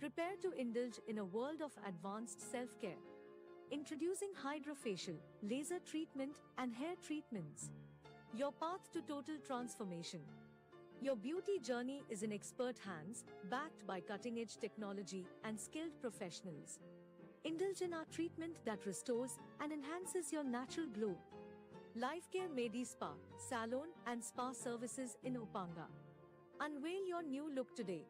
Prepare to indulge in a world of advanced self-care. Introducing hydrofacial, laser treatment, and hair treatments. Your path to total transformation. Your beauty journey is in expert hands, backed by cutting-edge technology and skilled professionals. Indulge in our treatment that restores and enhances your natural glow. Lifecare Medi Spa, Salon and Spa Services in Upanga. Unveil your new look today.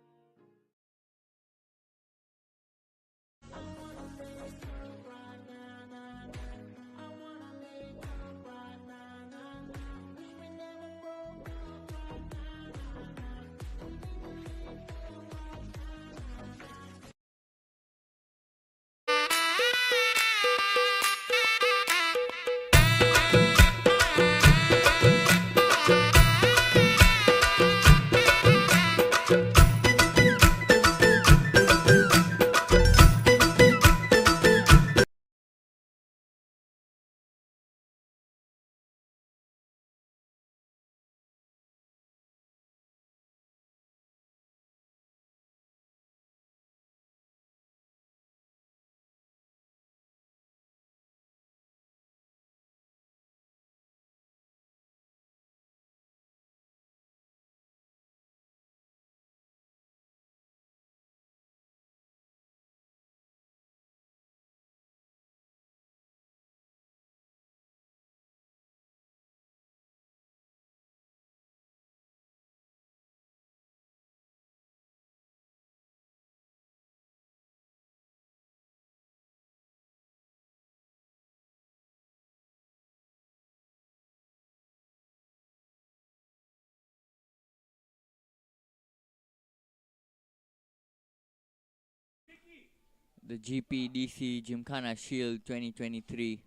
The GPDC Gymkhana Shield 2023.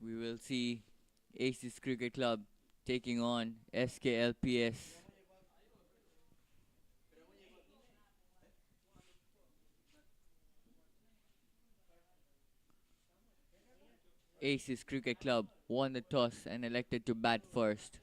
We will see Aces Cricket Club taking on Sklpsc. Aces Cricket Club won the toss and elected to bat first.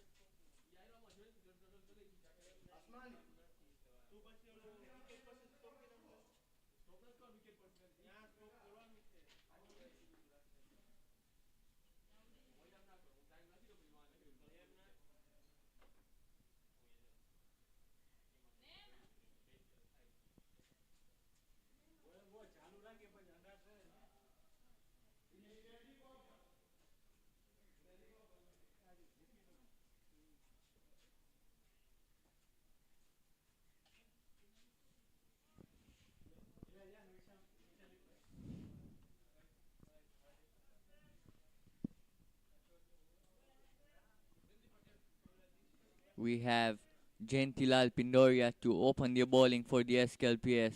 We have Gentilal Pindoria to open the bowling for the Sklps.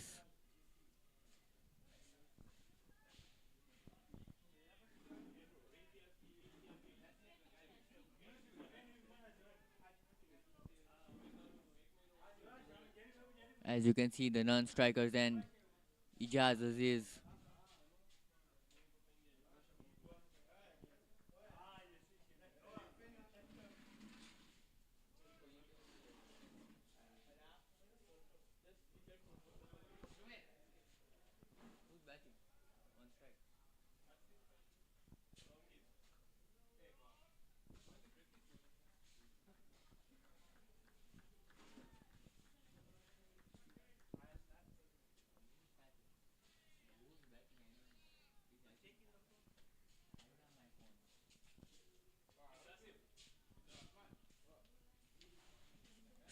As you can see, the non-strikers and Ijaz Aziz.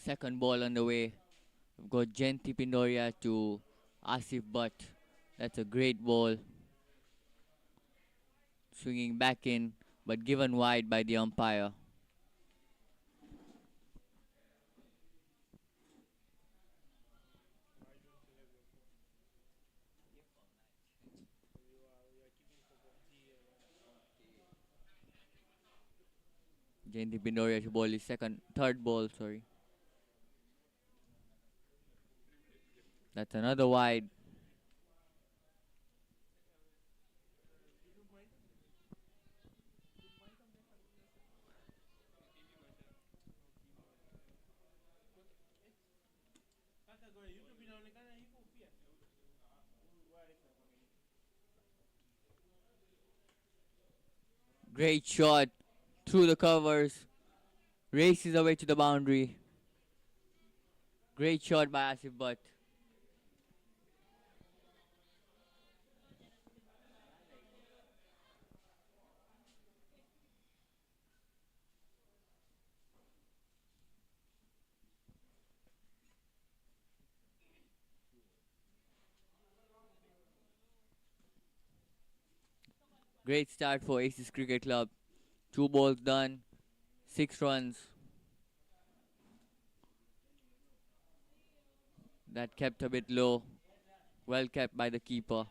Second ball on the way. We've got Genti Pindoria to Asif Butt. That's a great ball. Swinging back in, but given wide by the umpire. Genti Pindoria to bowl his third ball, sorry. That's another wide. Great shot through the covers. Races away to the boundary. Great shot by Asif Butt. Great start for Aces Cricket Club. 2 balls done, 6 runs. That kept a bit low. Well kept by the keeper.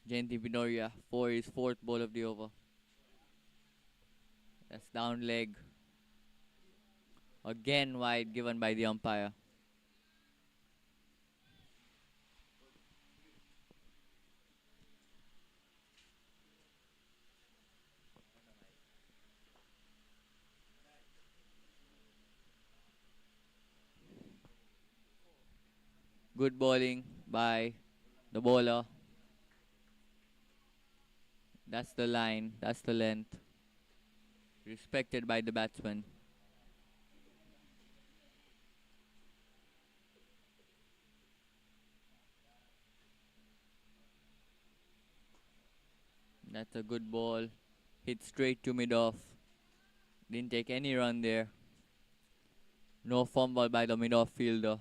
Jenti Pinoria for his 4th ball of the over. That's down leg. Again wide given by the umpire. Good bowling by the bowler. That's the line, that's the length. Respected by the batsman. That's a good ball. Hit straight to mid-off. Didn't take any run there. No fumble by the mid-off fielder.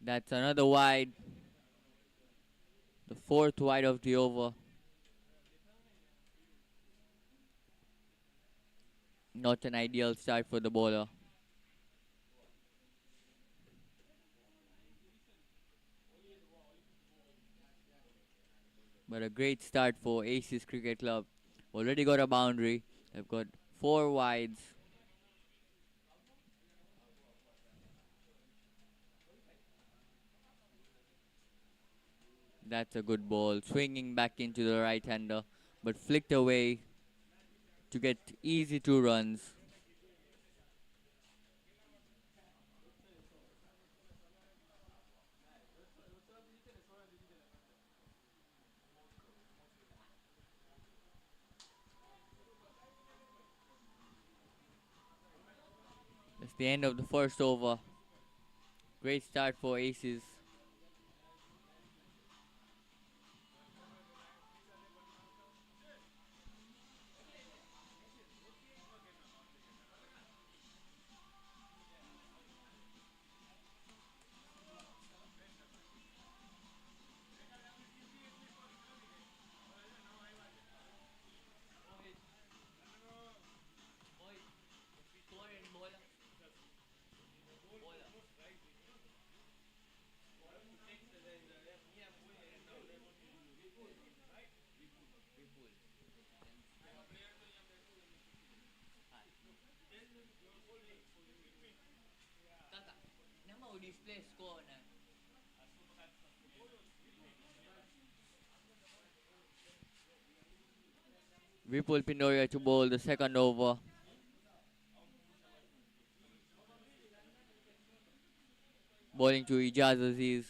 That's another wide. The 4th wide of the over. Not an ideal start for the bowler. But a great start for Aces Cricket Club. Already got a boundary. They've got 4 wides. That's a good ball. Swinging back into the right-hander. But flicked away to get easy 2 runs. That's the end of the first over. Great start for Aces. Vipul Pindoria to bowl the second over. Bowling to Ijaz Aziz.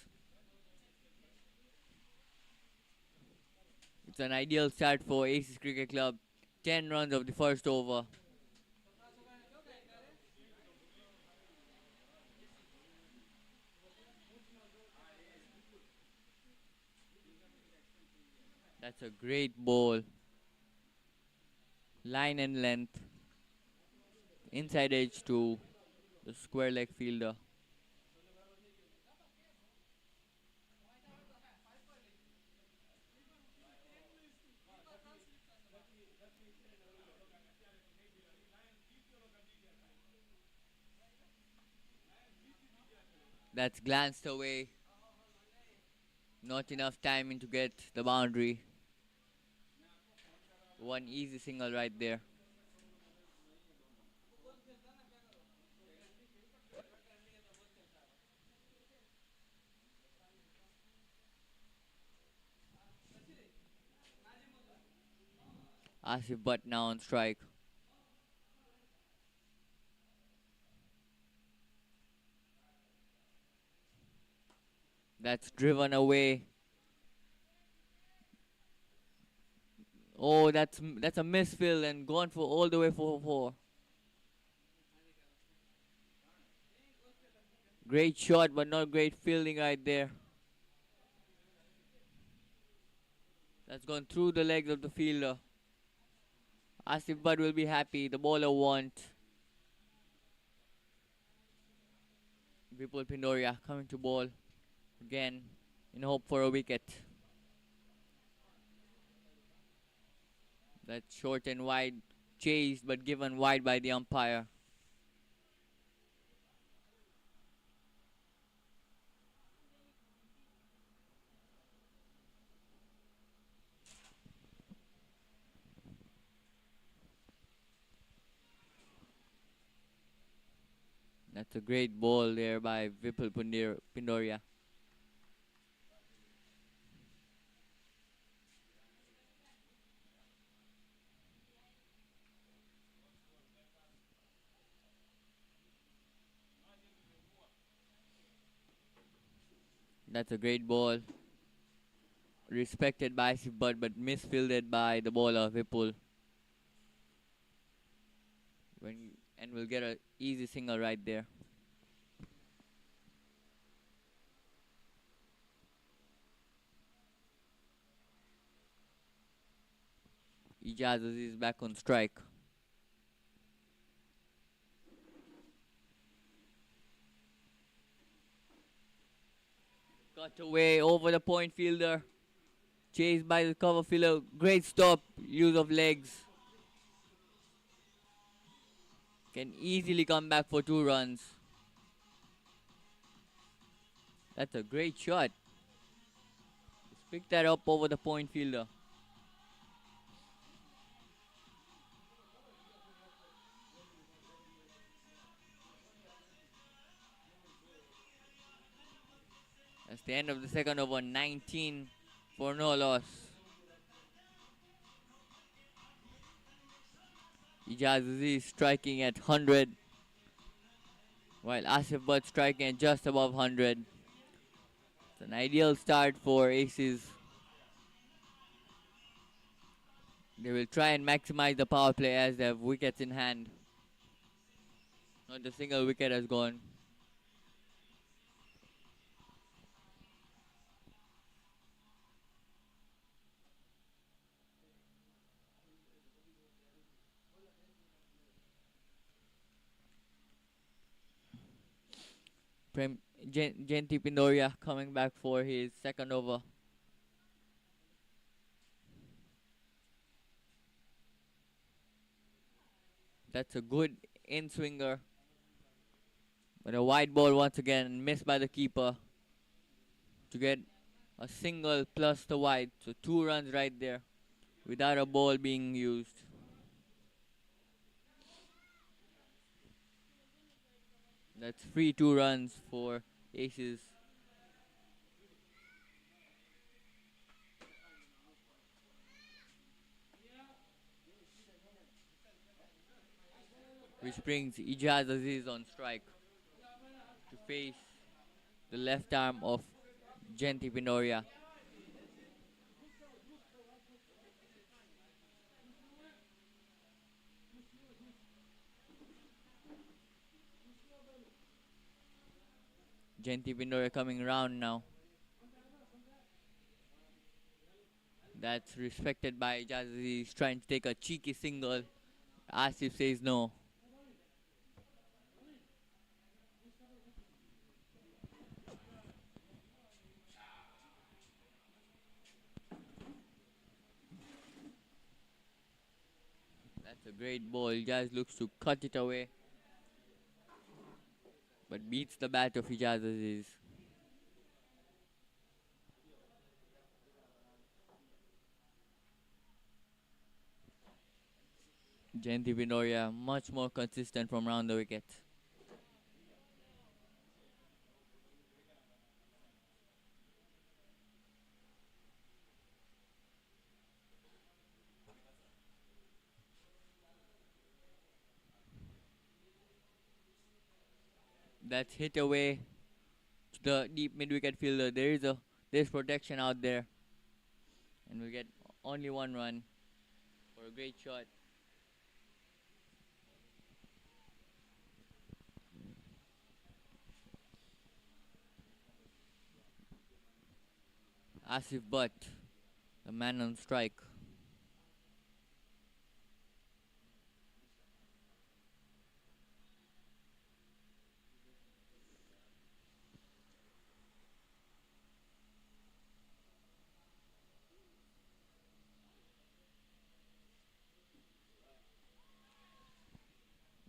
It's an ideal start for Aces Cricket Club. 10 runs of the first over. That's a great ball. Line and length. Inside edge to the square leg fielder. That's glanced away. Not enough timing to get the boundary. One easy single right there. Asif Butt now on strike. That's driven away. Oh, that's a misfield and gone for all the way for 4. Great shot, but not great fielding right there. That's gone through the legs of the fielder. Asif Butt will be happy. The bowler won't. Vipul Pindoria coming to bowl again in hope for a wicket. That's short and wide, chased but given wide by the umpire. That's a great ball there by Vipul Pindoria. That's a great ball. Respected by Asif Butt but misfielded by the bowler Vipul. And we'll get an easy single right there. Ijaz Aziz back on strike. Cut away over the point fielder. Chased by the cover fielder. Great stop. Use of legs. Can easily come back for 2 runs. That's a great shot. Just pick that up over the point fielder. That's the end of the second over. 19 for no loss. Ijaz Aziz striking at 100, while Asif Butt striking at just above 100. It's an ideal start for Aces. They will try and maximize the power play as they have wickets in hand. Not a single wicket has gone. Genti Pindoria coming back for his second over. That's a good in-swinger. But a wide ball once again, missed by the keeper. To get a single plus the wide. So 2 runs right there without a ball being used. That's free 2 runs for Aces. Which brings Ijaz Aziz on strike to face the left arm of Genti Pindoria. Genti Pindoria coming round now. That's respected by Ijaz Aziz, trying to take a cheeky single. Asif says no. That's a great ball. Ijaz looks to cut it away, but beats the bat of Ijaz Aziz. Genti Pindoria much more consistent from round the wicket. That's hit away to the deep mid wicket fielder. There's protection out there, and we get only one run for a great shot. Asif Butt, the man on strike.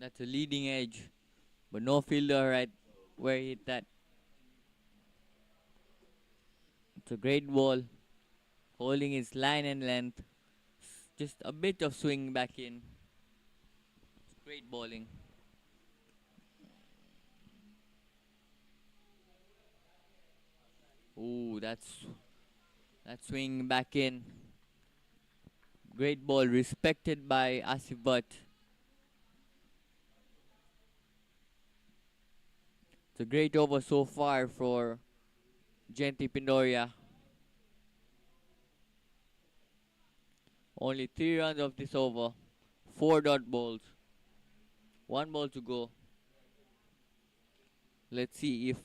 That's a leading edge, but no fielder right where he hit that. It's a great ball, holding his line and length. Just a bit of swing back in. It's great bowling. Ooh, that's swing back in. Great ball, respected by Asif Butt. It's a great over so far for Genti Pindoria. Only 3 runs of this over. 4 dot balls. 1 ball to go. Let's see if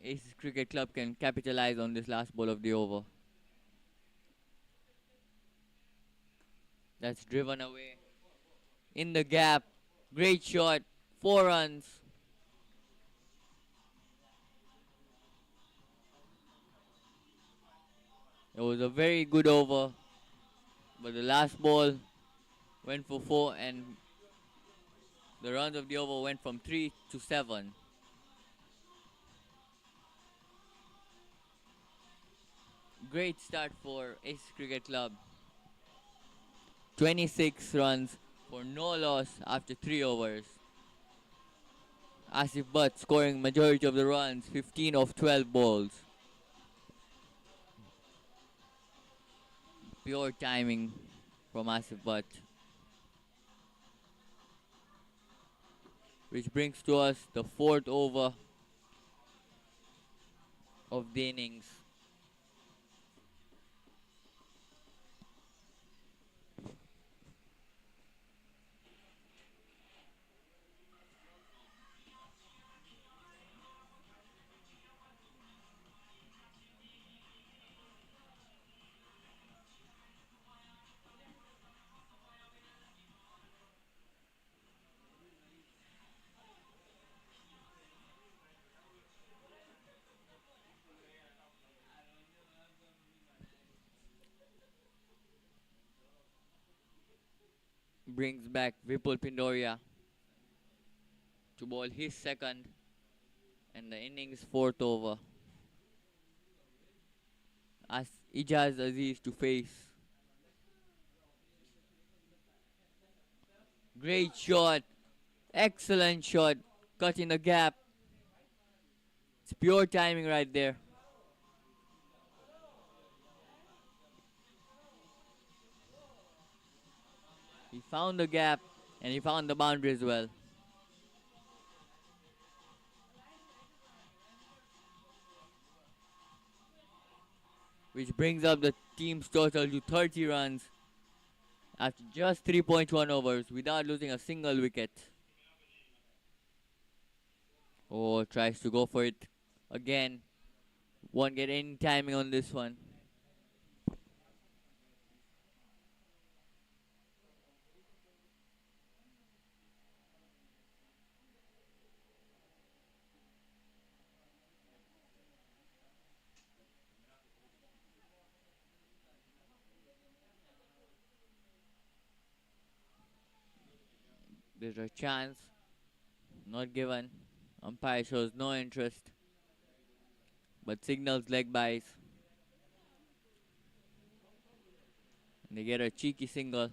Aces Cricket Club can capitalize on this last ball of the over. That's driven away. In the gap. Great shot. 4 runs. It was a very good over. But the last ball went for 4 and the runs of the over went from 3 to 7. Great start for Aces Cricket Club. 26 runs for no loss after 3 overs. Asif Butt scoring majority of the runs, 15 of 12 balls. Pure timing from Asif Butt. Which brings to us the 4th over of the innings. Brings back Vipul Pindoria to bowl his second and the innings 4th over. As Ijaz Aziz to face. Great shot. Excellent shot. Cutting the gap. It's pure timing right there. He found the gap and he found the boundary as well. Which brings up the team's total to 30 runs after just 3.1 overs without losing a single wicket. Oh, tries to go for it again. Won't get any timing on this one. There's a chance. Not given. Umpire shows no interest. But signals leg byes. And they get a cheeky single.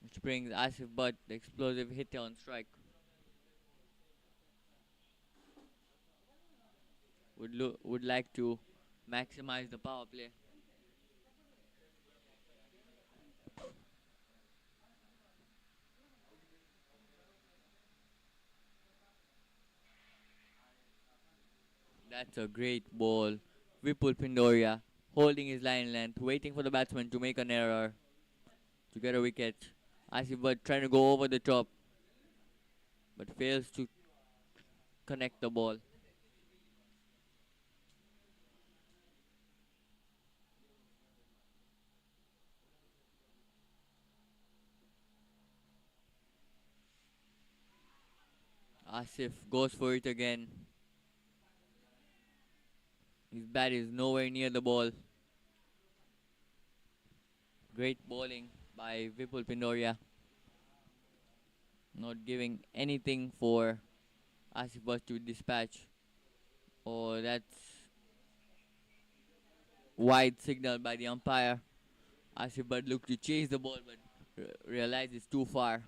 Which brings Asif Butt the explosive hit on strike. Would like to maximize the power play. That's a great ball. Vipul Pindoria holding his line length, waiting for the batsman to make an error to get a wicket. Asif Butt trying to go over the top, but fails to connect the ball. Asif goes for it again. His bat is nowhere near the ball. Great bowling by Vipul Pindoria. Not giving anything for Asif Butt to dispatch. Oh, that's wide signal by the umpire. Asif Butt looked to chase the ball but realized it's too far.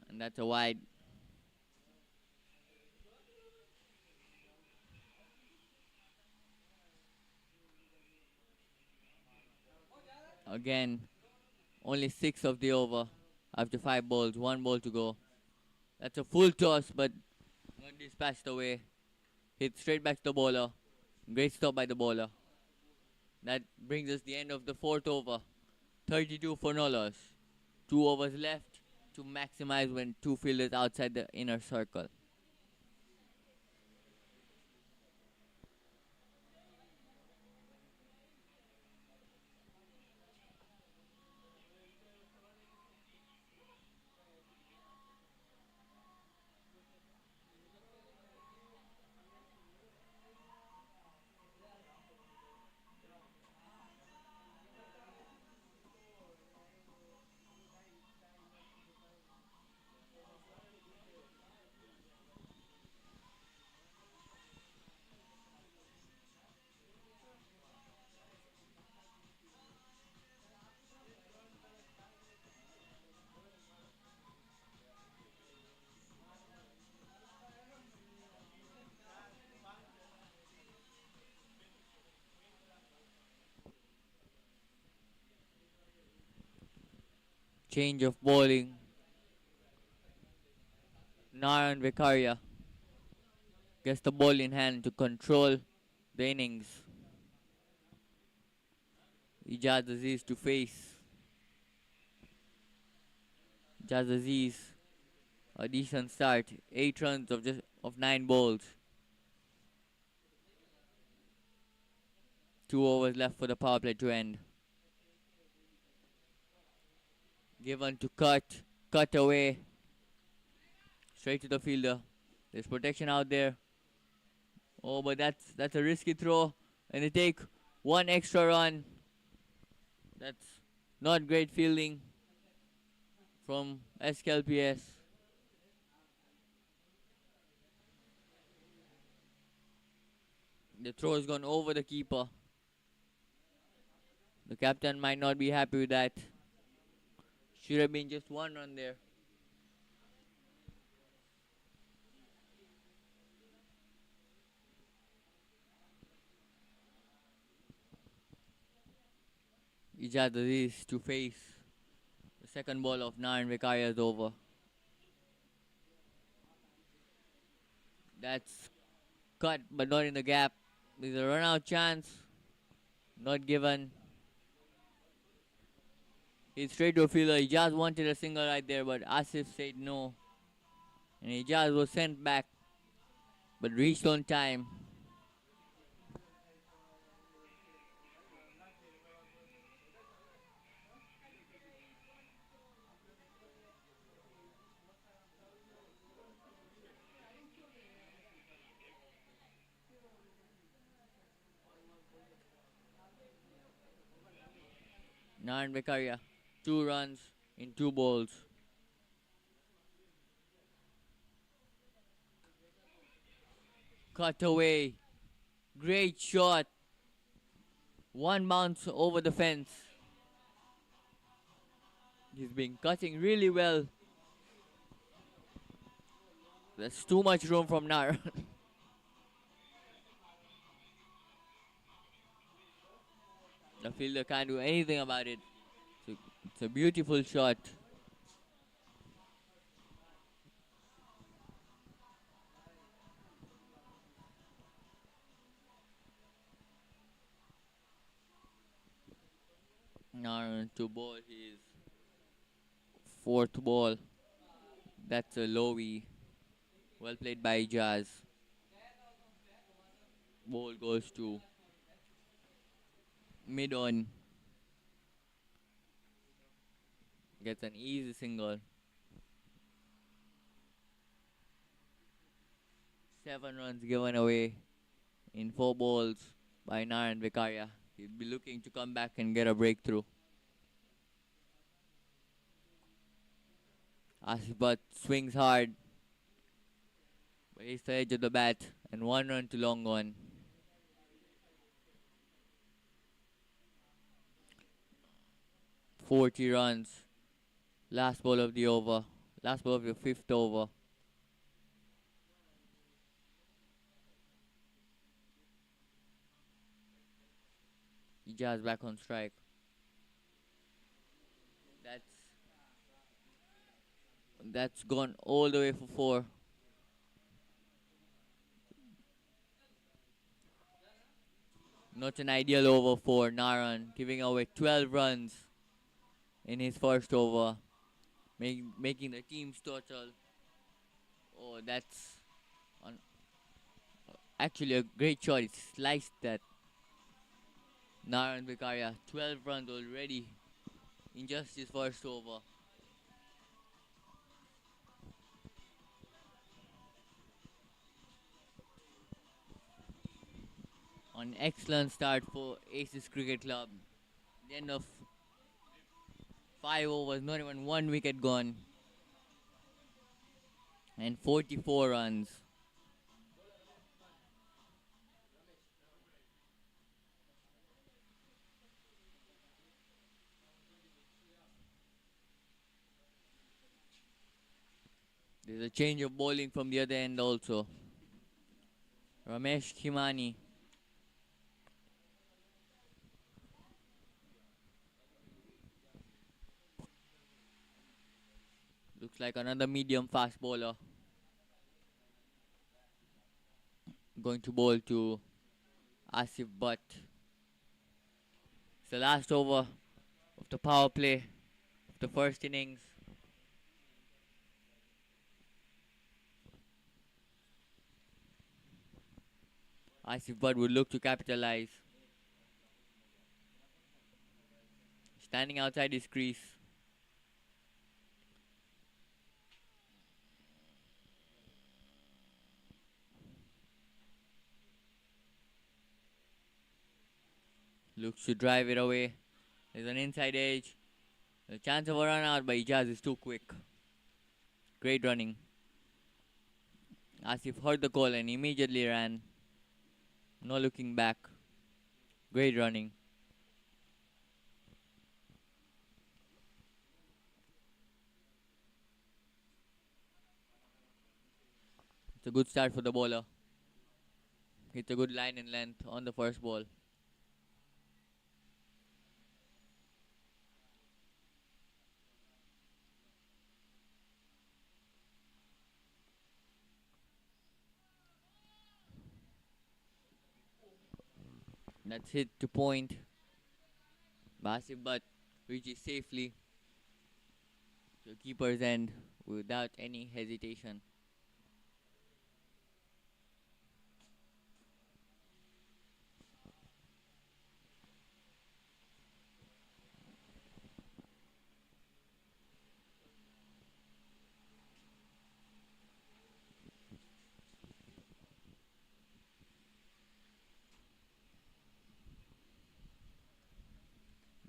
And that's a wide. Again, only 6 of the over after 5 balls, 1 ball to go. That's a full toss but not dispatched away. Hit straight back to the bowler. Great stop by the bowler. That brings us the end of the 4th over. 32 for no loss. 2 overs left to maximize when 2 fielders outside the inner circle. Change of bowling. Naran Vicaria gets the ball in hand to control the innings. Ijaz Aziz to face. Ijaz Aziz, a decent start. 8 runs of 9 balls. 2 overs left for the power play to end. Given to cut away. Straight to the fielder. There's protection out there. Oh, but that's a risky throw. And they take 1 extra run. That's not great fielding from Sklpsc. The throw has gone over the keeper. The captain might not be happy with that. Should have been just 1 run there. Ijaz Aziz to face the second ball of Naran Vicaria's over. That's cut but not in the gap. There's a run out chance. Not given. He's straight to a fielder. Ijaz wanted a single right there, but Asif said no. And Ijaz was sent back, but reached on time. Naran Vicaria, 2 runs in 2 balls. Cut away. Great shot. 1 bounce over the fence. He's been cutting really well. There's too much room from Naran. The fielder can't do anything about it. It's a beautiful shot. Naran to ball his fourth ball. That's a lowy. Well played by Jazz. Ball goes to mid on. Gets an easy single. 7 runs given away in 4 balls by Naran Vicaria. He'll be looking to come back and get a breakthrough. Asif swings hard, but he's the edge of the bat, and 1 run to long on. "40 runs. Last ball of the over. Last ball of your fifth over. Ijaz back on strike. That's gone all the way for 4. Not an ideal over for Naran, giving away 12 runs in his first over, making the team's total. Oh, that's actually a great shot. It sliced that. Naran Vicaria, 12 runs already in just his first over. An excellent start for Aces Cricket Club. The end of 5 overs, not even 1 wicket gone. And 44 runs. There's a change of bowling from the other end also. Ramesh Khimani. Looks like another medium fast bowler. Going to bowl to Asif Butt. It's the last over of the power play of the first innings. Asif Butt would look to capitalize. Standing outside his crease. Looks to drive it away. There's an inside edge. The chance of a run out, but Ijaz is too quick. Great running. Asif heard the call and immediately ran. No looking back. Great running. It's a good start for the bowler. Hits a good line and length on the first ball. That's hit to point. Asif Butt reaches safely to the keeper's end without any hesitation.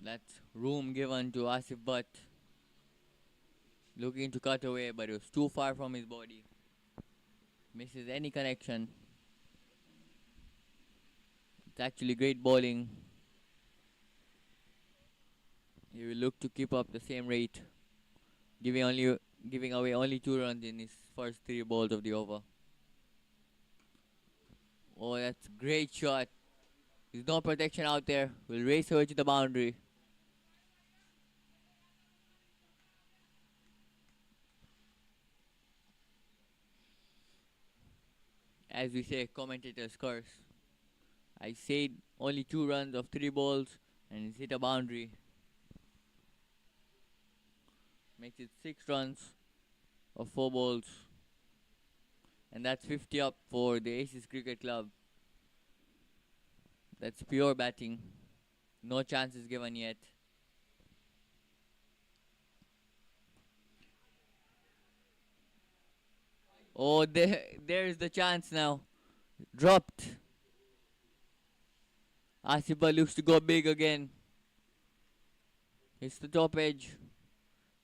That's room given to Asif Butt. Looking to cut away, but it was too far from his body. Misses any connection. It's actually great bowling. He will look to keep up the same rate, giving away only 2 runs in his first 3 balls of the over. Oh, that's a great shot. There's no protection out there. Will race over to the boundary. As we say, commentators curse. I said only 2 runs of 3 balls and it's hit a boundary. Makes it 6 runs of 4 balls. And that's 50 up for the Aces Cricket Club. That's pure batting. No chances given yet. Oh, there's the chance now. Dropped. Asifa looks to go big again. Hits the top edge.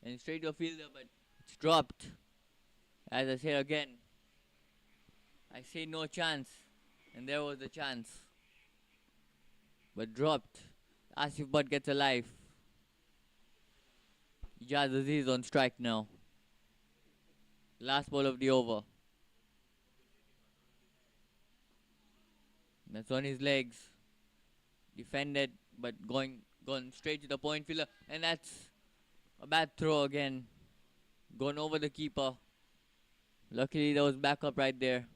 And straight to a fielder, but it's dropped. As I say again, I say no chance. And there was the chance. But dropped. Asif Butt gets a life. Ijaz Aziz on strike now. Last ball of the over. That's on his legs. Defended, but gone straight to the point fielder. And that's a bad throw again. Gone over the keeper. Luckily there was backup right there.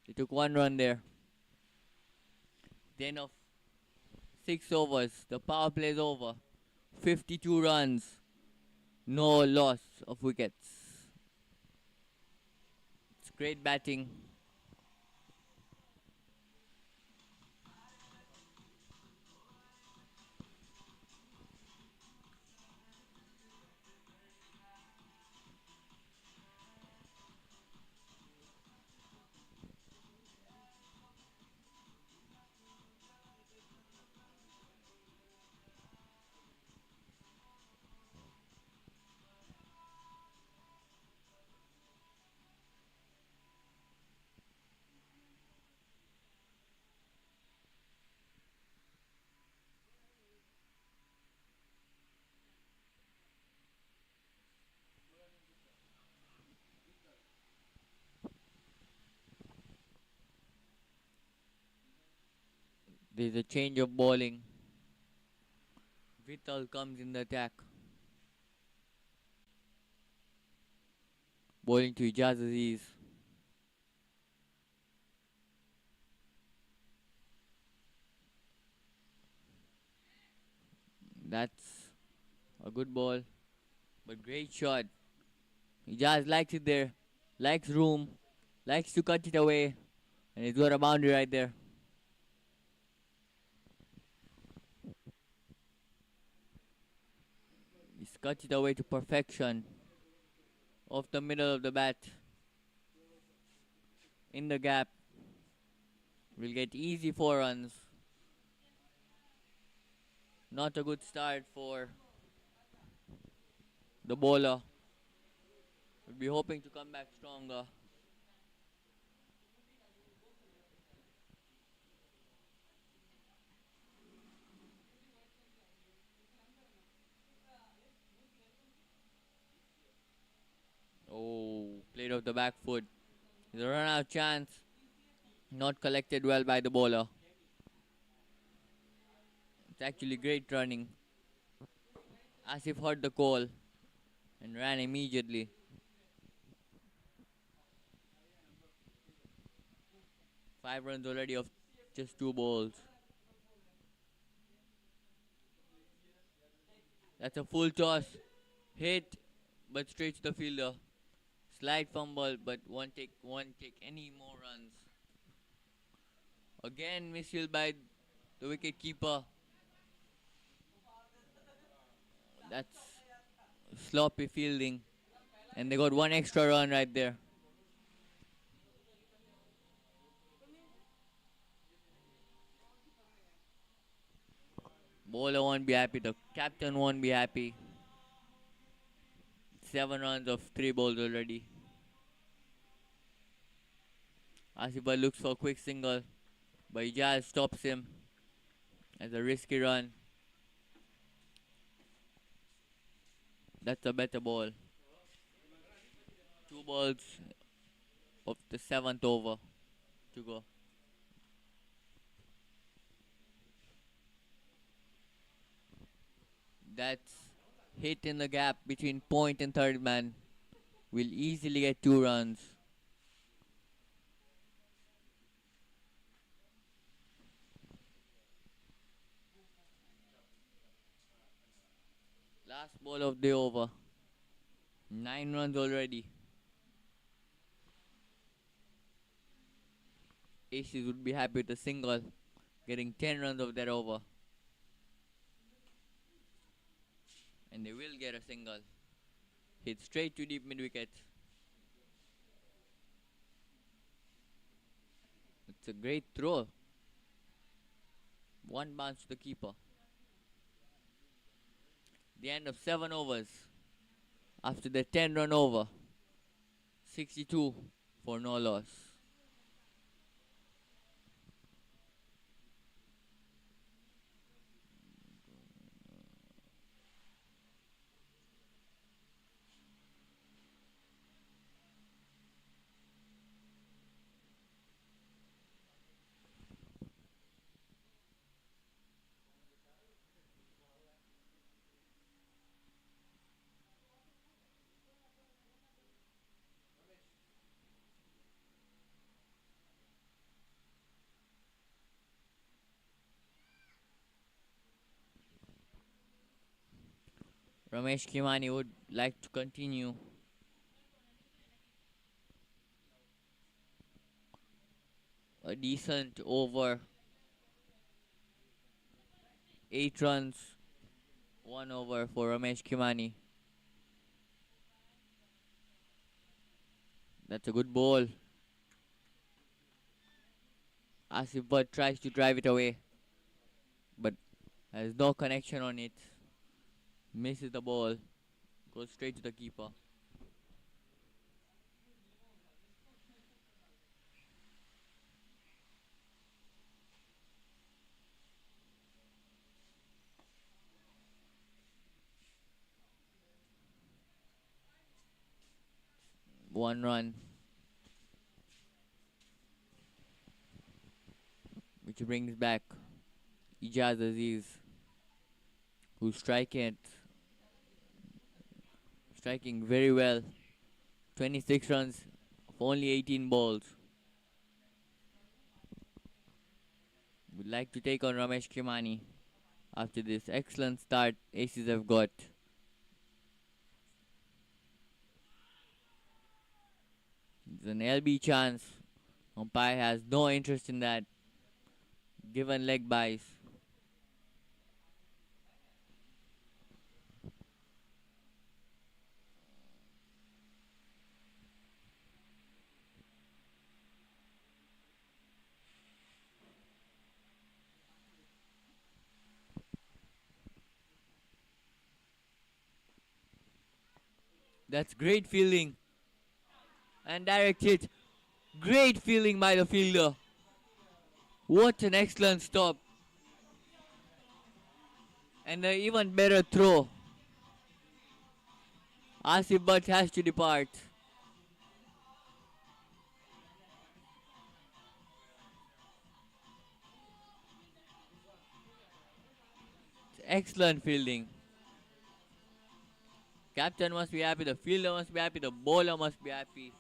He took 1 run there. Then of 6 overs. The power play is over. 52 runs. No loss of wickets. It's great batting. There's a change of bowling. Vital comes in the attack. Bowling to Ijaz Aziz. That's a good ball. But great shot. Ijaz likes it there. Likes room. Likes to cut it away. And he's got a boundary right there. He's cut it away to perfection. Off the middle of the bat. In the gap. We'll get easy 4 runs. Not a good start for the bowler. We'll be hoping to come back stronger. Oh, played off the back foot. It's a run out chance. Not collected well by the bowler. It's actually great running. Asif heard the call and ran immediately. 5 runs already off just 2 balls. That's a full toss. Hit, but straight to the fielder. Slight fumble, but won't take any more runs. Again, misfield by the wicket keeper. That's sloppy fielding. And they got 1 extra run right there. Bowler won't be happy. The captain won't be happy. 7 runs of 3 balls already. Asifa looks for a quick single, but Ijaz stops him as a risky run. That's a better ball. 2 balls of the 7th over to go. That's hit in the gap between point and third man. Will easily get 2 runs. Last ball of the over. 9 runs already. Aces would be happy with a single, getting 10 runs of that over. And they will get a single. Hit straight to deep mid wicket. It's a great throw. One bounce to the keeper. The end of 7 overs. After the 10 run over. 62 for no loss. Ramesh Kimani would like to continue. A decent over. 8 runs. 1 over for Ramesh Kimani. That's a good ball. Asif Butt tries to drive it away, but has no connection on it. Misses the ball. Goes straight to the keeper. One run. Which brings back Ijaz Aziz, who's striking very well. 26 runs of only 18 balls. Would like to take on Ramesh Kimani after this excellent start Aces have got. It's an LB chance. Umpire has no interest in that. Given leg byes. That's great fielding. And direct hit. Great fielding by the fielder. What an excellent stop. And an even better throw. Asif Butt has to depart. It's excellent fielding. Captain must be happy, the fielder must be happy, the bowler must be happy.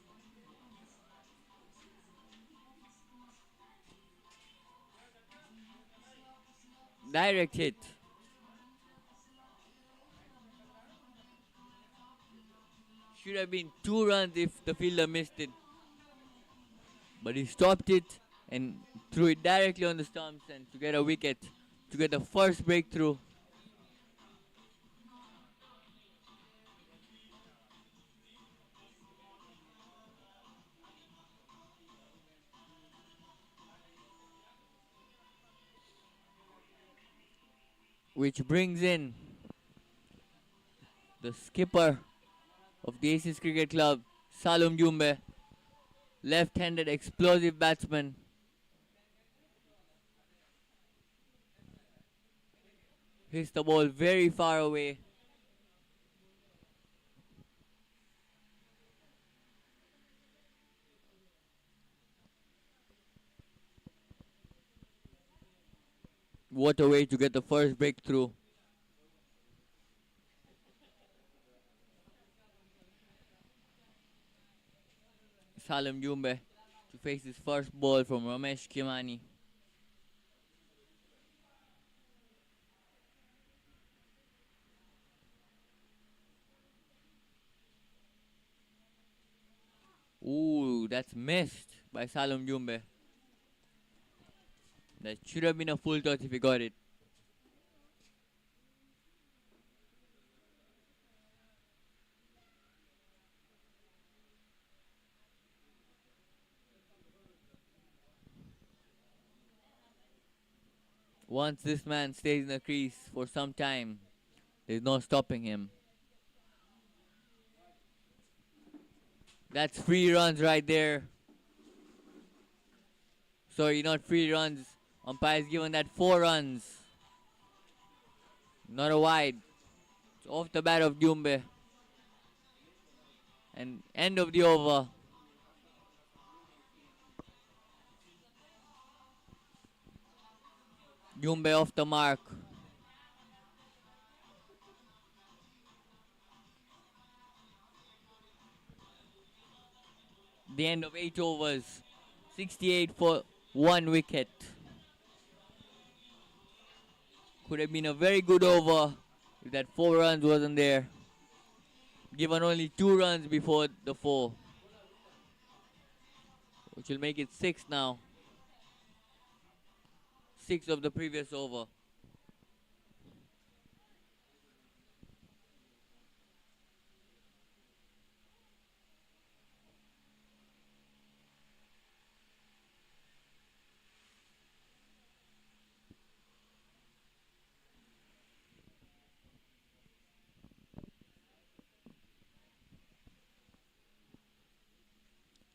Direct hit. Should have been 2 runs if the fielder missed it. But he stopped it and threw it directly on the stumps and to get a wicket, to get the first breakthrough. Which brings in the skipper of the Aces Cricket Club, Salom Jumbe, left-handed explosive batsman. Hits the ball very far away. What a way to get the first breakthrough. Salom Jumbe to face his first ball from Ramesh Kimani. Ooh, that's missed by Salom Jumbe. That should have been a full toss if he got it. Once this man stays in the crease for some time, there's no stopping him. That's free runs right there. Sorry, not free runs. Umpire's given that 4 runs. Not a wide. It's off the bat of Jumbe. And end of the over. Jumbe off the mark. The end of 8 overs. 68 for 1 wicket. Could have been a very good over if that 4 runs wasn't there. Given only 2 runs before the 4. Which will make it 6 now. 6 of the previous over.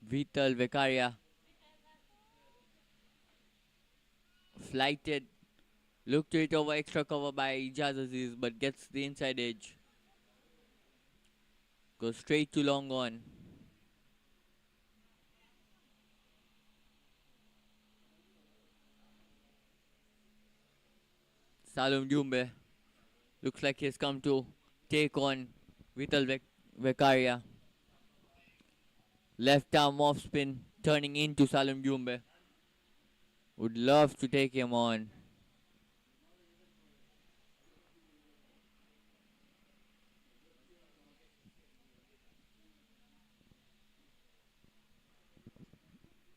Vital Vekaria. Flighted. Looked to it over extra cover by Ijaz Aziz, but gets the inside edge. Goes straight to long on. Salom Jumbe looks like he's come to take on Vital Vekaria. Left arm off spin turning into Salom Jumbe. Would love to take him on.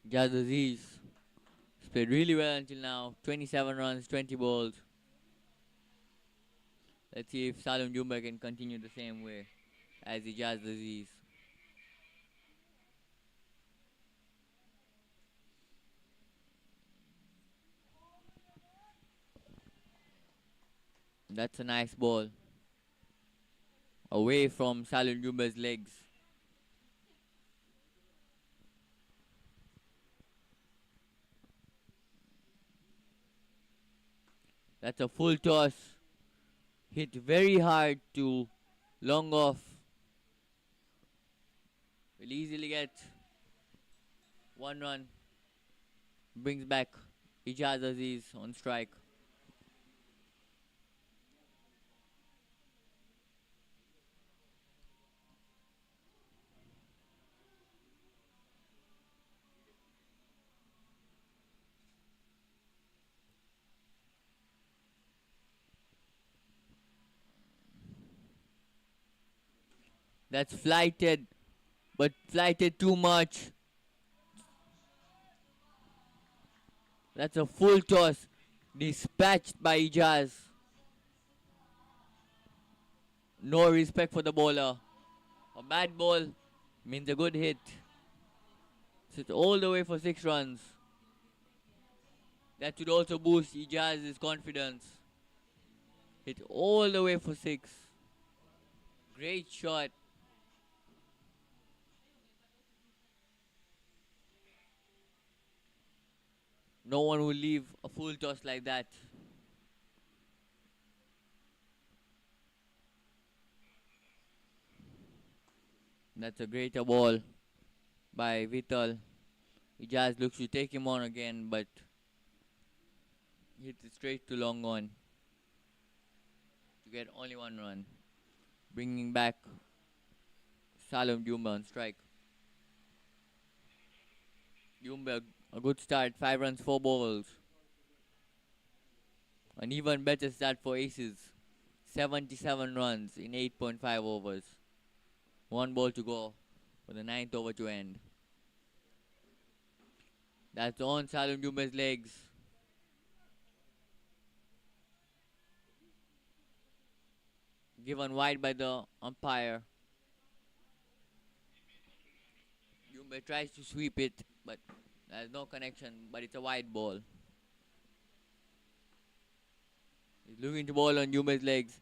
Jaz Aziz has played really well until now. 27 runs, 20 balls. Let's see if Salom Jumbe can continue the same way as Ijaz Aziz. That's a nice ball. Away from Salom Jumbe's legs. That's a full toss. Hit very hard to long off. Will easily get 1 run. Brings back Ijaz Aziz on strike. That's flighted, but flighted too much. That's a full toss. Dispatched by Ijaz. No respect for the bowler. A bad ball means a good hit. It's all the way for 6 runs. That should also boost Ijaz's confidence. Hit all the way for 6. Great shot. No one will leave a full toss like that. That's a greater ball by Vital. Ijaz looks to take him on again, but hits it straight to long on to get only 1 run. Bringing back Salom Jumbe on strike. Jumbe, a good start, 5 runs, 4 balls. An even better start for Aces. 77 runs in 8.5 overs. 1 ball to go for the 9th over to end. That's on Salum Jumbe's legs. Given wide by the umpire. Jumbe tries to sweep it, but there's no connection, but it's a wide ball. He's looking to ball on Jumbe's legs.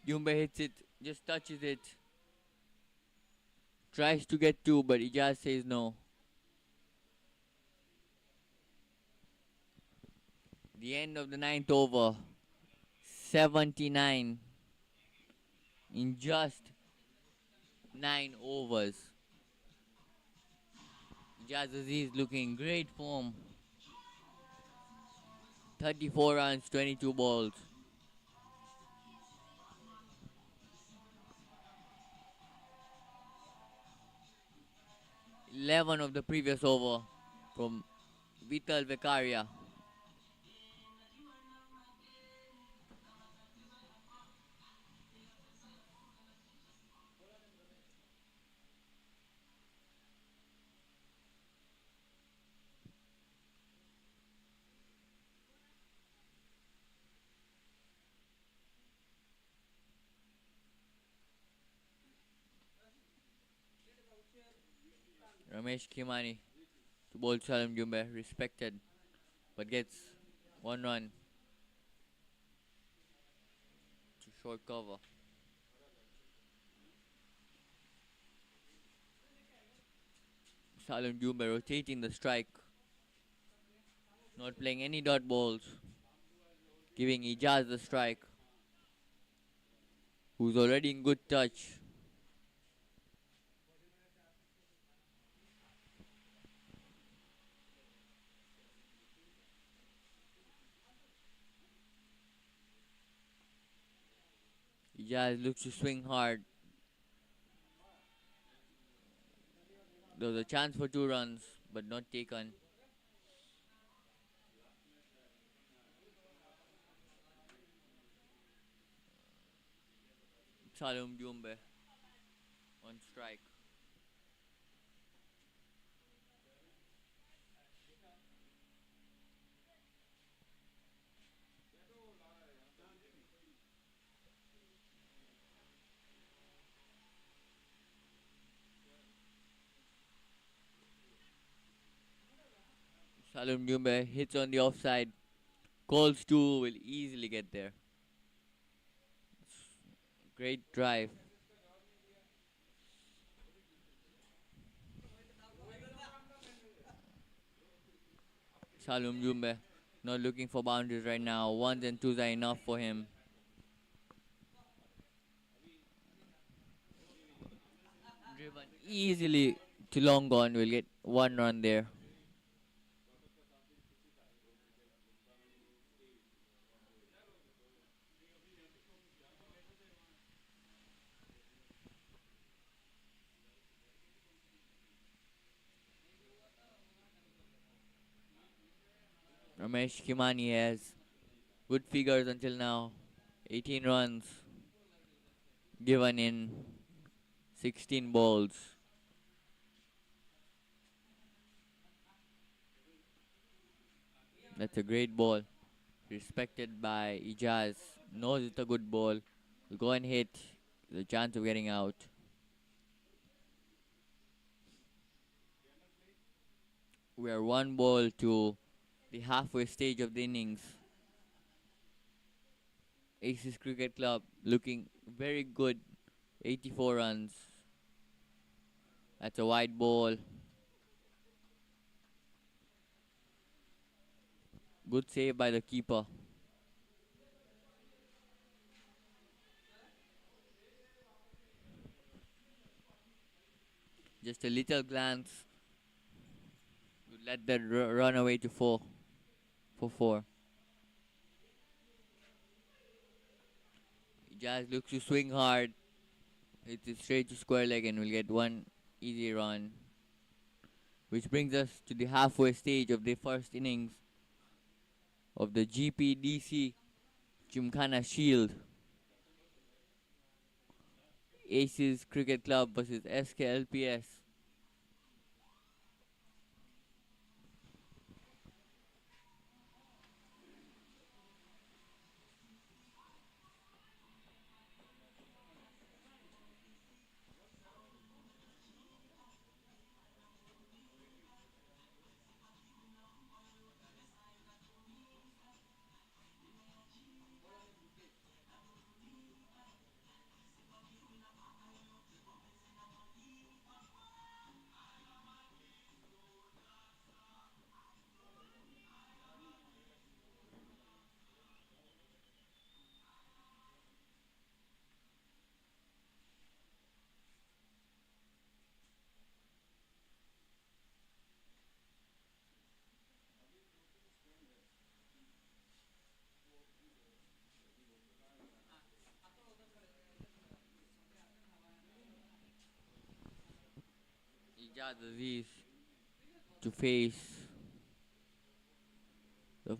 Jumbe hits it, just touches it. Tries to get two, but he just says no. The end of the ninth over. 79 in just 9 overs. Ijaz Aziz looking great form. 34 runs, 22 balls. 11 of the previous over from Vital Vekaria. Ramesh Khimani to bowl Salam Jumbe, respected, but gets 1 run to short cover. Salam Jumbe rotating the strike, not playing any dot balls, giving Ijaz the strike, who's already in good touch. Ijaz looks to swing hard. There was a chance for 2 runs, but not taken. Salam Jumbe on strike. Salam Jumbe hits on the offside. Calls 2 will easily get there. Great drive. Salam Jumbe not looking for boundaries right now. 1s and 2s are enough for him. Driven easily to long gone. Will get 1 run there. Ramesh Khimani has good figures until now. 18 runs given in 16 balls. That's a great ball. Respected by Ijaz. Knows it's a good ball. Will go and hit. The chance of getting out. We are 1 ball to the halfway stage of the innings. Aces Cricket Club looking very good. 84 runs. That's a wide ball. Good save by the keeper. Just a little glance to let that run away to 4 for 4. Jazz looks to swing hard. Hits it straight to square leg and will get 1 easy run. Which brings us to the halfway stage of the first innings of the GPDC Gymkhana Shield. Aces Cricket Club versus Sklpsc. Ijaz Aziz to face. The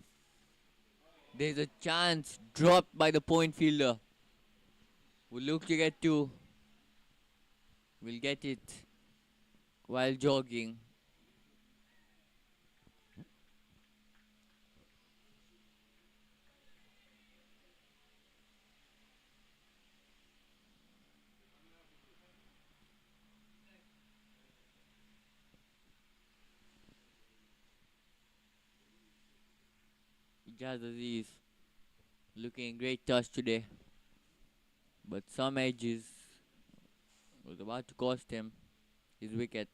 There's a chance dropped by the point fielder. Will look to get two. Will get it while jogging. Ijaz Aziz looking in great touch today. But some edges was about to cost him his wicket.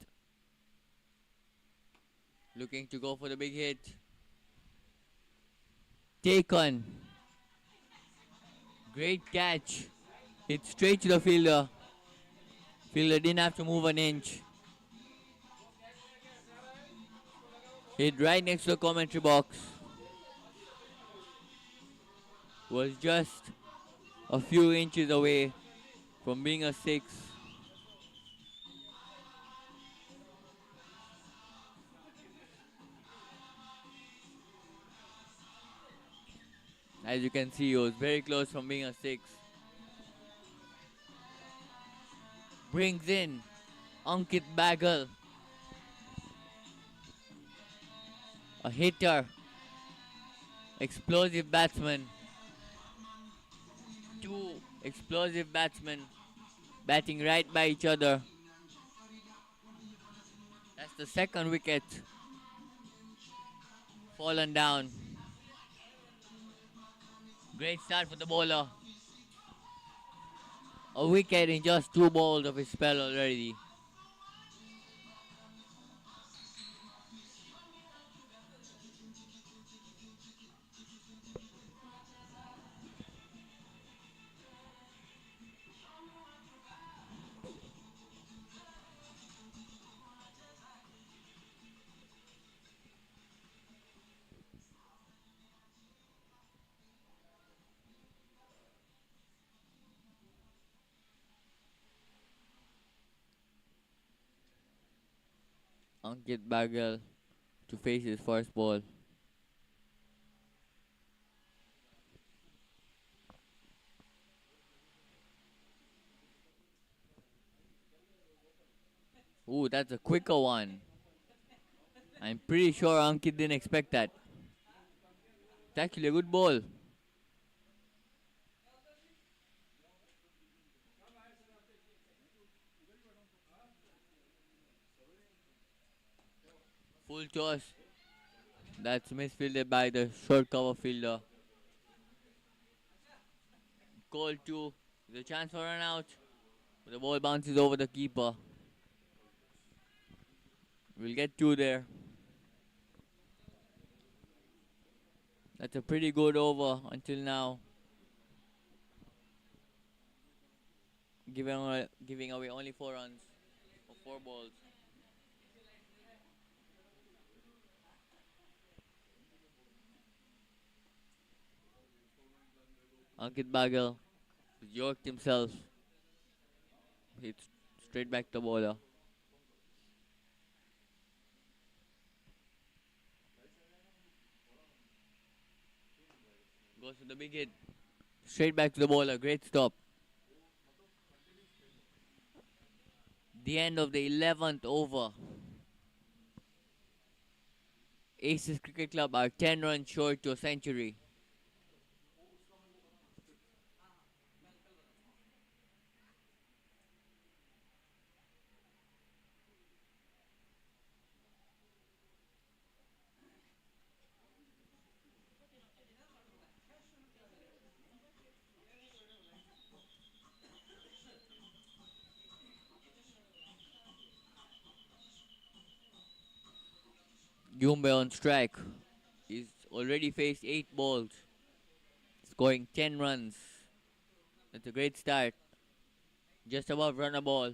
Looking to go for the big hit. Taken. Great catch. Hit straight to the fielder. Fielder didn't have to move an inch. Hit right next to the commentary box. Was just a few inches away from being a six. As you can see, he was very close from being a six. Brings in Ankit Bagal, a hitter, explosive batsman. Two explosive batsmen batting right by each other. That's the second wicket fallen down. Great start for the bowler. A wicket in just 2 balls of his spell already. Ankit Bagal to face his first ball. Ooh, that's a quicker one. I'm pretty sure Ankit didn't expect that. It's actually a good ball. Full toss. That's misfielded by the short cover fielder. Call 2. The chance for run out. The ball bounces over the keeper. We'll get 2 there. That's a pretty good over until now. Giving away only 4 runs for 4 balls. Ankit Bagal yorked himself. Hits straight back to the bowler. Goes to the big hit. Straight back to the bowler. Great stop. The end of the 11th over. Aces Cricket Club are 10 runs short to a century. Jumbe on strike. He's already faced 8 balls, scoring 10 runs. That's a great start. Just above run a ball.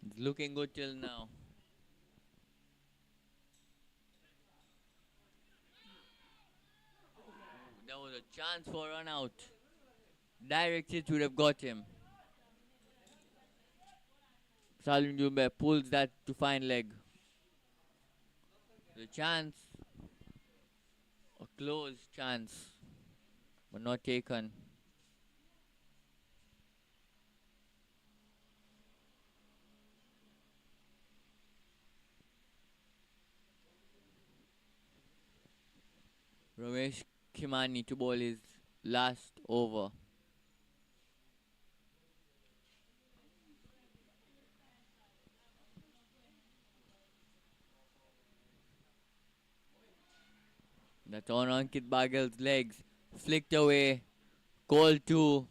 It's looking good till now. There was a chance for a run out. Direct hit would have got him. Salim Jumbe pulls that to fine leg. The chance, a close chance, but not taken. Ramesh Kimani to bowl his last over. That's on Ankit Bagel's legs. Flicked away. Call 2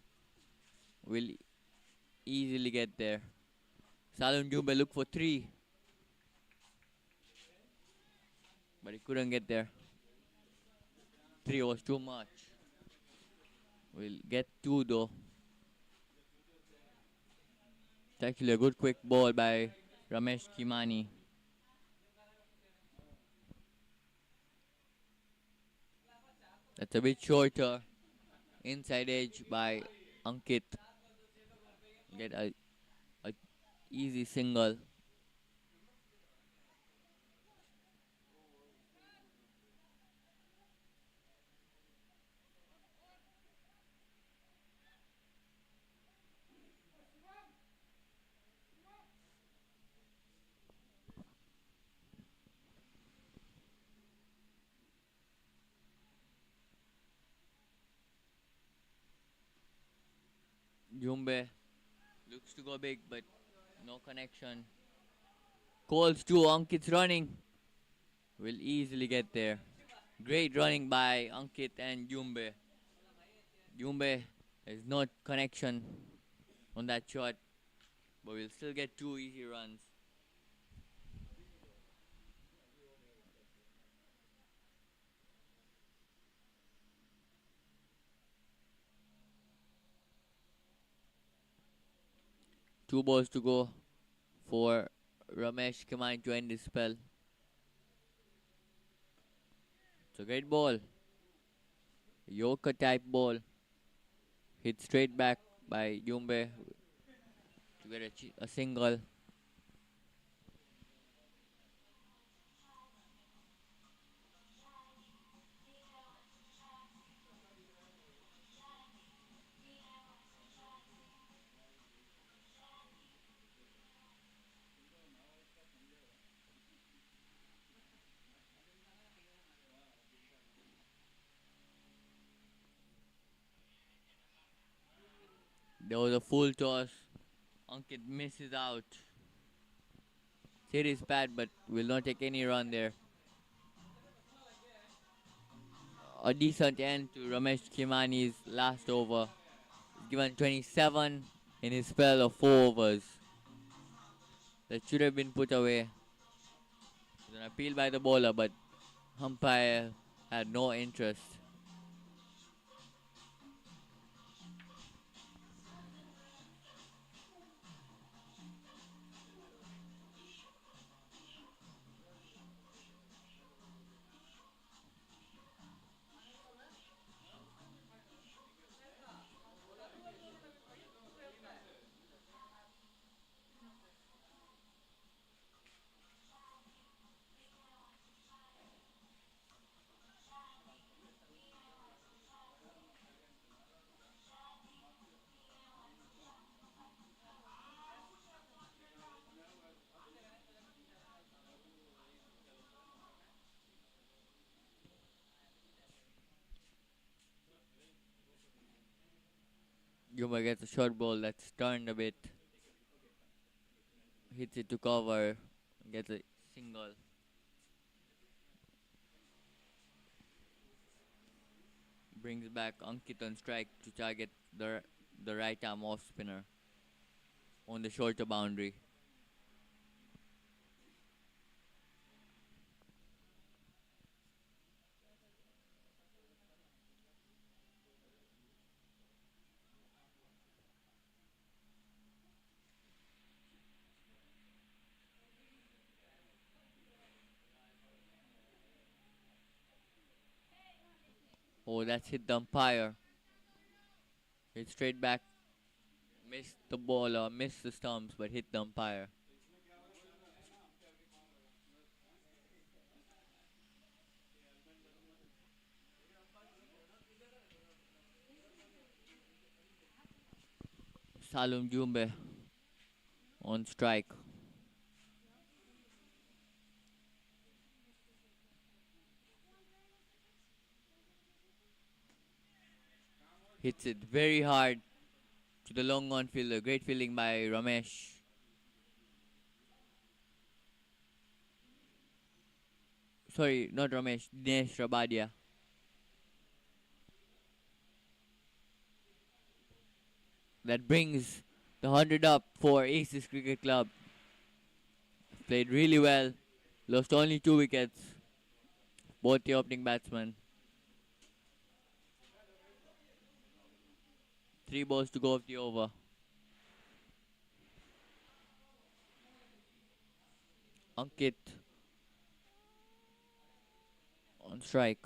will easily get there. Salim Jumbe looked for 3, but he couldn't get there. 3 was too much. We'll get 2 though. It's actually a good quick ball by Ramesh Kimani. That's a bit shorter. Inside edge by Ankit. Get a easy single. Jumbe looks to go big, but no connection. Calls 2. Ankit's running. Will easily get there. Great running by Ankit and Jumbe. Jumbe has no connection on that shot, but we'll still get 2 easy runs. Two balls to go for Ramesh Kimani to end his spell. It's a great ball. Yorker type ball. Hit straight back by Jumbe to get a single. There was a full toss. Ankit misses out. Hit his pad, but will not take any run there. A decent end to Ramesh Kimani's last over. He's given 27 in his spell of 4 overs. That should have been put away. It was an appeal by the bowler, but umpire had no interest. Yuma gets a short ball that's turned a bit. Hits it to cover. Gets a single. Brings back Ankit on strike to target the right arm off spinner on the shorter boundary. Oh, that's hit the umpire. Hit straight back. Missed the ball or missed the stumps, but hit the umpire. Salum Jumbe on strike. Hits it very hard to the long on fielder. Great fielding by Ramesh. Sorry, not Ramesh. Dinesh Rabadia. That brings the 100 up for Aces Cricket Club. Played really well. Lost only 2 wickets. Both the opening batsmen. 3 balls to go of the over. Ankit on strike.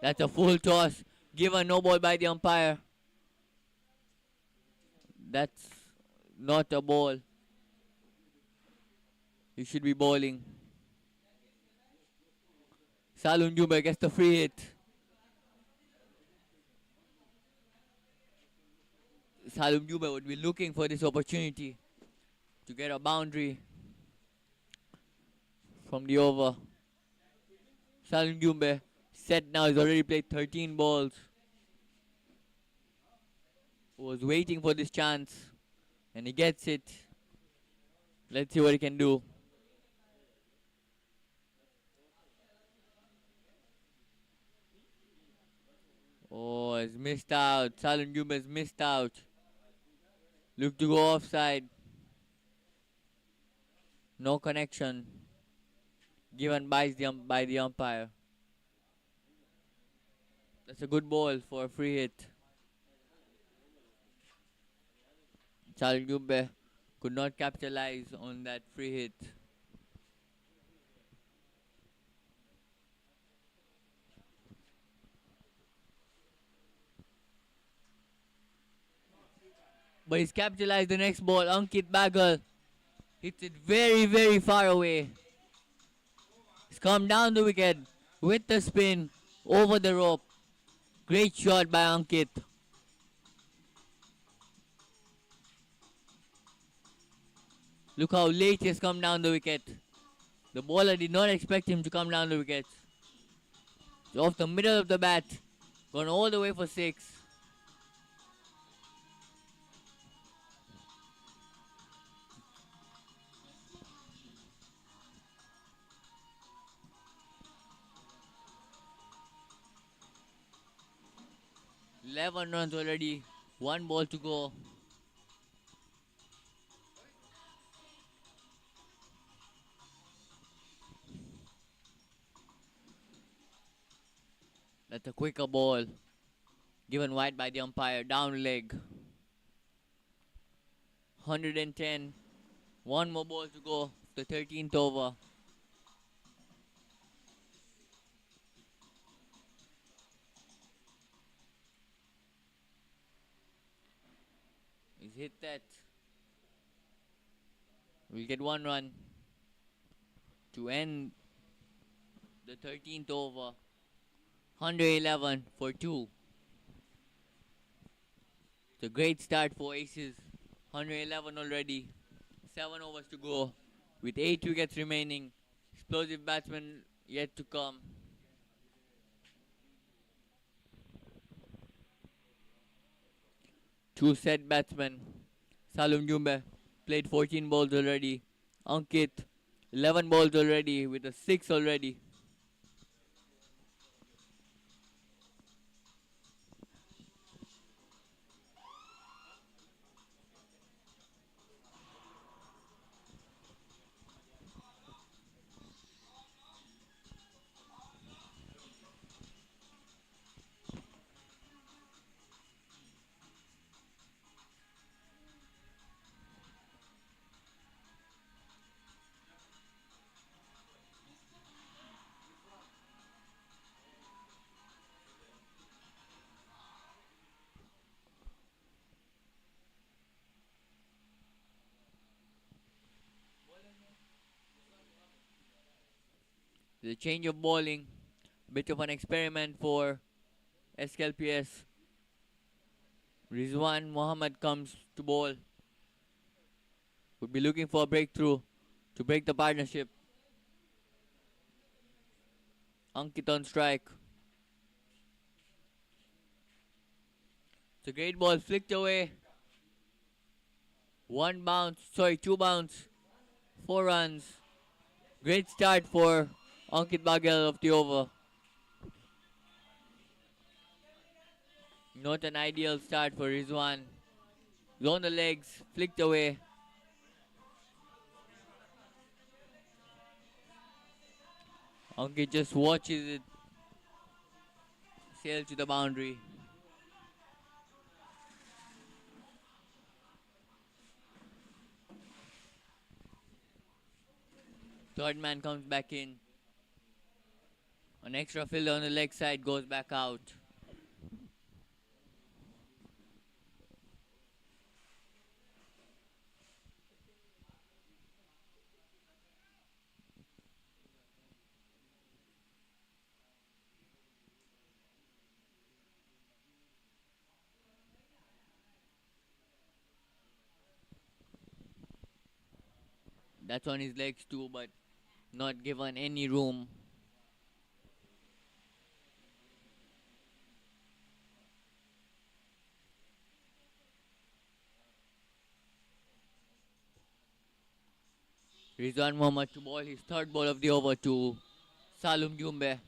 That's a full toss. Given no ball by the umpire. That's not a ball. You should be bowling. Salum Jumbe gets the free hit. Salum Jumbe would be looking for this opportunity to get a boundary from the over. Salum Jumbe set now. He's already played 13 balls. Was waiting for this chance and he gets it. Let's see what he can do. Oh, he's missed out. Salum Jumbe has missed out. Look to go offside. No connection given by the umpire. That's a good ball for a free hit. Salum Jumbe could not capitalize on that free hit. But he's capitalized the next ball. Ankit Bagal hits it very, very far away. He's come down the wicket with the spin over the rope. Great shot by Ankit. Look how late he has come down the wicket. The bowler did not expect him to come down the wicket. So off the middle of the bat, gone all the way for 6. Eleven runs already. 1 ball to go. That's a quicker ball. Given wide by the umpire. Down leg. 110. 1 more ball to go. The 13th over. He's hit that. We'll get 1 run to end the 13th over. 111 for 2. It's a great start for Aces. 111 already. 7 overs to go. With 8 wickets remaining. Explosive batsmen yet to come. Two set batsmen. Salum Jumbe played 14 balls already. Ankit 11 balls already with a 6 already. The change of bowling, bit of an experiment for Sklpsc. Rizwan Mohammed comes to bowl. Would be looking for a breakthrough to break the partnership. Ankit on strike. It's a great ball, flicked away. Two bounce, 4 runs. Great start for Ankit Baghel of the over. Not an ideal start for Rizwan. On the legs, flicked away. Ankit just watches it sail to the boundary. Third man comes back in. An extra fielder on the leg side goes back out. That's on his legs too, but not given any room. Rizwan Mohammed to ball his third ball of the over to Salum Jumbe.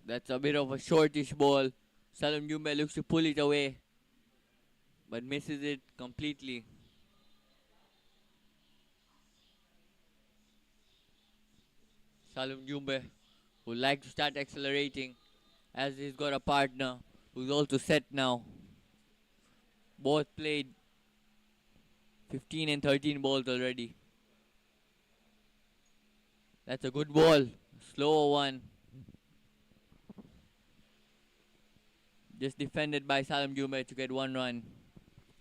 That's a bit of a shortish ball. Salum Jumbe looks to pull it away, but misses it completely. Salum Jumbe would like to start accelerating as he's got a partner who's also set now. Both played 15 and 13 balls already. That's a good ball. Slower one. Just defended by Salum Jumbe to get 1 run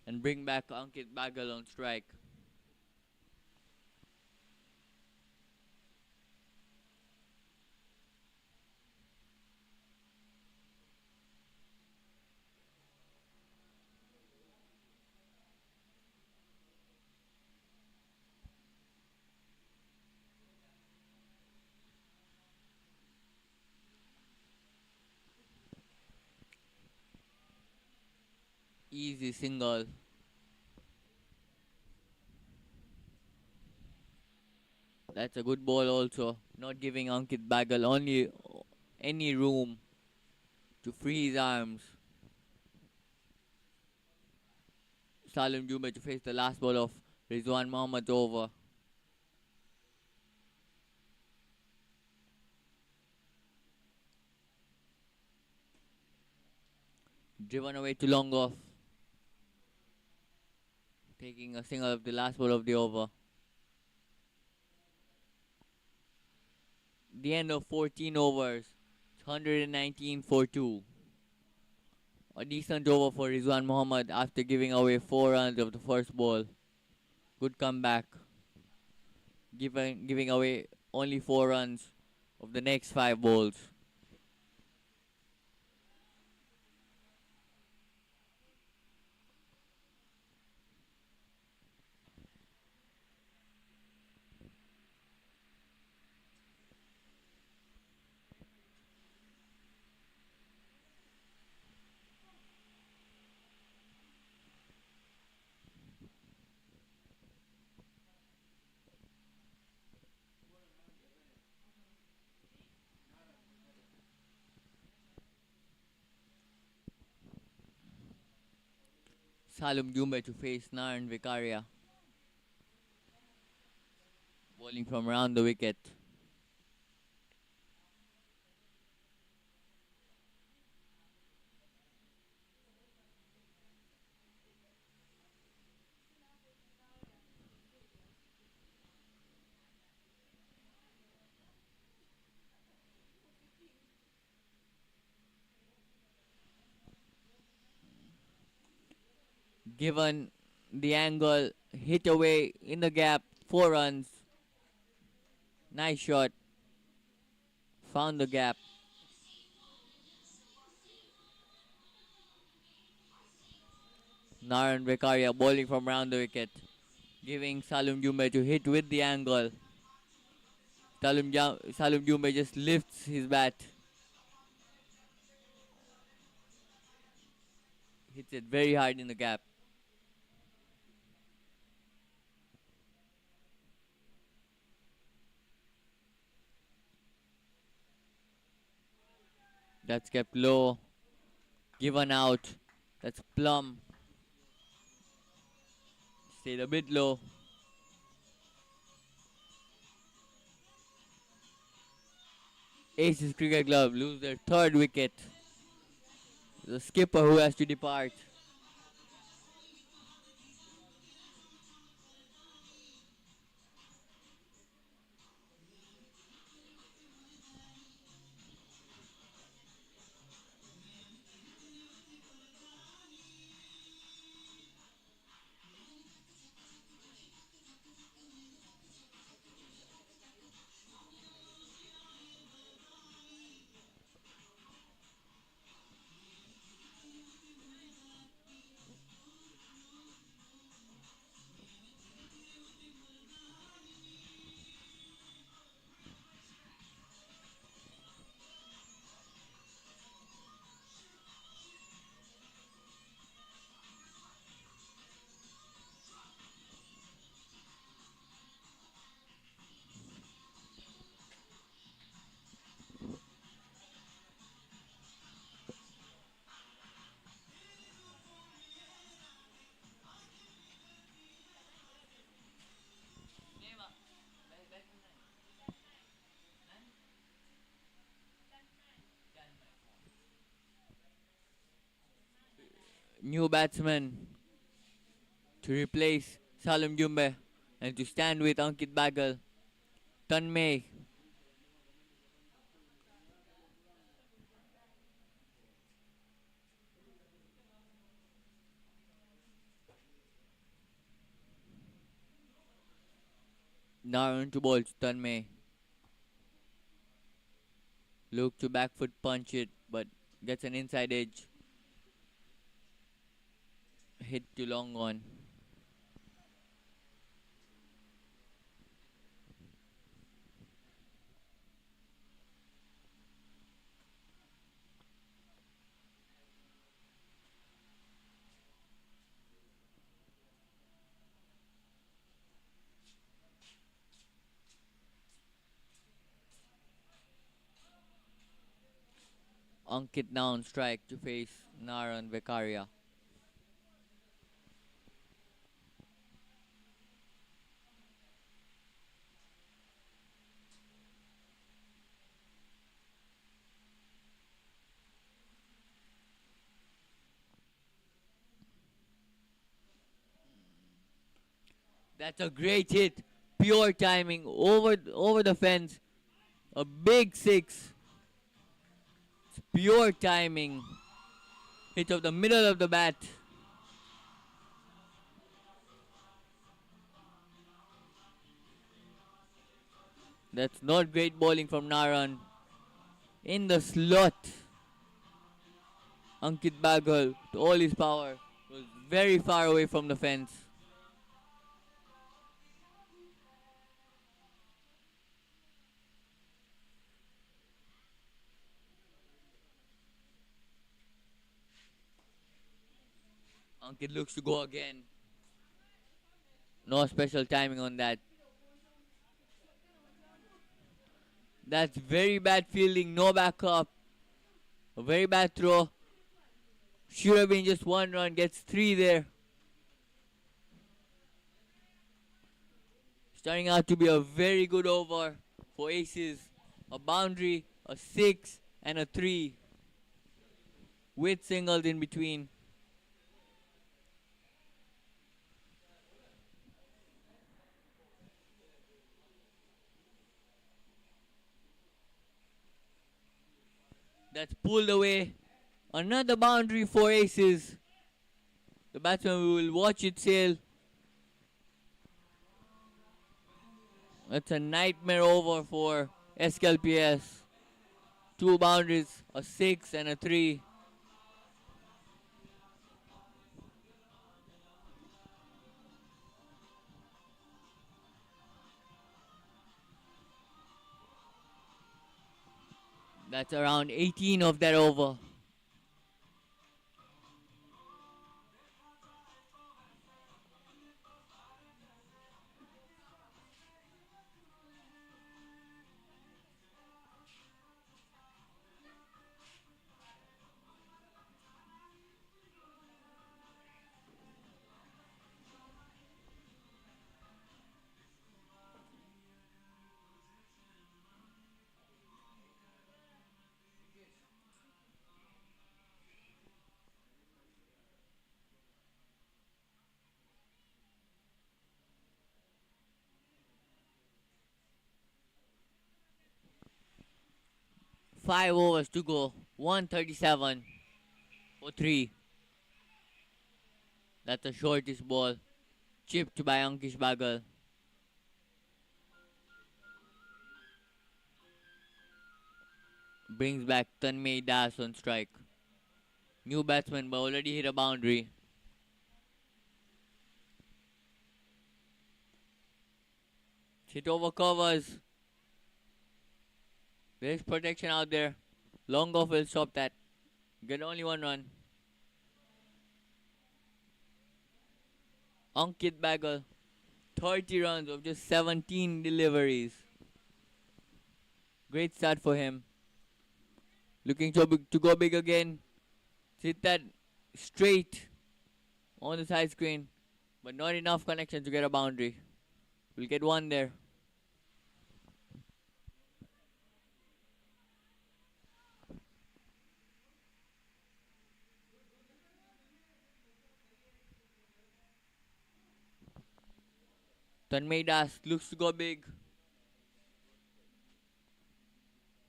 and bring back Ankit Baghel on strike. Easy single. That's a good ball also. Not giving Ankit Baghel only any room to free his arms. Salim Jumbe to face the last ball of Rizwan Mohammed over. Driven away to long off. Taking a single of the last ball of the over. The end of 14 overs. It's 119 for 2. A decent over for Rizwan Mohammed after giving away 4 runs of the first ball. Good comeback. Giving away only 4 runs of the next 5 balls. Salum Jumbe to face Naran Vicaria. Bowling from around the wicket. Given the angle, hit away in the gap, 4 runs. Nice shot. Found the gap. Naran Vekaria bowling from round the wicket, giving Salum Jumbe to hit with the angle. Salum Jumbe just lifts his bat. Hits it very hard in the gap. That's kept low. Given out. That's plumb. Stayed a bit low. Aces Cricket Club lose their third wicket. The skipper who has to depart. New batsman to replace Salum Jumbe and to stand with Ankit Bagal. Tanmay. Naran to bowl to Tanmay. Look to back foot punch it, but gets an inside edge. Hit to long on. Ankit now on strike to face Naran Vekaria. That's a great hit. Pure timing over the fence. A big six. It's pure timing. Hit of the middle of the bat. That's not great bowling from Naran. In the slot. Ankit Bagal, to all his power, was very far away from the fence. Ankit looks to go again. No special timing on that. That's very bad fielding, no backup. A very bad throw. Should have been just 1 run, gets 3 there. Starting out to be a very good over for Aces. A boundary, a 6 and a 3. With singles in between. That's pulled away. Another boundary for Aces. The batsman will watch it sail. That's a nightmare over for Sklps. 2 boundaries, a 6 and a 3. That's around 18 of that over. Five overs to go. 137 for 3. That's the shortest ball. Chipped by Ankish Bagal. Brings back Tanmay Das on strike. New batsman but already hit a boundary. Hit over covers. There's protection out there. Long off will stop that. Get only 1 run. Ankit Bagal. 30 runs of just 17 deliveries. Great start for him. Looking to go big again. Hit that straight on the side screen. But not enough connection to get a boundary. We'll get 1 there. Tanmay Das looks to go big.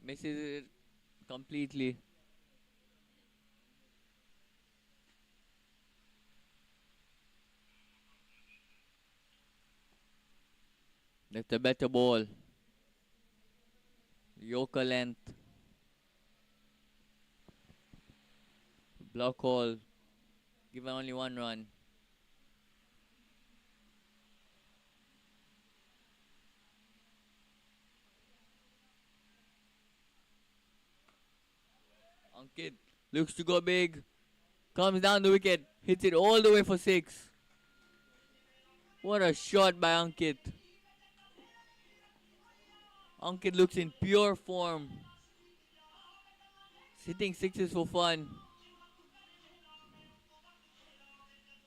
Misses it completely. That's a better ball. Yorker length. Block hole. Given only 1 run. Ankit looks to go big. Comes down the wicket. Hits it all the way for 6. What a shot by Ankit. Ankit looks in pure form. Hitting 6s for fun.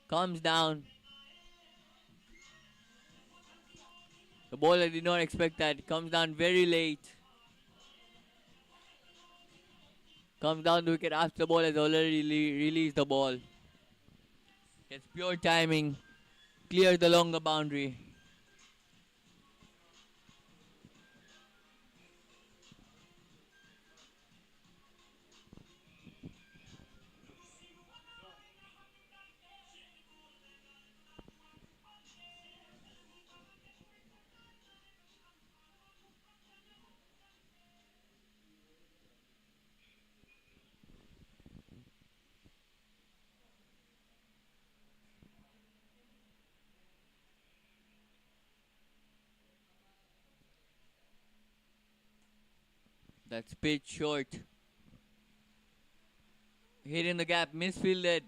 Comes down. The bowler did not expect that. Comes down very late. Comes down the wicket after the ball has already released the ball. Gets pure timing. Clears the longer boundary. That's pitch short. Hit in the gap, misfielded.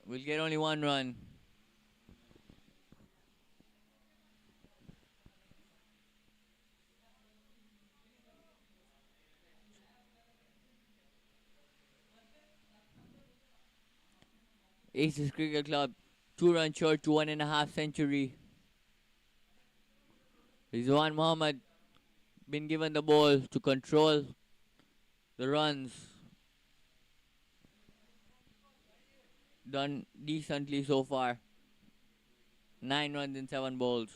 We'll get only 1 run. Aces Cricket Club, 2 runs short to 1.5 century. Rizwan Mohammed been given the ball to control the runs. Done decently so far. 9 runs in 7 balls.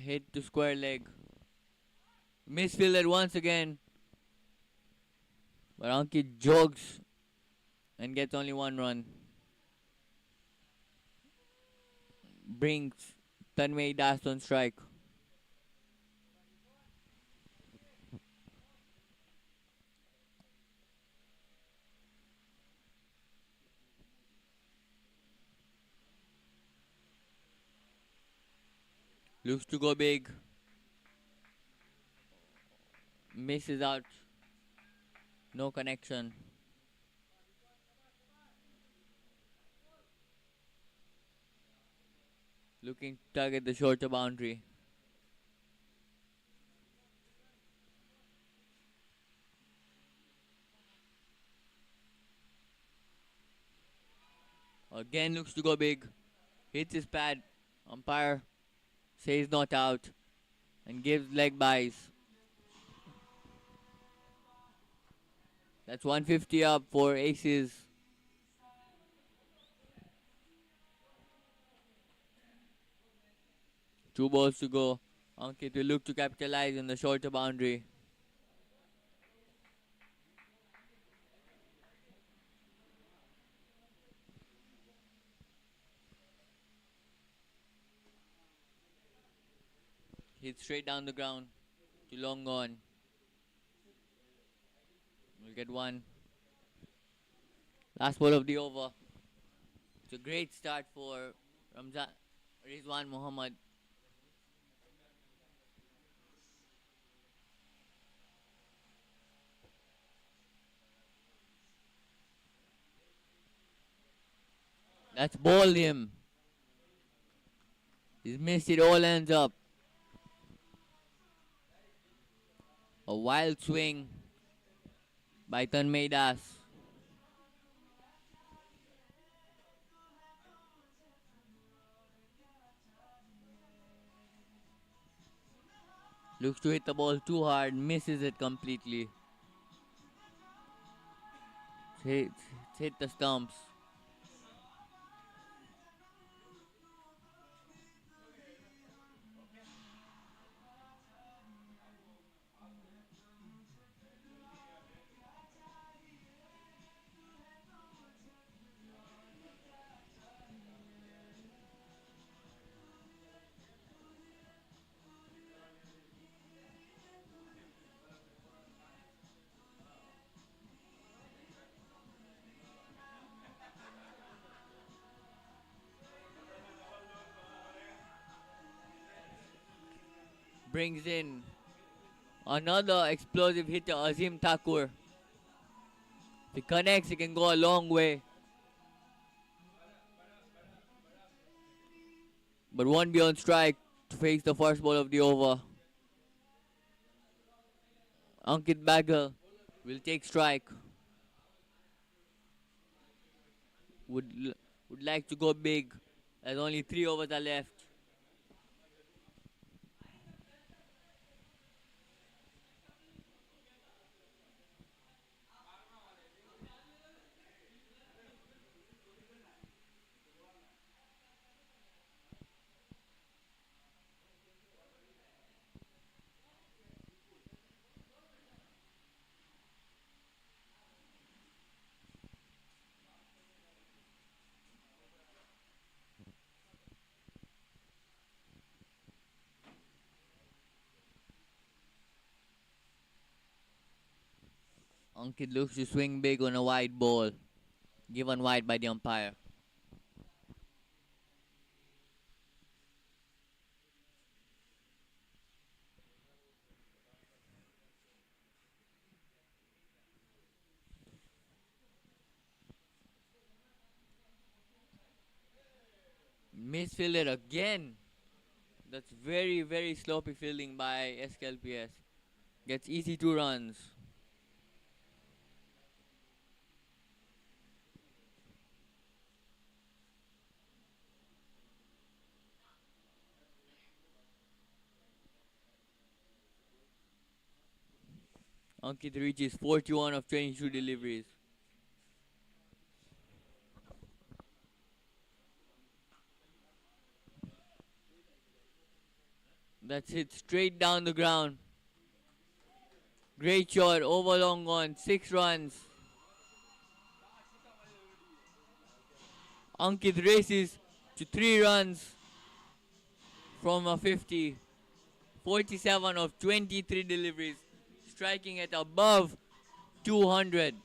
Hit to square leg. Misfielded once again. But Ankit jogs and gets only one run. Brings Tanmay Das on strike. Looks to go big. Misses out. No connection. Looking to target the shorter boundary. Again looks to go big. Hits his pad. Umpire says not out and gives leg buys. That's 150 up for aces. Two balls to go. Ankit will look to capitalize on the shorter boundary. Hits straight down the ground to long on. We'll get one. Last ball of the over. It's a great start for Rizwan Muhammad. That's ball him. He's missed it, all ends up. A wild swing by Tanmay Das. Looks to hit the ball too hard, misses it completely. It's hit the stumps. Brings in another explosive hitter, Azim Thakur. If he connects, he can go a long way. But won't be on strike to face the first ball of the over. Ankit Bagal will take strike. Would like to go big as only 3 overs are left. Ankit looks to swing big on a wide ball, given wide by the umpire. Misfielded again. That's very, very sloppy fielding by Sklpsc. Gets easy 2 runs. Ankit reaches 41 of 22 deliveries. That's hit straight down the ground. Great shot over long on. 6 runs. Ankit races to 3 runs from a 50. 47 of 23 deliveries. Striking at above 200.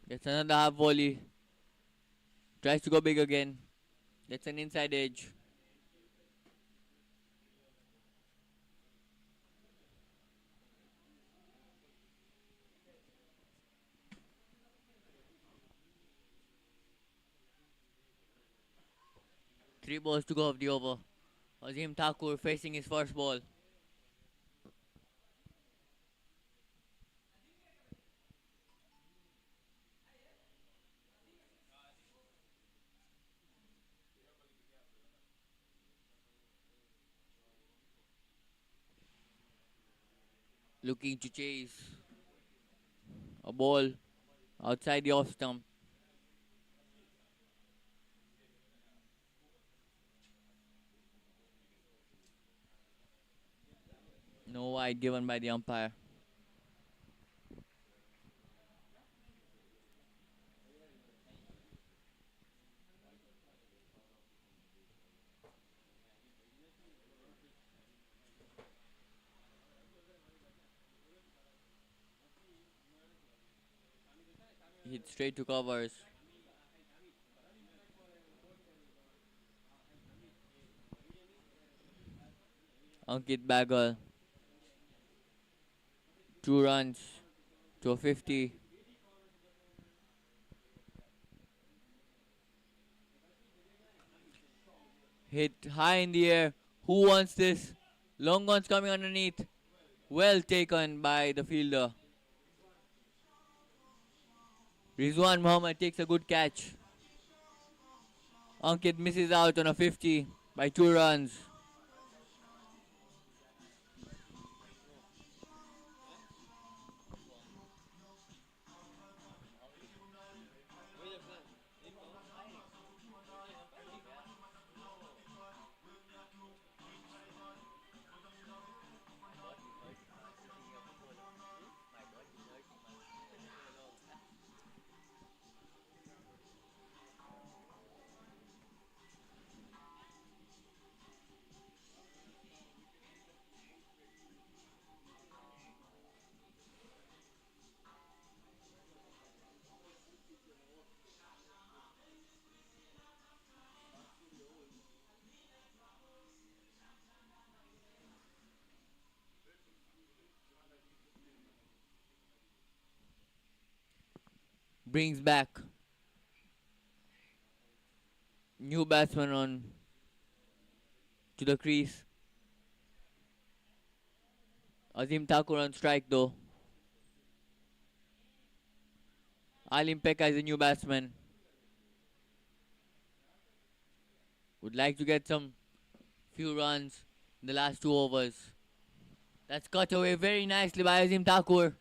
Gets another half volley. Tries to go big again. Gets an inside edge. Three balls to go of the over. Azim Thakur facing his first ball. Looking to chase a ball outside the off stump. No wide given by the umpire. Hit straight to covers. Ankit Bagal. 2 runs to a 50. Hit high in the air. Who wants this? Long one's coming underneath. Well taken by the fielder. Rizwan Muhammad takes a good catch. Ankit misses out on a 50 by 2 runs. Brings back new batsman on to the crease. Azim Thakur on strike though. Alim Pekka is a new batsman. Would like to get some few runs in the last 2 overs. That's cut away very nicely by Azim Thakur.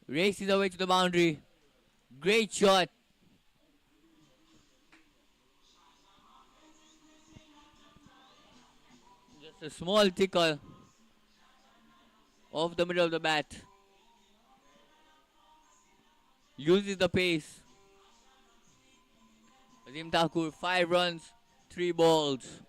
Races away to the boundary. Great shot. Just a small tickle off the middle of the bat. Uses the pace. Azim Thakur, 5 runs, 3 balls.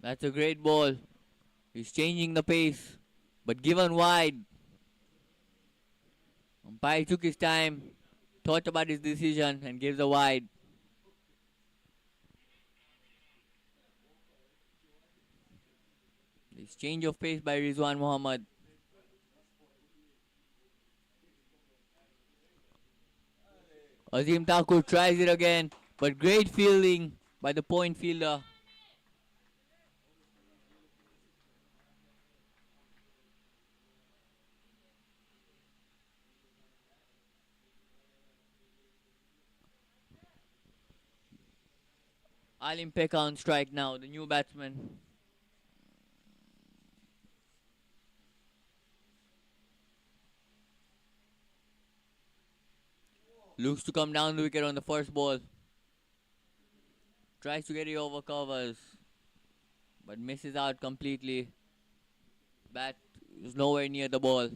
That's a great ball. He's changing the pace, but given wide. Umpire took his time, thought about his decision, and gives a wide. This change of pace by Rizwan Muhammad. Azim Thakur tries it again, but great fielding by the point fielder. Alim Pekka on strike now, the new batsman. Looks to come down the wicket on the first ball. Tries to get it over covers, but misses out completely. Bat is nowhere near the ball.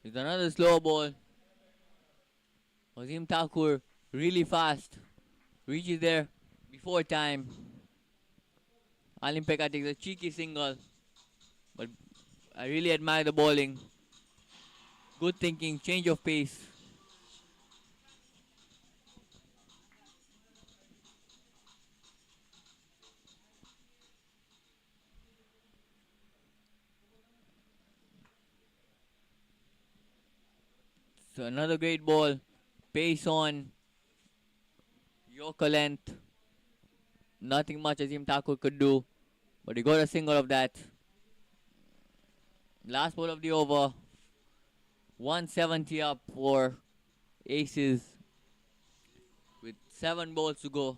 It's another slow ball. Azim Thakur really fast. Reaches there before time. Alim Pekka takes a cheeky single. But I really admire the bowling. Good thinking, change of pace. So another great ball. Pace on. Yorker length. Nothing much Azim Thakur could do. But he got a single of that. Last ball of the over. 170 up for aces. With 7 balls to go.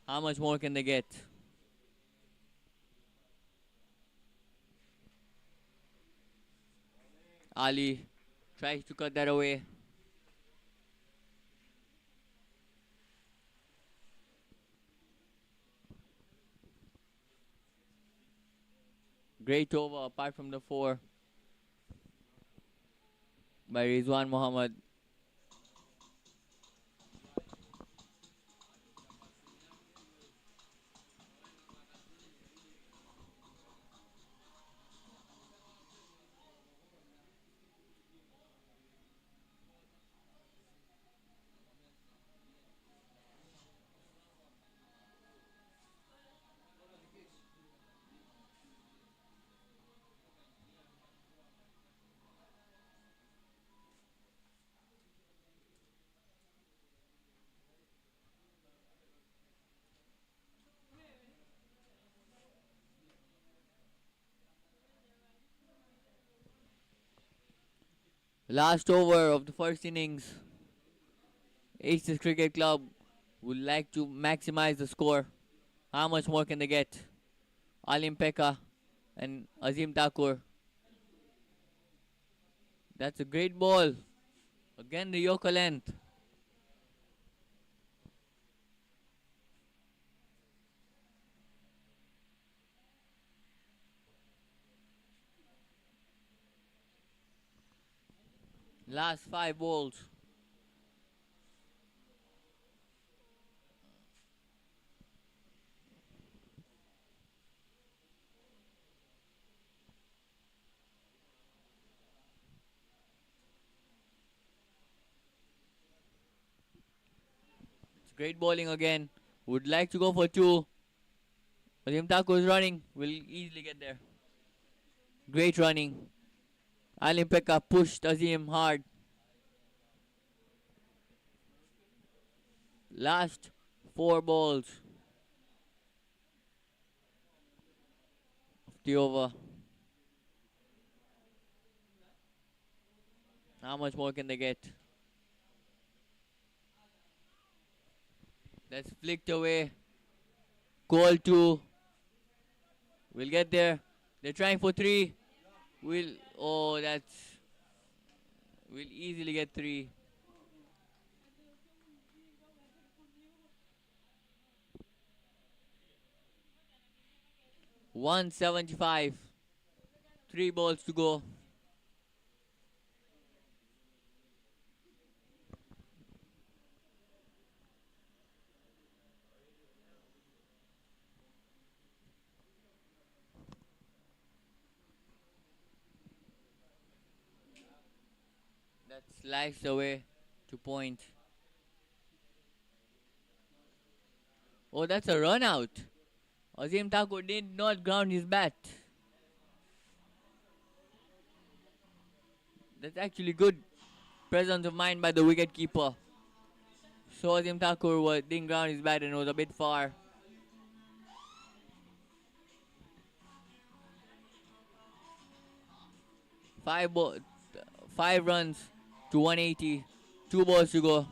How much more can they get? Ali tries to cut that away. Great over apart from the 4 by Rizwan Muhammad. Last over of the first innings. Aces Cricket Club would like to maximize the score. How much more can they get? Alim Pekka and Azim Thakur. That's a great ball. Again the Yorker length. Last 5 balls. It's great bowling again. Would like to go for 2. Azim Thakur is running. Will easily get there. Great running. Alim Pekka pushed Azim hard. Last 4 balls of the over. How much more can they get? That's flicked away. Goal 2. We'll get there. They're trying for 3. We'll easily get 3. $175. 3 balls to go. That sliced away to point. Oh, that's a run out. Azim Thakur did not ground his bat. That's actually good presence of mind by the wicketkeeper. So Azim Thakur didn't ground his bat and was a bit far. Five, 5 runs to 180. 2 balls to go.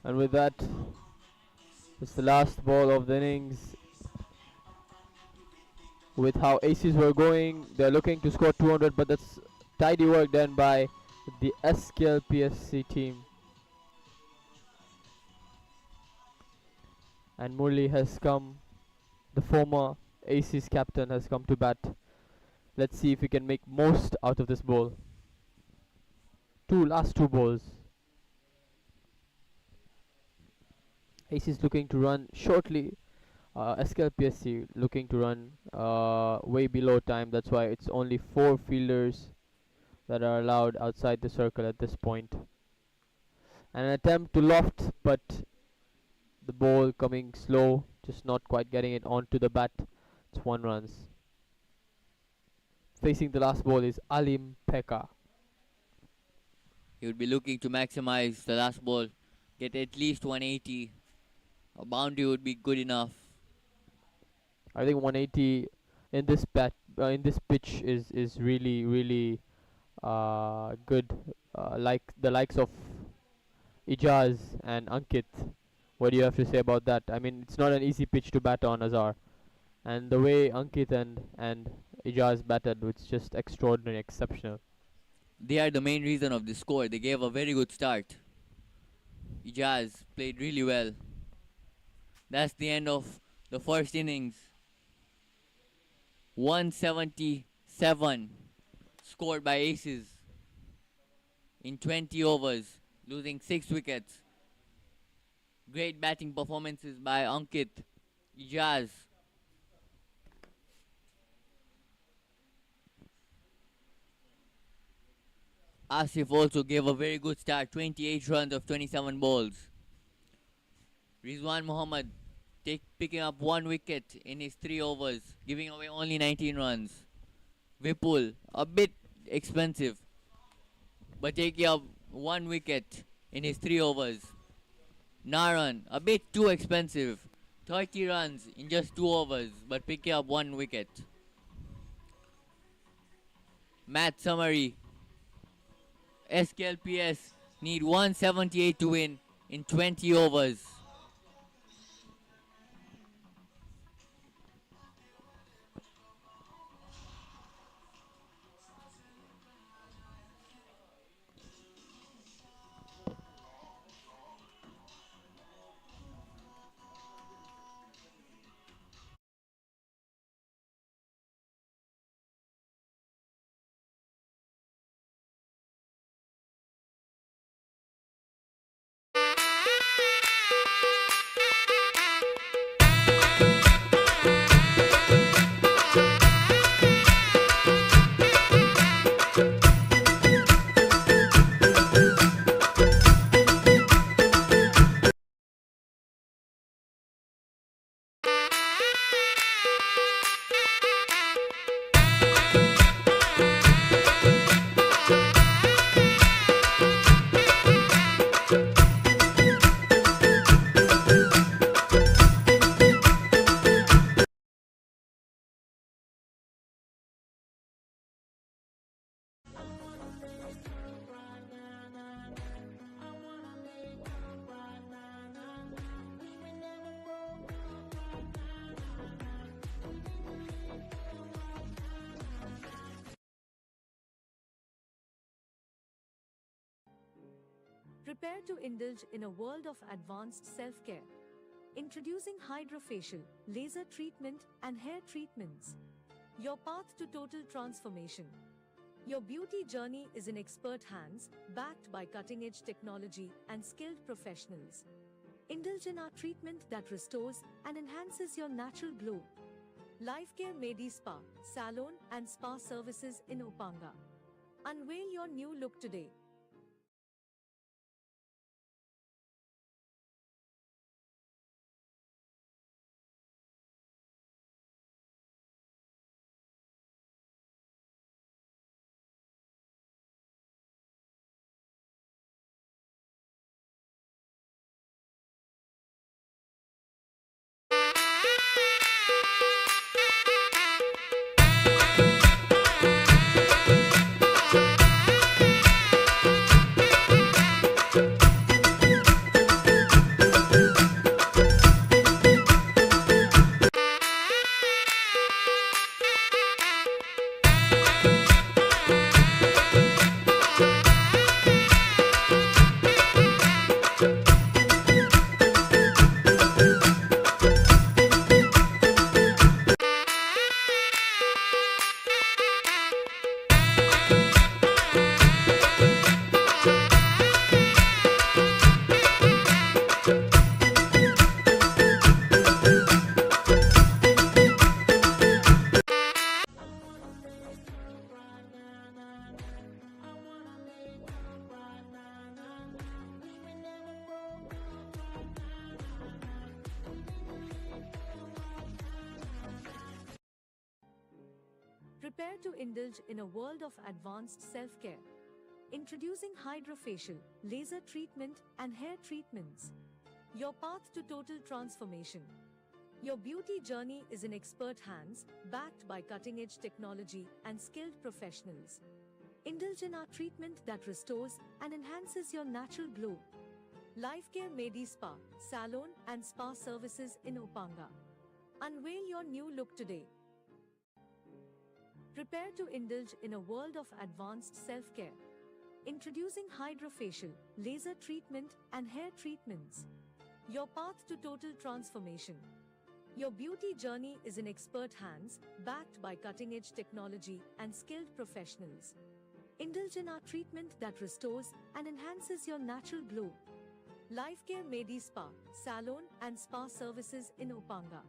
And with that, it's the last ball of the innings. With how aces were going, they're looking to score 200, but that's tidy work done by the Sklpsc team. And Murli has come, the former aces captain has come to bat. Let's see if we can make most out of this ball. Last two balls. Aces looking to run shortly. Sklpsc looking to run way below time. That's why it's only 4 fielders that are allowed outside the circle at this point. And an attempt to loft, but the ball coming slow, just not quite getting it onto the bat. It's 1 runs. Facing the last ball is Alim Pekka. He would be looking to maximize the last ball, get at least 180. A boundary would be good enough. I think 180 in this pitch is really good. Like the likes of Ijaz and Ankit. What do you have to say about that? I mean, it's not an easy pitch to bat on, Azhar. And the way Ankit and Ijaz batted, it's just extraordinary, exceptional. They are the main reason of the score. They gave a very good start. Ijaz played really well. That's the end of the first innings. 177 scored by aces in 20 overs, losing 6 wickets. Great batting performances by Ankit, Ijaz. Asif also gave a very good start, 28 runs of 27 balls. Rizwan Muhammad picking up 1 wicket in his 3 overs, giving away only 19 runs. Vipul, a bit expensive, but taking up 1 wicket in his 3 overs. Naran, a bit too expensive, 30 runs in just 2 overs, but picking up 1 wicket. Match summary. Sklps need 178 to win in 20 overs. Prepare to indulge in a world of advanced self-care. Introducing hydrofacial, laser treatment, and hair treatments. Your path to total transformation. Your beauty journey is in expert hands, backed by cutting-edge technology and skilled professionals. Indulge in our treatment that restores and enhances your natural glow. Lifecare Medi Spa, Salon and Spa Services in Upanga. Unveil your new look today. Prepare to indulge in a world of advanced self-care. Introducing hydrofacial, laser treatment, and hair treatments. Your path to total transformation. Your beauty journey is in expert hands, backed by cutting-edge technology and skilled professionals. Indulge in our treatment that restores and enhances your natural glow. Lifecare Medi Spa, Salon and Spa Services in Upanga. Unveil your new look today. Prepare to indulge in a world of advanced self-care. Introducing hydrofacial, laser treatment, and hair treatments. Your path to total transformation. Your beauty journey is in expert hands, backed by cutting-edge technology and skilled professionals. Indulge in our treatment that restores and enhances your natural glow. Lifecare Medi Spa, Salon and Spa Services in Upanga.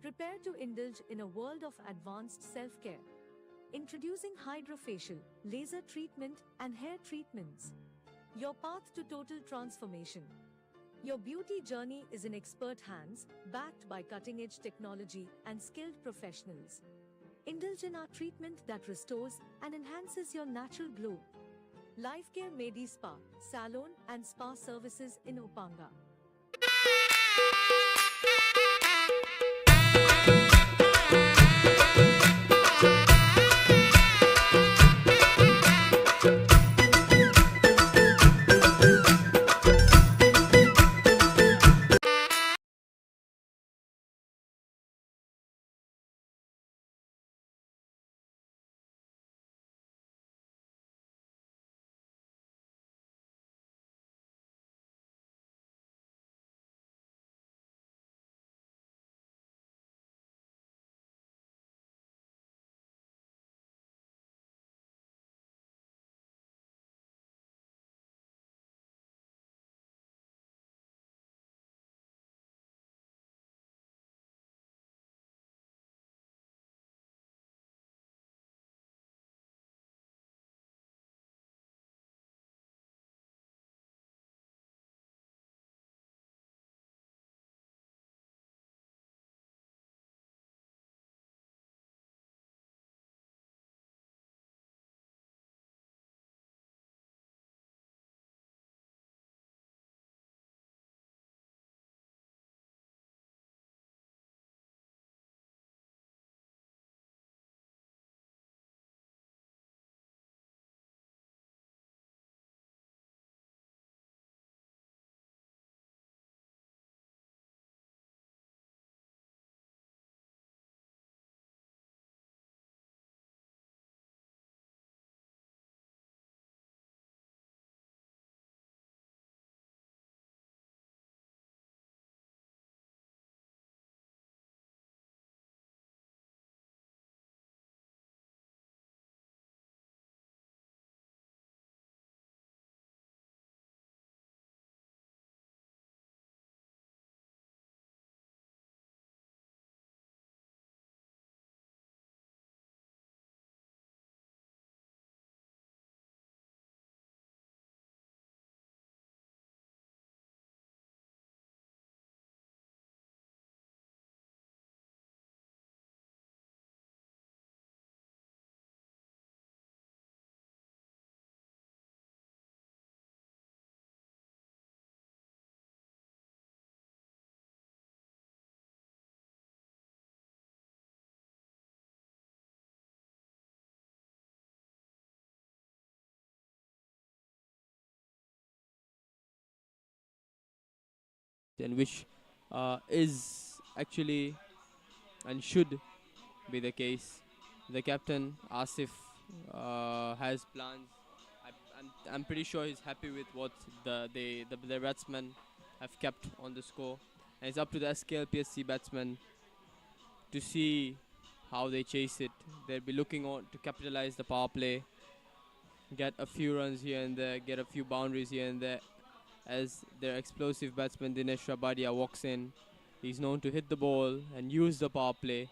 Prepare to indulge in a world of advanced self-care. Introducing hydrofacial, laser treatment, and hair treatments. Your path to total transformation. Your beauty journey is in expert hands, backed by cutting-edge technology and skilled professionals. Indulge in our treatment that restores and enhances your natural glow. Lifecare Medi Spa, Salon and Spa Services in Upanga. and which is actually and should be the case. The captain Asif has plans. I'm pretty sure he's happy with what the batsmen have kept on the score, and it's up to the Sklpsc batsmen to see how they chase it. They'll be looking on to capitalize the power play, get a few runs here and there, get a few boundaries here and there. As their explosive batsman Dinesh Rabadia walks in, he's known to hit the ball and use the power play.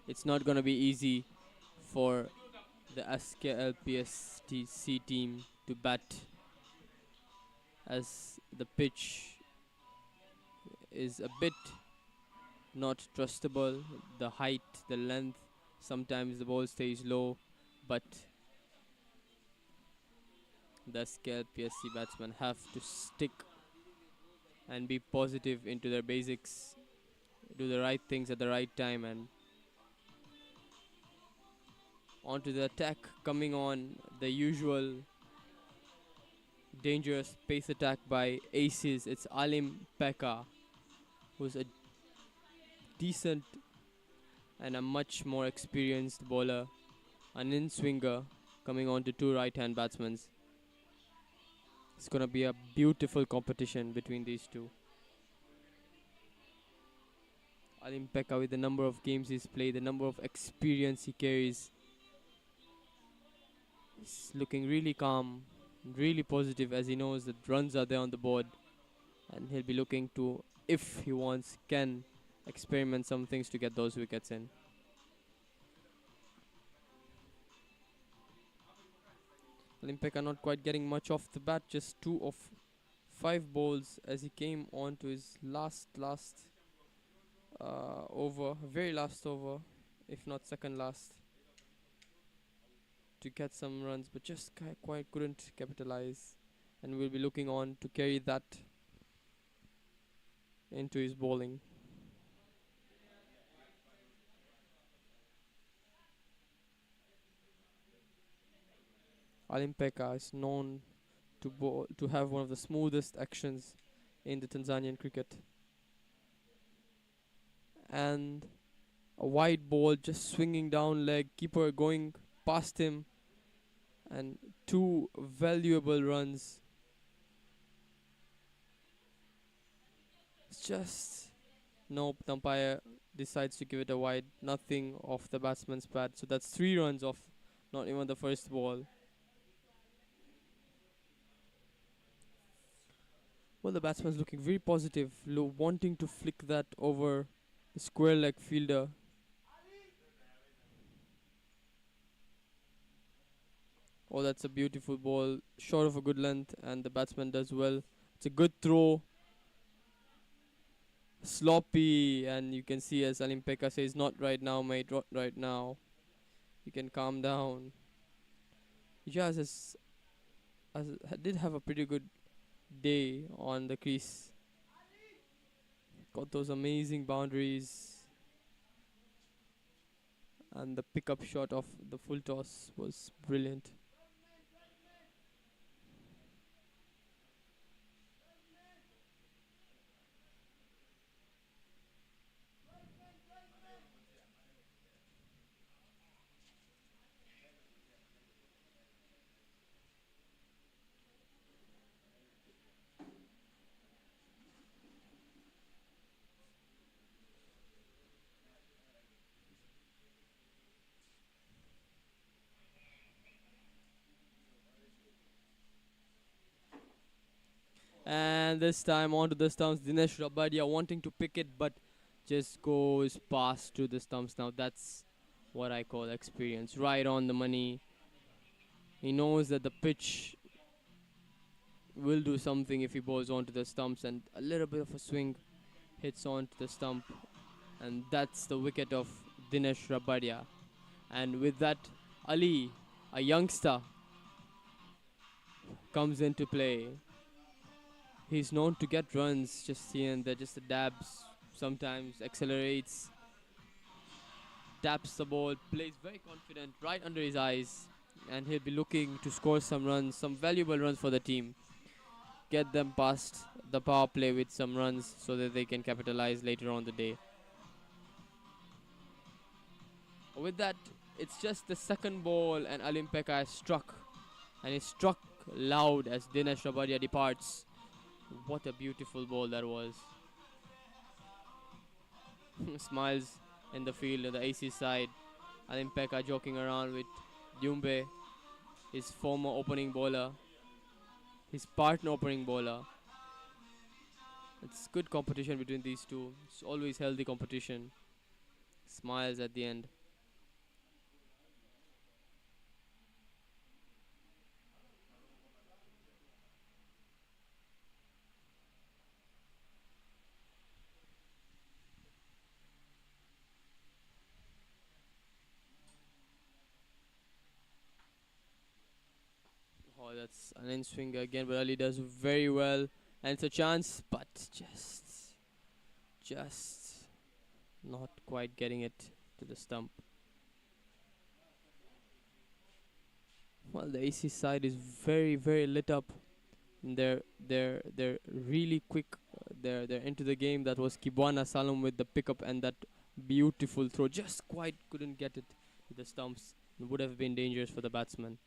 It's not going to be easy for the SKLPSTC team to bat, as the pitch is a bit not trustable. The height, the length, sometimes the ball stays low, but the SKLPSC batsmen have to stick and be positive into their basics, do the right things at the right time, and onto the attack. Coming on, the usual dangerous pace attack by aces. It's Alim Pekka, who's a decent and a much more experienced bowler, an in-swinger, coming on to two right-hand batsmen. It's gonna be a beautiful competition between these two. Alim Pekka, with the number of games he's played, the number of experience he carries, he's looking really calm, really positive, as he knows that runs are there on the board, and he'll be looking to, if he wants, can experiment some things to get those wickets in. Alim Pekka not quite getting much off the bat, just 2 of 5 bowls as he came on to his last over, very last over, if not second last, to get some runs, but just quite couldn't capitalize, and will be looking on to carry that into his bowling. Alim Pekka is known to have one of the smoothest actions in the Tanzanian cricket, and a wide ball just swinging down leg, keeper going past him, and 2 valuable runs. It's just nope, the umpire decides to give it a wide, nothing off the batsman's bat, so that's 3 runs off not even the first ball. Well, the batsman's looking very positive, wanting to flick that over the square leg fielder. Oh, that's a beautiful ball, short of a good length, and the batsman does well. It's a good throw, sloppy, and you can see as Alim Pekka says, not right now, mate, not right now. You can calm down. Ijaz did have a pretty good day on the crease. Got those amazing boundaries, and the pickup shot of the full toss was brilliant. And this time onto the stumps, Dinesh Rabadia wanting to pick it, but just goes past to the stumps. Now that's what I call experience, right on the money. He knows that the pitch will do something if he bowls onto the stumps, and a little bit of a swing hits onto the stump, and that's the wicket of Dinesh Rabadia. And with that, Ali, a youngster, comes into play. He's known to get runs just here and there, just the dabs, sometimes accelerates, taps the ball, plays very confident right under his eyes, and he'll be looking to score some runs, some valuable runs for the team. Get them past the power play with some runs so that they can capitalize later on the day. With that, it's just the second ball, and Alimpeka has struck, and he struck loud as Dinesh Rabadia departs. What a beautiful ball that was. Smiles in the field on the AC side. Alimpeka joking around with Dyumbe, his former opening bowler, his partner opening bowler. It's good competition between these two. It's always healthy competition. Smiles at the end. Oh, that's an in swing again, but Ali does very well. And it's a chance, but just not quite getting it to the stump. Well, the AC side is very, very lit up. And they're really quick. They're into the game. That was Kibwana Salom with the pickup and that beautiful throw. Just quite couldn't get it to the stumps. It would have been dangerous for the batsman.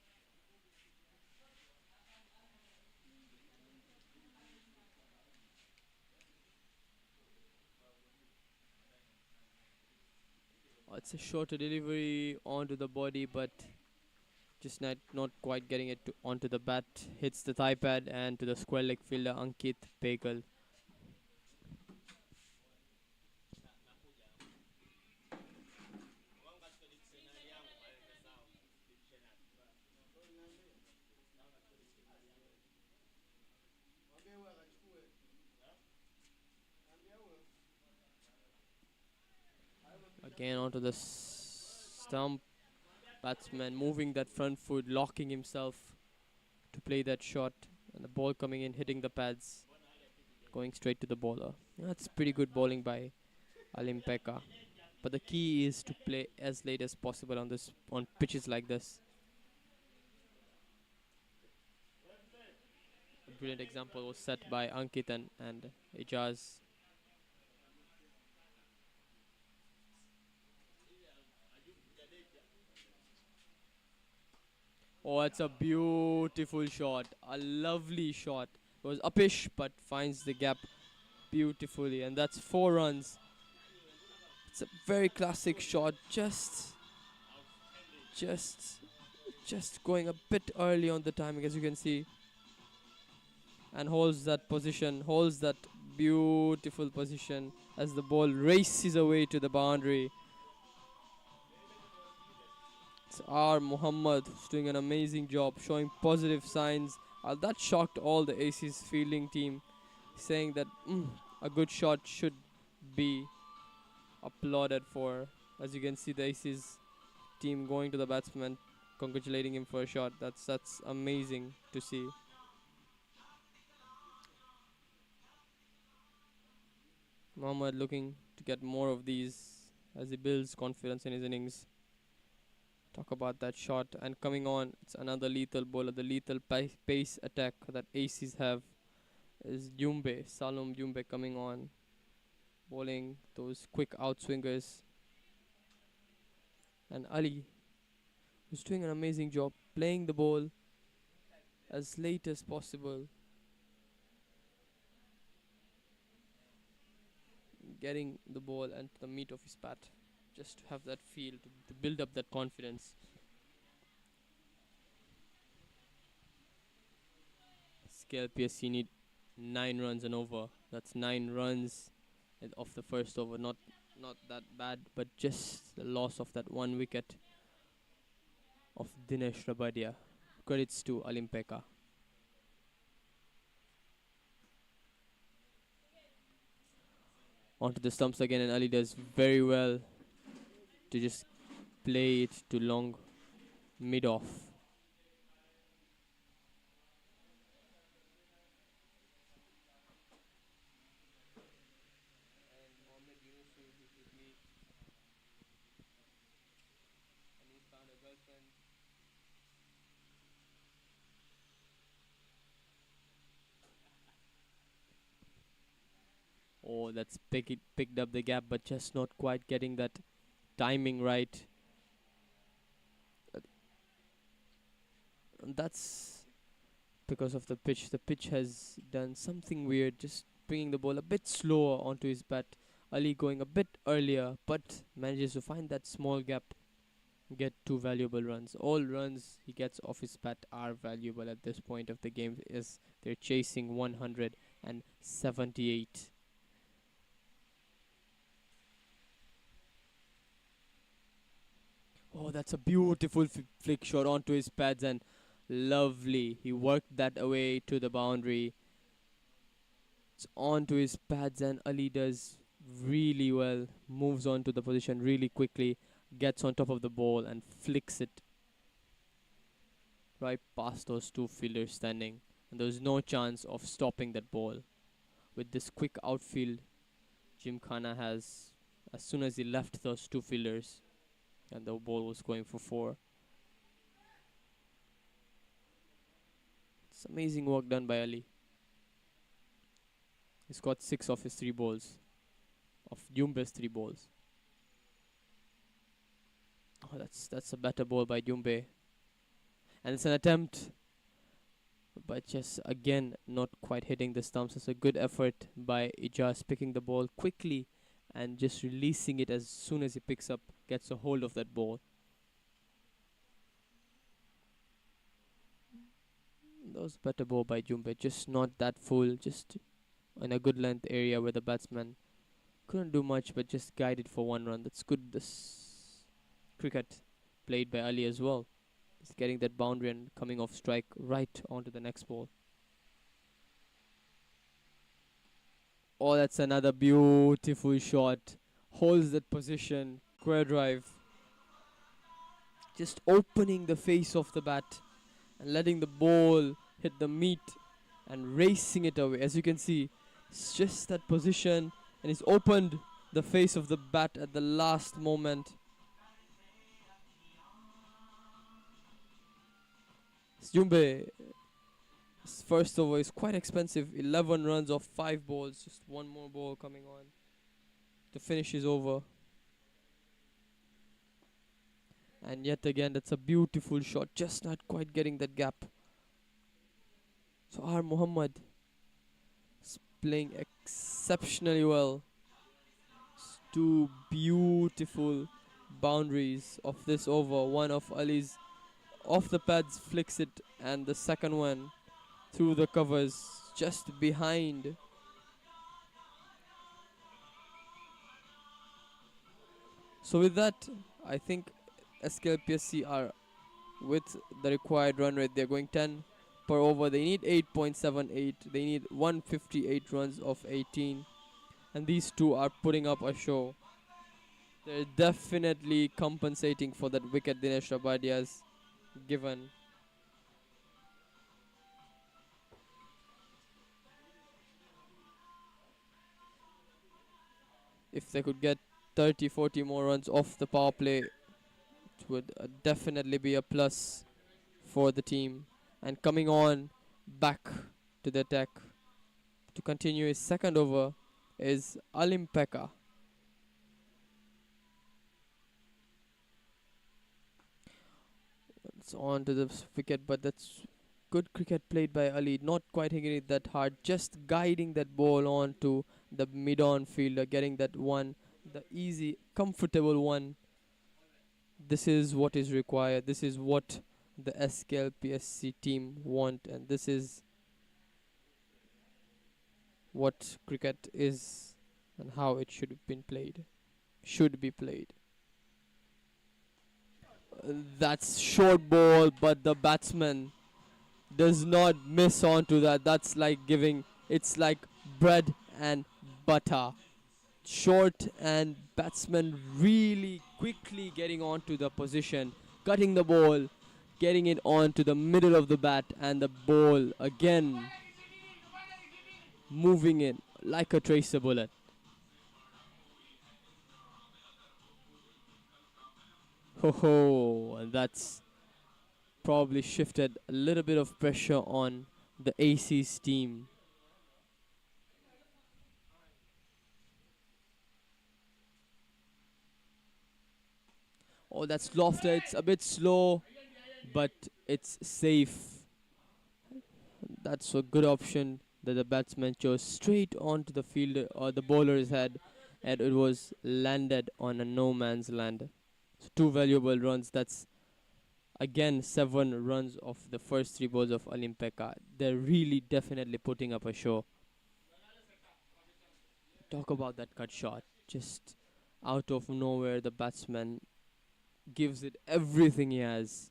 It's a shorter delivery onto the body, but just not quite getting it onto the bat. Hits the thigh pad and to the square leg fielder Ankit Pegal. Again onto the stump. Batsman moving that front foot, locking himself to play that shot. And the ball coming in, hitting the pads, going straight to the bowler. That's pretty good bowling by Alimpeka. But the key is to play as late as possible on pitches like this. A brilliant example was set by Ankit and Ijaz. Oh, it's a beautiful shot. A lovely shot. It was uppish, but finds the gap beautifully. And that's 4 runs. It's a very classic shot. Just going a bit early on the timing, as you can see. And holds that position, holds that beautiful position as the ball races away to the boundary. It's R. Muhammad who's doing an amazing job, showing positive signs. That shocked all the Aces fielding team, saying that a good shot should be applauded for. As you can see, the Aces team going to the batsman, congratulating him for a shot. That's amazing to see. Muhammad looking to get more of these as he builds confidence in his innings. Talk about that shot, and coming on, it's another lethal bowler. The lethal pace attack that Aces have is Dyumbe, Salom Dyumbe coming on, bowling those quick outswingers. And Ali, who's doing an amazing job playing the ball as late as possible, getting the ball and the meat of his bat, just to have that feel, to build up that confidence. Sklpsc need 9 runs and over. That's 9 runs off the first over. Not that bad, but just the loss of that 1 wicket of Dinesh Rabadia. Credits to Alimpeka. Onto the stumps again, and Ali does very well to just play it to long mid-off. Oh, that's picked up the gap, but just not quite getting that timing right. And that's because of the pitch. The pitch has done something weird, just bringing the ball a bit slower onto his bat. Ali going a bit earlier, but manages to find that small gap, get 2 valuable runs. All runs he gets off his bat are valuable at this point of the game, as they're chasing 178. Oh, that's a beautiful flick shot onto his pads, and lovely. He worked that away to the boundary. It's onto his pads, and Ali does really well. Moves on to the position really quickly, gets on top of the ball and flicks it right past those 2 fielders standing. And there's no chance of stopping that ball. With this quick outfield, Gymkhana has, as soon as he left those 2 fielders, and the ball was going for 4. It's amazing work done by Ali. He's got 6 of his 3 balls, of Jumbe's 3 balls. Oh, that's a better ball by Jumbe. And it's an attempt, but just again not quite hitting the stumps. It's a good effort by Ijaz, picking the ball quickly and just releasing it as soon as he picks up, gets a hold of that ball. That was a better ball by Jumbe, just not that full, just in a good length area where the batsman couldn't do much but just guided for 1 run. That's good. This cricket played by Ali as well. He's getting that boundary and coming off strike right onto the next ball. Oh, that's another beautiful shot. Holds that position. Square drive. Just opening the face of the bat and letting the ball hit the meat and racing it away. As you can see, it's just that position, and he's opened the face of the bat at the last moment. Jumbe, his first over is quite expensive. 11 runs off 5 balls. Just 1 more ball coming on to finish his over. And yet again, that's a beautiful shot. Just not quite getting that gap. So R. Muhammad is playing exceptionally well. It's 2 beautiful boundaries of this over. One of Ali's off the pads, flicks it, and the second one through the covers, just behind. So with that, I think Sklpsc are with the required run rate. They're going 10 per over. They need 8.78. They need 158 runs of 18. And these two are putting up a show. They're definitely compensating for that wicket Dinesh Rabadia's given. If they could get 30-40 more runs off the power play, it would definitely be a plus for the team. And coming on back to the attack to continue his second over is Alim Pekka. It's on to the wicket, but that's good cricket played by Ali. Not quite hitting it that hard, just guiding that ball on to the mid-on fielder, getting that one, the easy, comfortable one. This is what is required. This is what the Sklpsc team want, and this is what cricket is and how it should have been played. Should be played. That's short ball, but the batsman does not miss on to that. That's like giving, it's like bread and butter. Short, and batsman really quickly getting onto the position, cutting the ball, getting it onto the middle of the bat, and the ball again moving in like a tracer bullet. Ho ho, and that's probably shifted a little bit of pressure on the AC's team. Oh, that's lofted. It's a bit slow, but it's safe. That's a good option that the batsman chose straight onto the fielder or the bowler's head, and it was landed on a no man's land. So two valuable runs. That's again 7 runs of the first 3 balls of Olimpeka. They're really definitely putting up a show. Talk about that cut shot. Just out of nowhere, the batsman gives it everything he has.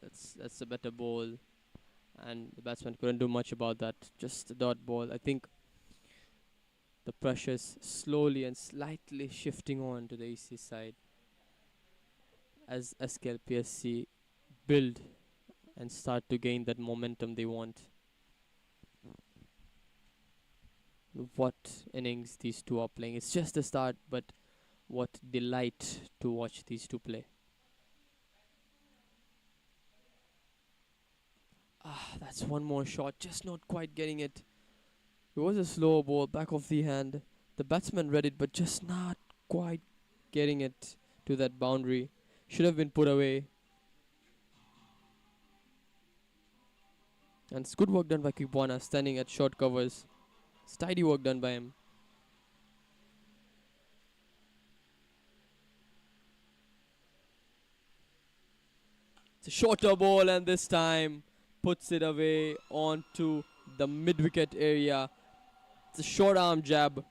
That's a better ball, and the batsman couldn't do much about that. Just a dot ball. I think the pressure's slowly and slightly shifting on to the EC side as Sklpsc build and start to gain that momentum they want. What innings these two are playing. It's just the start, but what delight to watch these two play. That's one more shot, just not quite getting it. It was a slow ball, back of the hand. The batsman read it, but just not quite getting it to that boundary. Should have been put away. And it's good work done by Gymkhana, standing at short covers. It's tidy work done by him. It's a shorter ball, and this time puts it away onto the mid-wicket area. It's a short arm jab.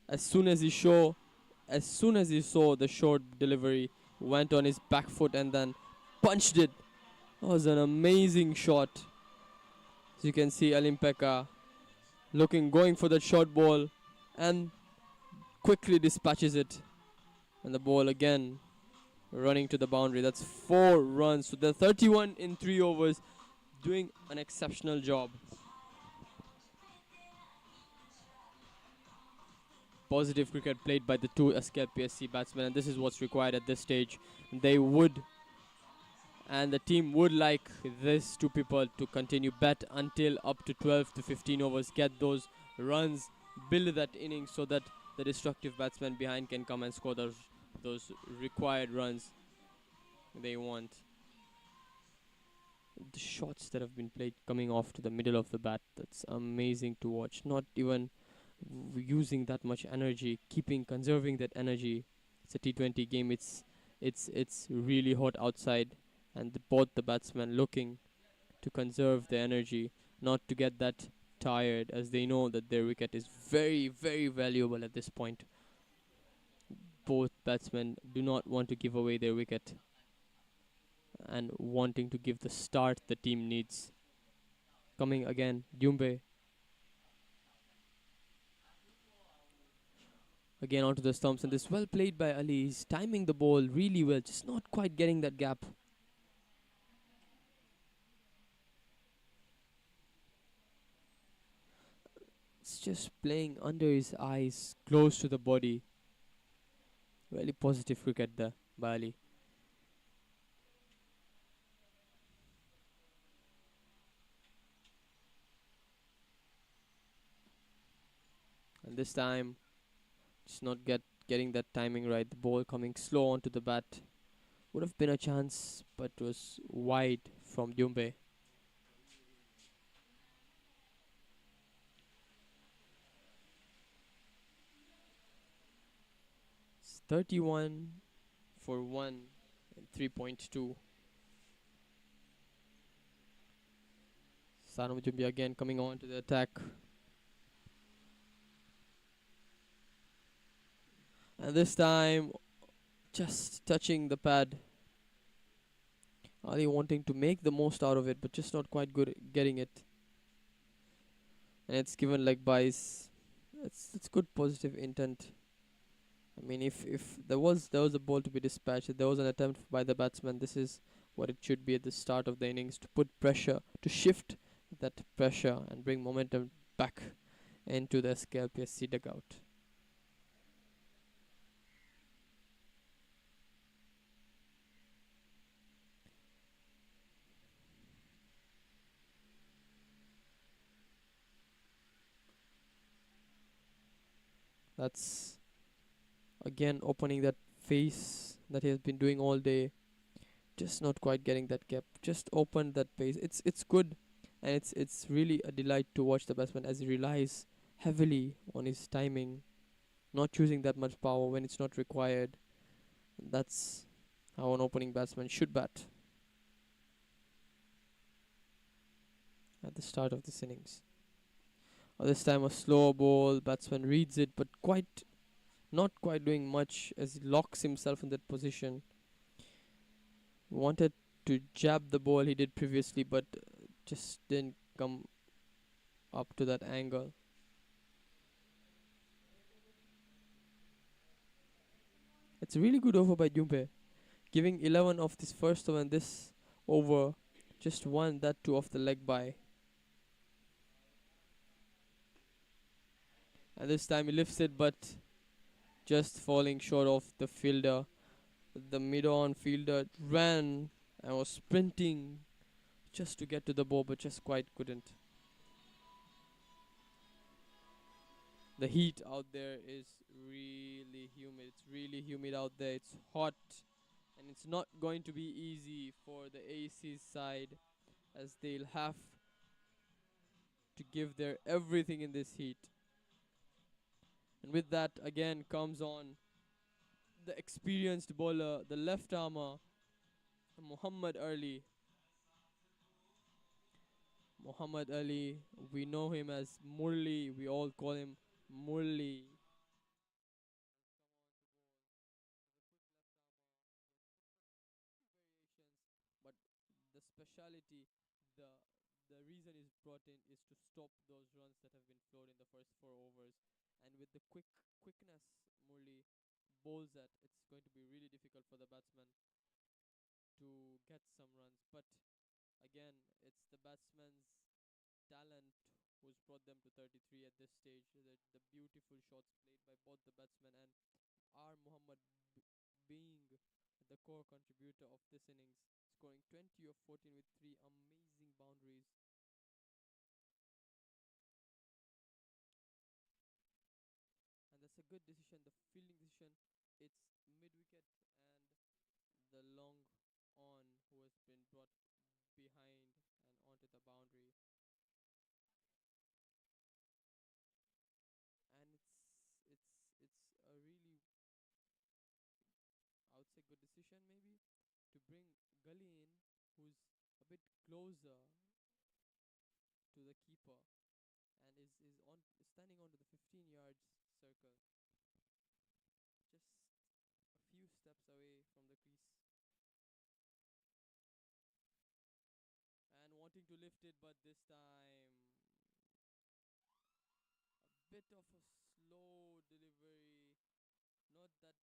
As soon as he saw the short delivery, went on his back foot and then punched it. That was an amazing shot. As you can see, Olimpeka going for that short ball and quickly dispatches it. And the ball again running to the boundary. That's 4 runs. So they're 31 in 3 overs, doing an exceptional job. Positive cricket played by the two Sklpsc batsmen, and this is what's required at this stage. They would, and the team would like these two people to continue bat until up to 12 to 15 overs, get those runs, build that innings so that the destructive batsman behind can come and score those required runs they want. The shots that have been played coming off to the middle of the bat, that's amazing to watch. Not even using that much energy, conserving that energy. It's a T20 game. It's really hot outside, and both the batsmen looking to conserve the energy, not to get that tired, as they know that their wicket is very, very valuable at this point. Both batsmen do not want to give away their wicket and wanting to give the start the team needs. Coming again, Dumbe. Again onto the stumps, and this well played by Ali. He's timing the ball really well, just not quite getting that gap. It's just playing under his eyes, close to the body. Really positive cricket there by Ali. And this time, just not getting that timing right. The ball coming slow onto the bat. Would have been a chance, but was wide from Dumbe. It's 31 for 1 and 3.2. Sanam Jumbi again coming on to the attack. And this time, just touching the pad. Ali wanting to make the most out of it, but just not quite good at getting it. And it's given leg byes. It's good positive intent. I mean, if there was a ball to be dispatched, if there was an attempt by the batsman, this is what it should be at the start of the innings, to put pressure, to shift that pressure and bring momentum back into the Sklpsc dugout. That's Again, opening that face that he has been doing all day, just not quite getting that gap. Just open that pace. It's good, and it's really a delight to watch the batsman as he relies heavily on his timing, not choosing that much power when it's not required. That's how an opening batsman should bat at the start of this innings. This time a slow ball, batsman reads it, but quite not quite doing much as he locks himself in that position. Wanted to jab the ball he did previously, but just didn't come up to that angle. It's a really good over by Jumpe, giving 11 of this first over, and this over just one, that too off the leg by. And this time he lifts it, but just falling short of the fielder. The mid-on fielder ran and was sprinting just to get to the ball, but just quite couldn't. The heat out there is really humid. It's really humid out there. It's hot, and it's not going to be easy for the AC's side, as they'll have to give their everything in this heat. And with that, again, comes on the experienced bowler, the left armer, Muhammad Ali. Muhammad Ali, we know him as Murli. We all call him Murli. But the speciality, the the reason is brought in is to stop those runs that have been flowed in the first 4 overs. And with the quickness Murli bowls at, it's going to be really difficult for the batsman to get some runs. But again, it's the batsman's talent who's brought them to 33 at this stage. The beautiful shots played by both the batsmen, and R. Muhammad being the core contributor of this innings, scoring 20 of 14 with 3 amazing boundaries. And that's a good decision. The fielding decision, it's mid wicket, and the long on who has been brought behind and onto the boundary. And it's a really, I would say, good decision maybe to bring Gully in, who's a bit closer to the keeper and is on standing onto the 15 yards circle, just a few steps away from the crease, and wanting to lift it, but this time a bit of a slow delivery, not that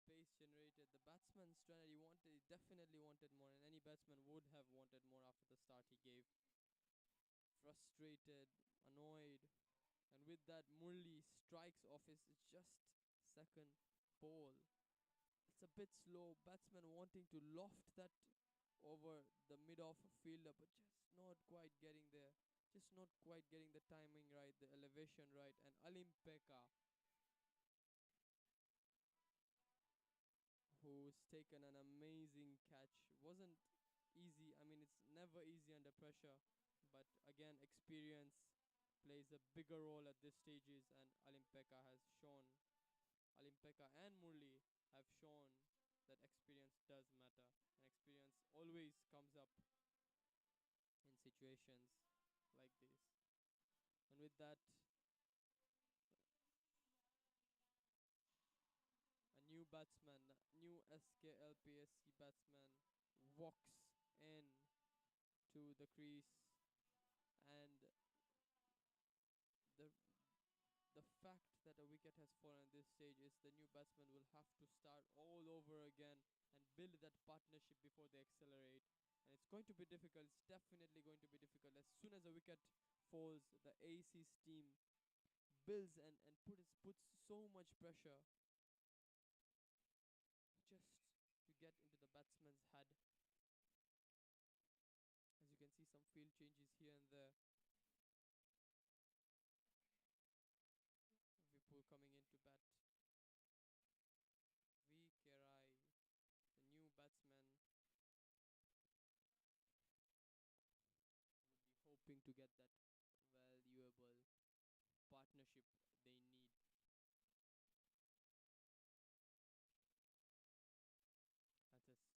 pace generated. The batsman's trying, he definitely wanted more, and any batsman would have wanted more after the start he gave. Frustrated, annoyed, and with that Murli strikes off his just second ball. It's a bit slow, batsman wanting to loft that over the mid-off fielder, but just not quite getting there, just not quite getting the timing right, the elevation right. And Alim Pekka, who's taken an amazing catch, wasn't easy. I mean, it's never easy under pressure, but again, experience plays a bigger role at this stages, and Alim Pekka and Murli have shown that experience does matter, and experience always comes up in situations like this. And with that, a new batsman, new Sklpsc batsman, walks in to the crease, and the the fact that a wicket has fallen at this stage is the new batsman will have to start all over again and build that partnership before they accelerate. And it's going to be difficult. It's definitely going to be difficult. As soon as a wicket falls, the AC's team builds and puts so much pressure just to get into the batsman's head. As you can see, some field changes here and there. Vipul coming in to bat. partnership they need.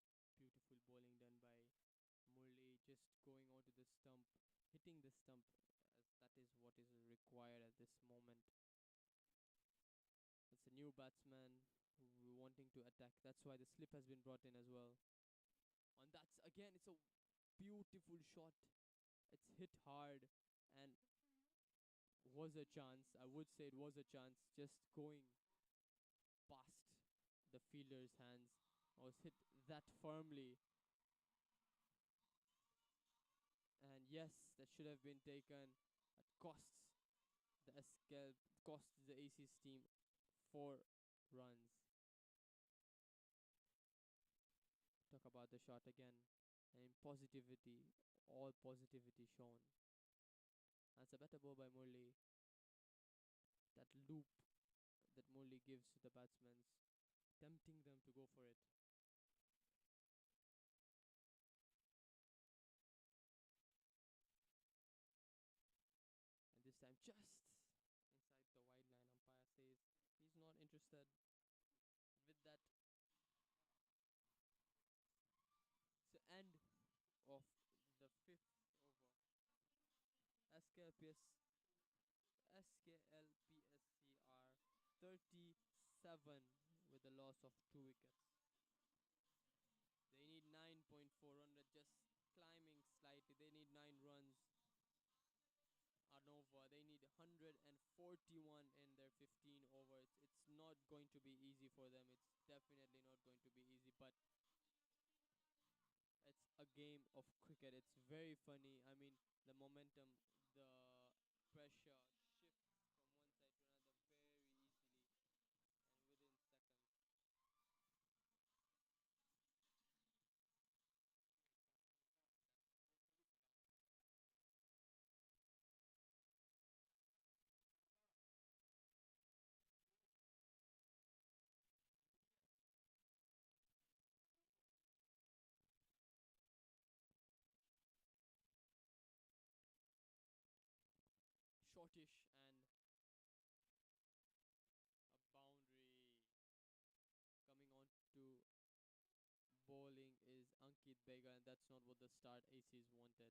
That's beautiful bowling done by Murli, just going onto the stump, hitting the stump, as that is what is required at this moment. It's a new batsman wanting to attack. That's why the slip has been brought in as well. And that's again, it's a beautiful shot. It's hit hard and was a chance. I would say it was a chance. Just going past the fielder's hands. Was hit that firmly. And yes, that should have been taken. It costs the Sklp, costs the AC's team 4 runs. Talk about the shot again. And in positivity, all positivity shown. That's a better ball by Murli. That loop that Murli gives to the batsmen, tempting them to go for it. And this time, just inside the wide line, umpire says he's not interested. With that, it's the end of the 5th over. SKLPS SKLPSC are 37 with a loss of 2 wickets. They need 9.4 run rate, just climbing slightly. They need 9 runs. Arnova, they need 141 in their 15 overs. It's not going to be easy for them. It's definitely not going to be easy, but it's a game of cricket. It's very funny. I mean, the momentum, the pressure shifts from one side to another very easily and within seconds. Shortish and a boundary. Coming on to bowling is Ankit Bega, and that's not what the start ACs wanted.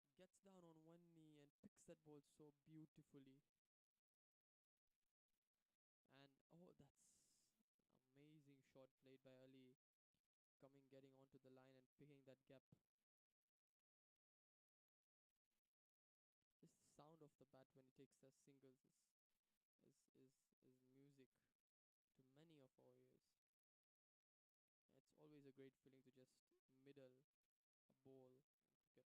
And gets down on one knee and picks that ball so beautifully. And oh, that's an amazing shot played by Ali, getting onto the line and picking that gap. Just the sound of the bat when he takes the singles is music to many of our ears. It's always a great feeling to just middle a ball wicket.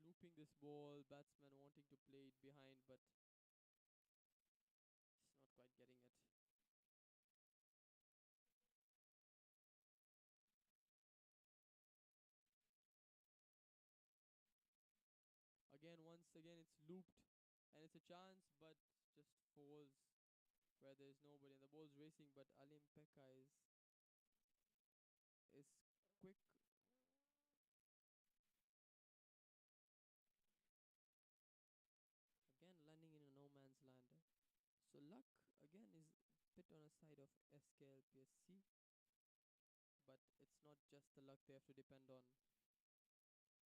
Looping this ball, batsman wanting to play it behind, but just not quite getting it. Again, once again, it's looped, and it's a chance, but just falls where there's nobody, and the ball's racing. But Alim Pekka is quick. Again, landing in a no man's land. So luck again is bit on a side of SKLPSC, but it's not just the luck they have to depend on.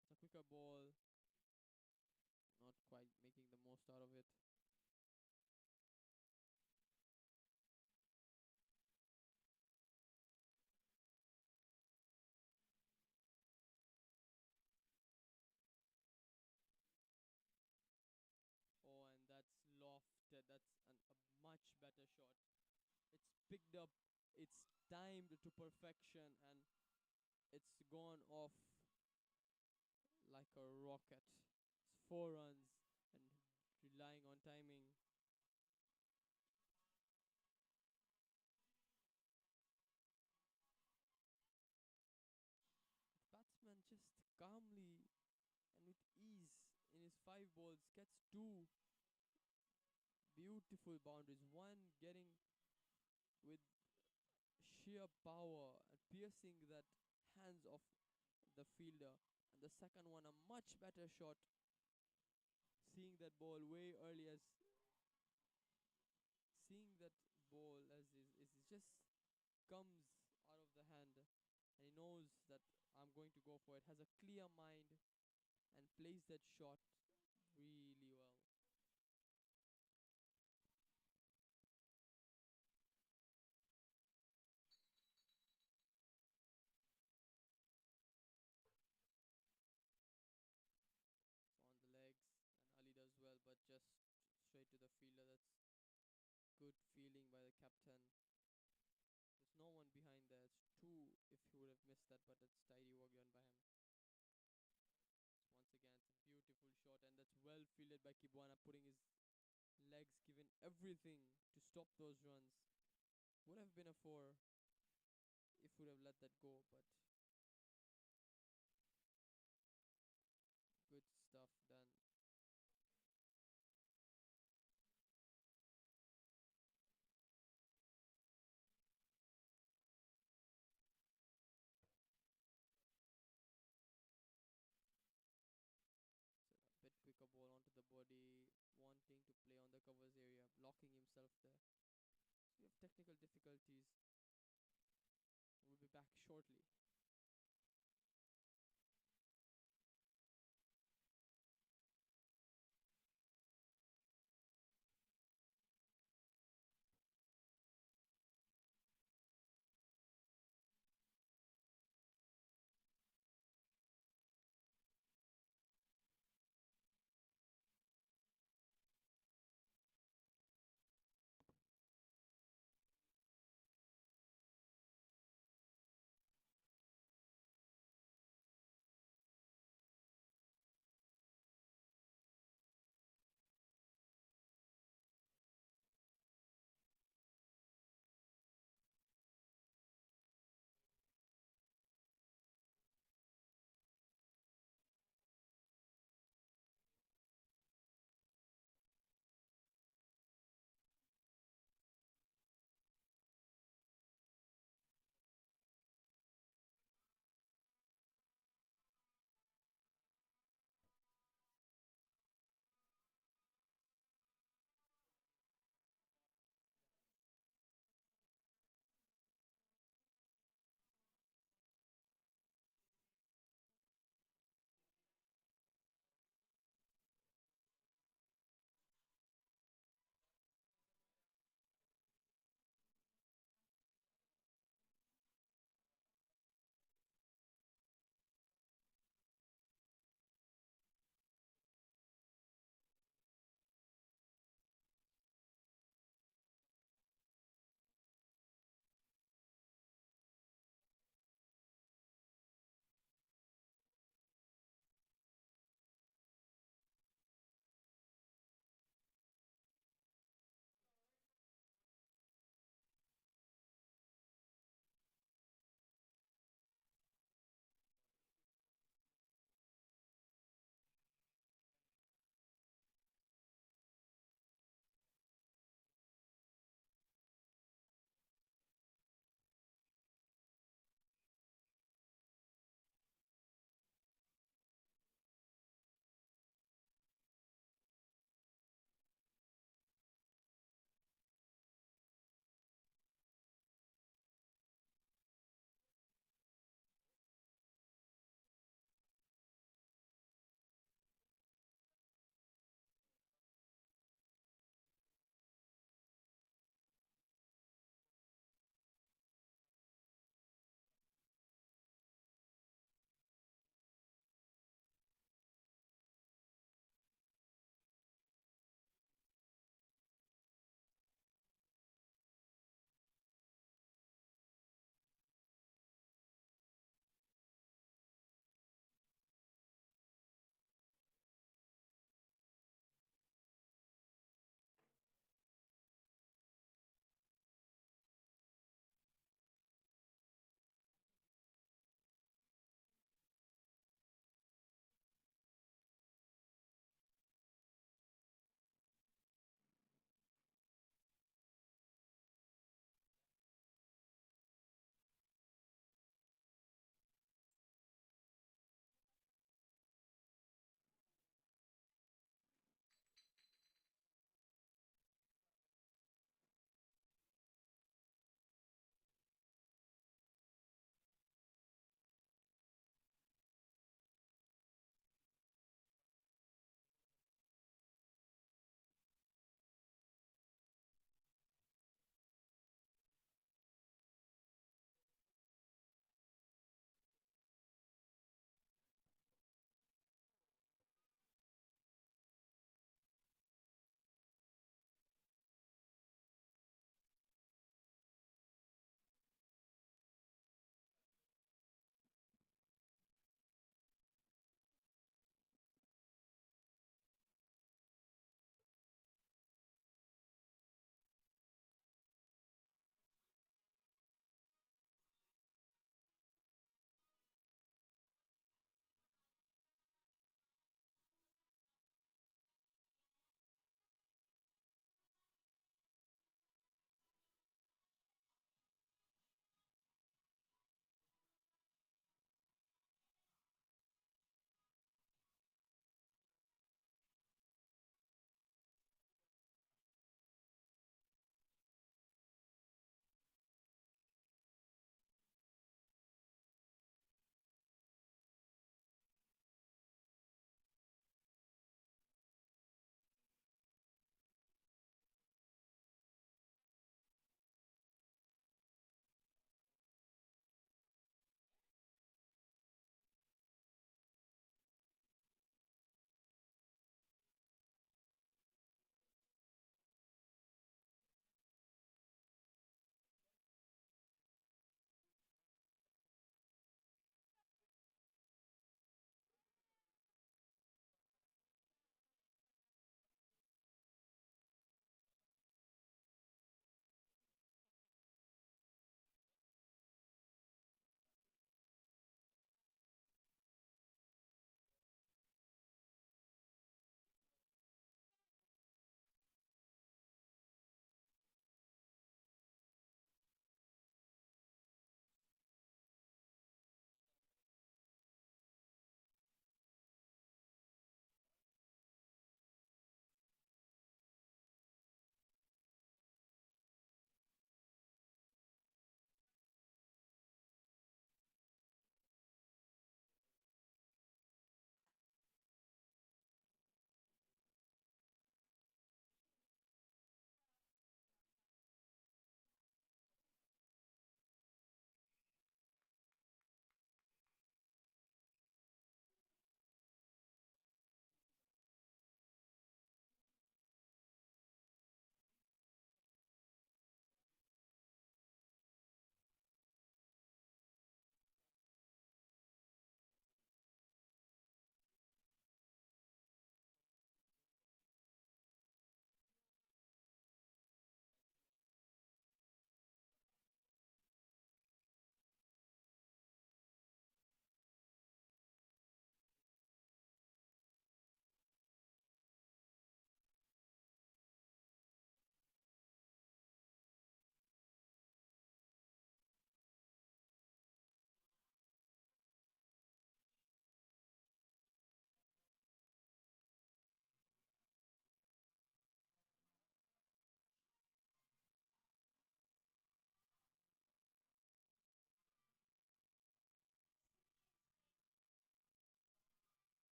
It's a quicker ball, not quite making the most out of it. Oh, and that's lofted. That's a much better shot. It's picked up. It's timed to perfection, and it's gone off like a rocket. It's 4 runs, and relying on timing. The batsman just calmly and with ease in his 5 balls gets 2 beautiful boundaries. One getting with sheer power and piercing that hands of the fielder, and the second one a much better shot, seeing that ball way early, as seeing that ball as is just comes out of the hand, and he knows that I'm going to go for it, has a clear mind and plays that shot really well. It's on the legs, and Ali does well, but just straight to the fielder. That's good fielding by the captain. There's no one behind there. It's two if he would have missed that, but it's tidy work done by him. Once again, it's a beautiful shot, and that's well fielded by Kibwana, putting his legs, giving everything to stop those runs. Would have been a four if would have let that go, but good stuff done. So a bit quicker ball onto the body, wanting to play on the covers area, blocking himself there. So we have technical difficulties. We'll be back shortly.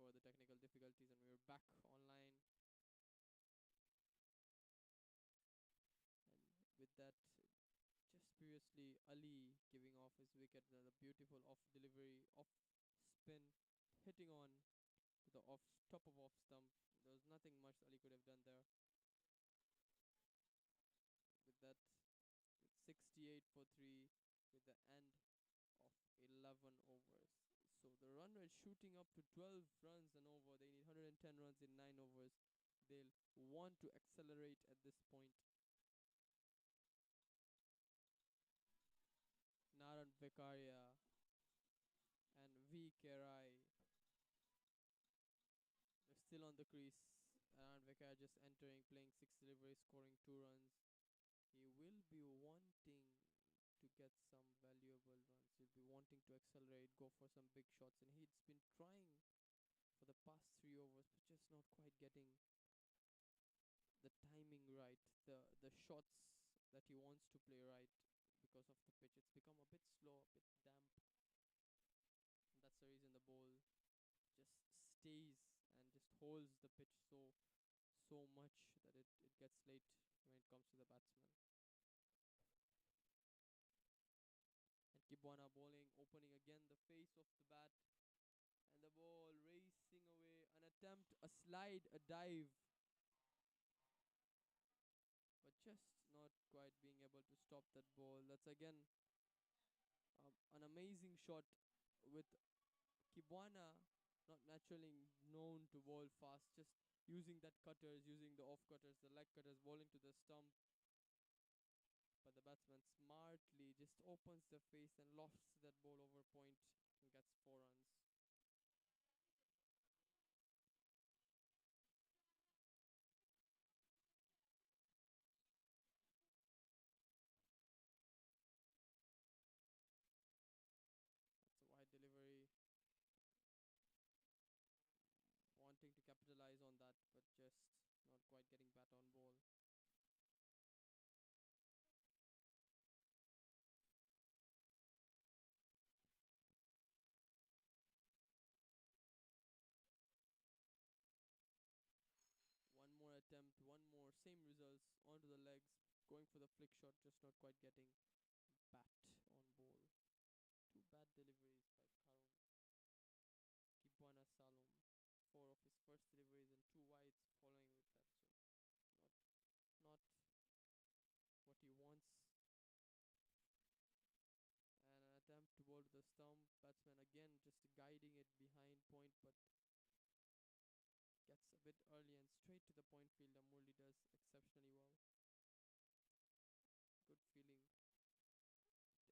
for the technical difficulties, and we're back online. And with that, just previously, Ali giving off his wicket, and a beautiful off delivery, off spin, hitting on to the off top of off stump. There was nothing much Ali could have done there. With that, with 68 for 3, with the end of 11 overs. So the run rate shooting up to 12 runs an over. They need 110 runs in 9 overs. They'll want to accelerate at this point. Naran Vekaria and V. Kerai, they're still on the crease. Naran Vekaria just entering, playing 6 deliveries, scoring 2 runs. He will be wanting to get some valuable runs. He'll be wanting to accelerate, go for some big shots, and he's been trying for the past 3 overs, but just not quite getting the timing right, the shots that he wants to play right because of the pitch. It's become a bit slow, a bit damp, and that's the reason the ball just stays and just holds the pitch so much that it gets late when it comes to the batsman. And Kibwana bowling, opening again the face of the bat, and the ball racing away. An attempt, a slide, a dive, but just not quite being able to stop that ball. That's again an amazing shot with Kibwana, not naturally known to bowl fast, just using that cutters, using the off cutters, the leg cutters, bowling to the stump. But the batsman smartly just opens the face and lofts that ball over point and gets 4 runs. That's a wide delivery. Wanting to capitalize on that, but just not quite getting bat on ball. One more attempt, one more, same results, onto the legs, going for the flick shot, just not quite getting bat on ball. 2 bad deliveries by Karun. Kibwana Salom, 4 of his first deliveries and 2 wides following with that. So not what he wants. And an attempt to bowl to the stump. Batsman again just guiding it behind point, but gets a bit early and straight to the point fielder. Murli does exceptionally well. Good feeling.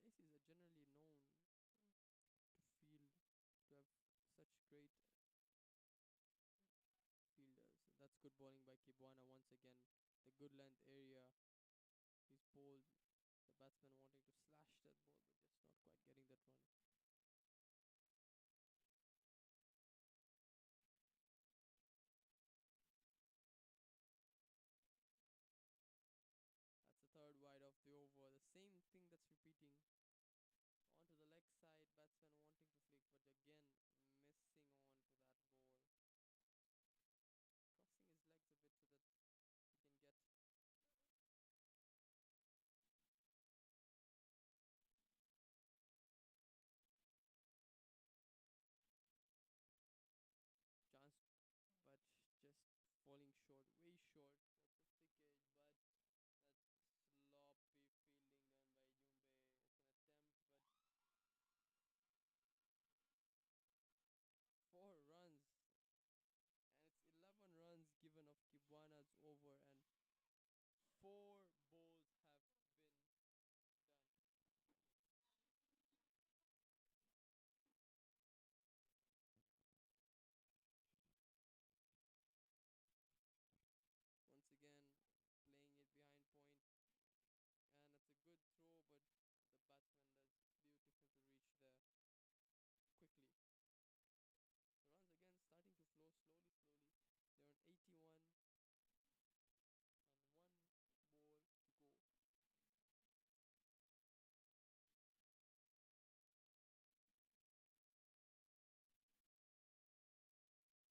Daisies are generally known to field, to have such great fielders. That's good bowling by Kibwana once again. The good length area. He's bowled. The batsman wanting to slash that ball, but just not quite getting that run. That's the third wide of the over. The same thing that's repeating. Onto the leg side, batsman wanting to flick, but again missing on to that ball. Crossing his legs a bit so that he can get chance, but just falling short, way short. That's a thick edge, but that's sloppy fielding done by Jumbe. It's an attempt, but 4 runs, and it's 11 runs given of Kibwana's over, and 4 balls have been done. Once again, playing it behind point, and it's a good throw, but the batsman does beautiful to reach there quickly. The runs again starting to flow slowly. They're on 81 and 1 ball to go.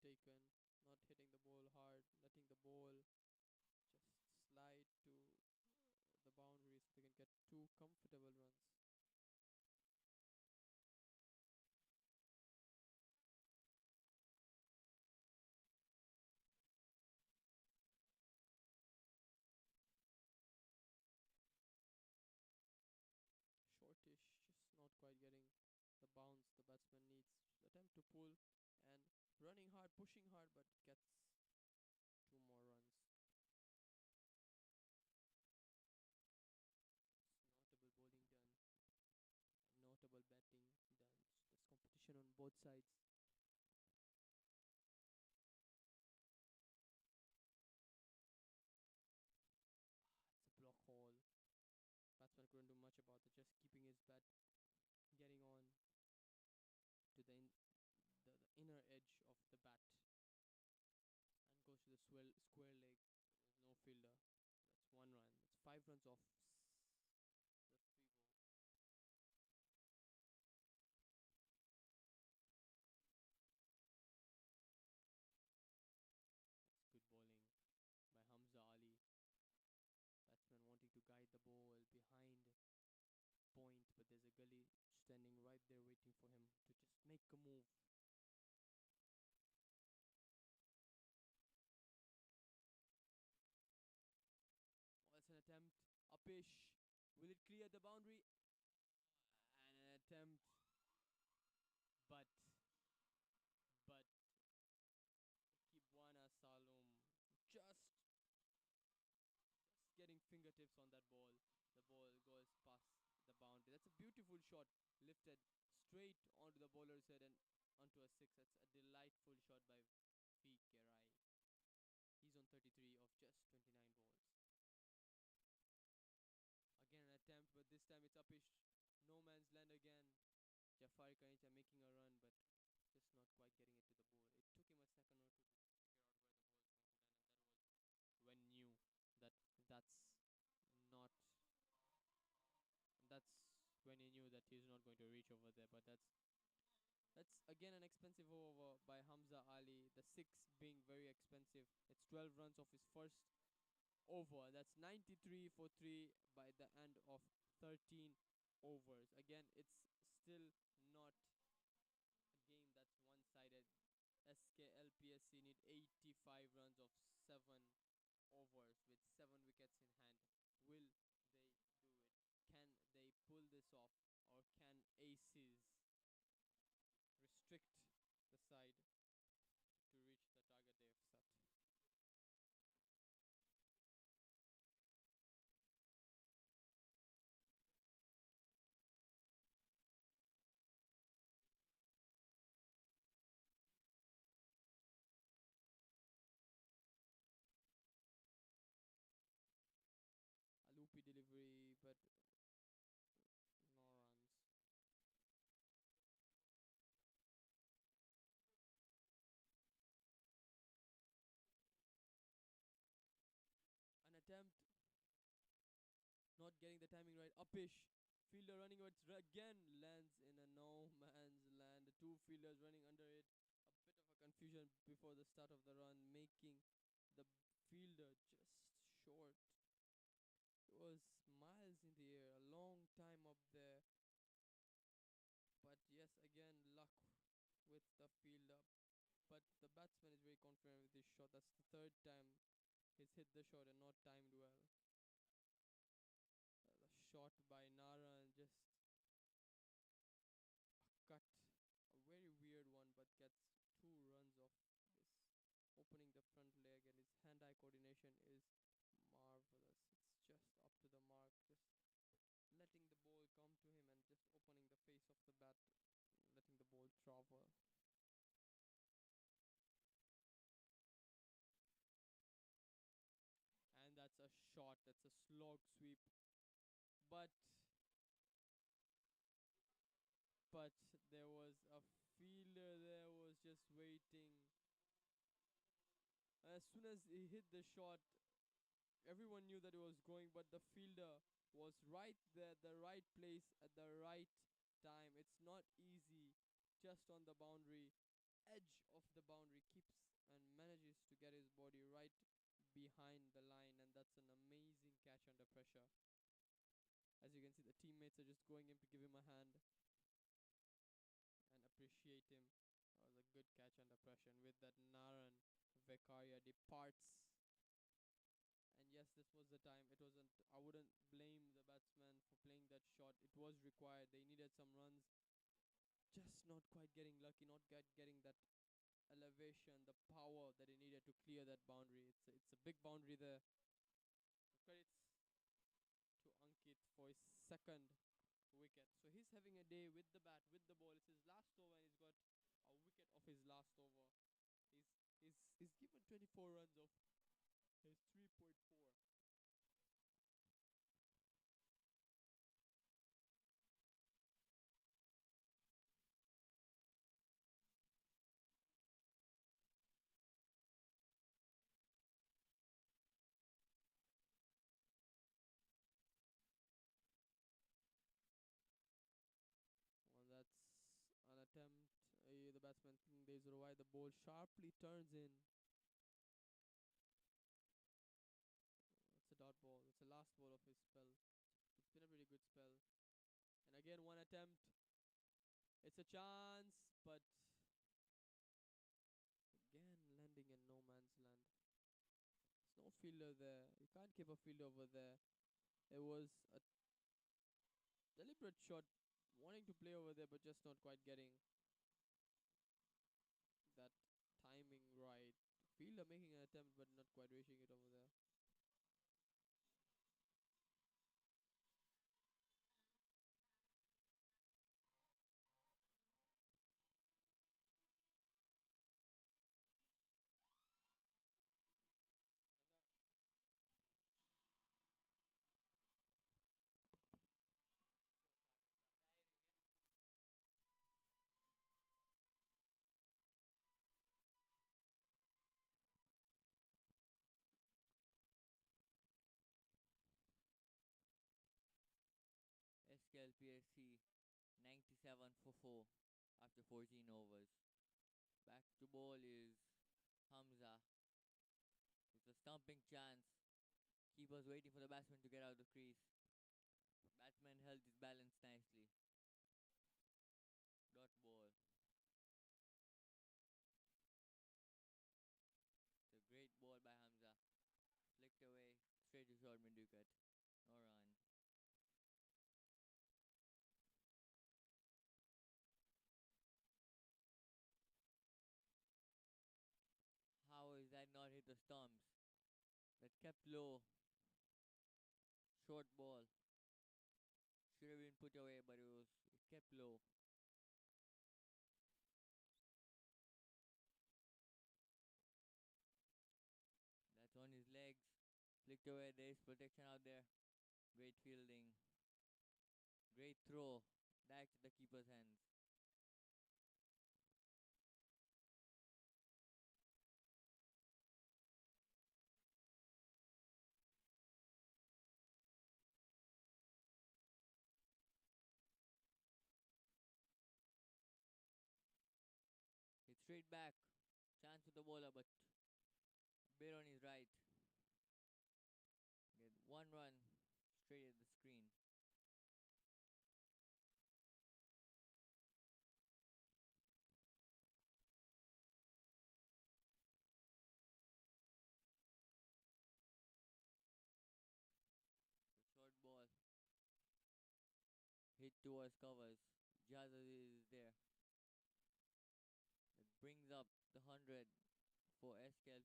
taken, not hitting the ball hard, letting the ball just slide to the boundary so they can get two comfortable runs. Shortish, just not quite getting the bounce the batsman needs. Attempt to pull and running hard, pushing hard, but gets two more runs. It's notable bowling done and notable batting done. So there's competition on both sides. It's a block hole. Batsman couldn't do much about it, just keeping his bat, getting on to the inner edge of the bat and goes to the square leg. There was no fielder. That's one run. That's 5 runs off the 3 ball. That's good bowling by Hamza Ali. Batsman wanting to guide the ball behind point, but there's a gully standing right there waiting for him to just make a move. Well, it's an attempt. Upish. Will it clear the boundary? And an attempt. But Kibwana Salum just getting fingertips on that ball. The ball goes past the boundary. That's a beautiful shot, lifted straight onto the bowler's head and onto a six. That's a delightful shot by V. Kerai. He's on 33 of just 29 balls. Again an attempt, but this time it's upish. No man's land again. Jafari Kanicha making a run, but just not quite getting it to the ball. It took him a second or two to figure out where the ball is going to land, and that was when knew that that's not. That's when he knew that he's not going to reach over there. But that's again an expensive over by Hamza Ali. The six being very expensive. It's 12 runs of his first over. That's 93 for 3 by the end of 13 overs. Again, it's still not a game that's one-sided. Sklpsc need 85 runs of 7 overs with 7 wickets in hand. Will they do it? Can they pull this off, or can aces restrict the side to reach the target they have set? A loopy delivery, but no runs. An attempt, not getting the timing right. Upish. Fielder running again lands in a no man's land. The two fielders running under it. A bit of a confusion before the start of the run, making the fielder just short. It was miles in the air, a long time up there. But yes, again, luck with the fielder. But the batsman is very confident with this shot. That's the third time he's hit the shot and not timed well. The shot by Naran, just a cut, a very weird one, but gets 2 runs off this. Opening the front leg, and his hand-eye coordination is marvelous. It's just up to the mark, just letting the ball come to him and just opening the face of the bat, letting the ball travel. And that's a shot, that's a slog sweep. But but there was a fielder there was just waiting. As soon as he hit the shot, everyone knew that it was going, but the fielder was right there at the right place at the right time. It's not easy just on the boundary edge of the boundary, keeps and manages to get his body right behind the line, and that's an amazing catch under pressure. As you can see, the teammates are just going in to give him a hand and appreciate him. That was a good catch under pressure, and with that, Naran Vekaria departs. And yes, this was the time. It wasn't. I wouldn't blame the batsman for playing that shot. It was required. They needed some runs. Just not quite getting lucky. Not getting that elevation, the power that he needed to clear that boundary. It's a big boundary there. So credits to Ankit for his second wicket. So he's having a day with the bat, with the ball. It's his last over, and he's got a wicket of his last over. He's given 24 runs of his 3.4. Well, that's an attempt. The batsman thinking there's a wide. The ball sharply turns in. It's a dot ball. It's the last ball of his spell. It's been a pretty good spell. And again, one attempt. It's a chance, but again, landing in no man's land. There's no fielder there. You can't keep a fielder over there. It was a deliberate shot, wanting to play over there, but just not quite getting that timing right. Fielder making an attempt, but not quite reaching it over there. Sklpsc 97 for 4 after 14 overs. Back to ball is Hamza with a stumping chance. Keeper's waiting for the batsman to get out of the crease. Batsman held his balance nicely. Dot ball. It's a great ball by Hamza. Flicked away, straight to short mid wicket. No run. How is that not hit the stumps? That kept low. Short ball. Should have been put away, but it kept low. That's on his legs. Flicked away. There is protection out there. Great fielding. Great throw. Back to the keeper's hands. It's straight back. Chance with the bowler, but a bit on his right. Get one run straight at the screen. The short ball hit towards covers. Jaza is there. That brings up the 100 for Sklps.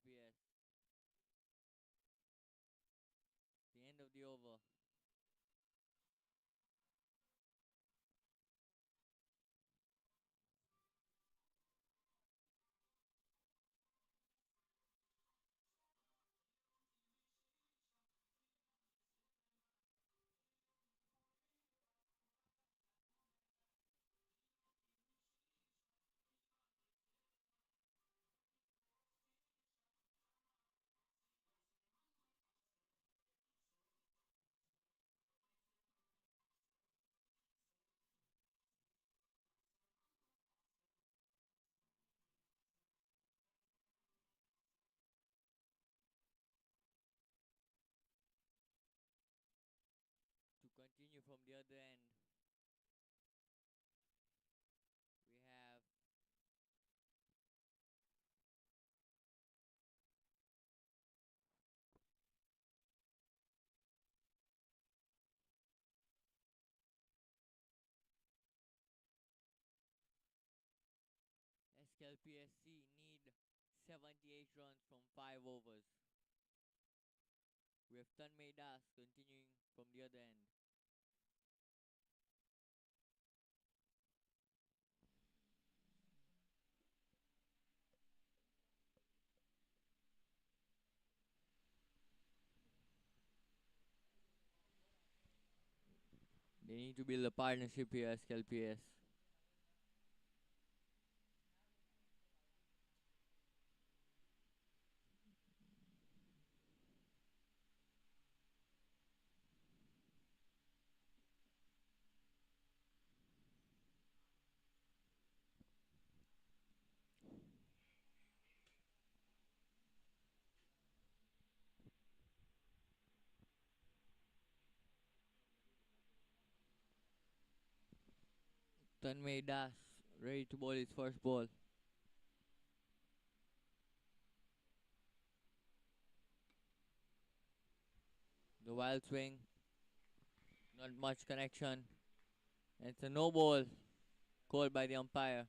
The end of the over. the other end, we have Sklpsc need 78 runs from 5 overs. We have Tanmay continuing from the other end. They need to build a partnership here, Sklps. Tanmay Das ready to bowl his first ball. The wild swing, not much connection. And it's a no ball called by the umpire.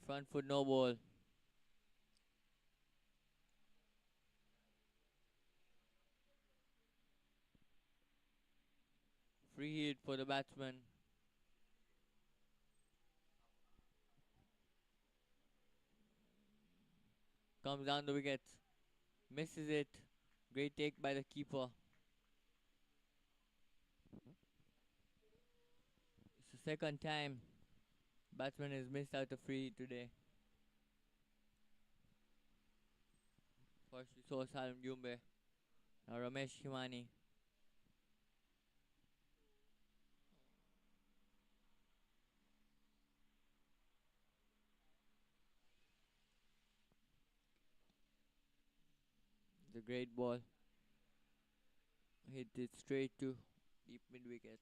Front foot no ball. Free hit for the batsman. Comes down the wicket. Misses it. Great take by the keeper. It's the second time batsman has missed out a free hit today. First we saw Salim Jumbe. Now Ramesh Himani. The great ball. Hit it straight to deep mid wicket.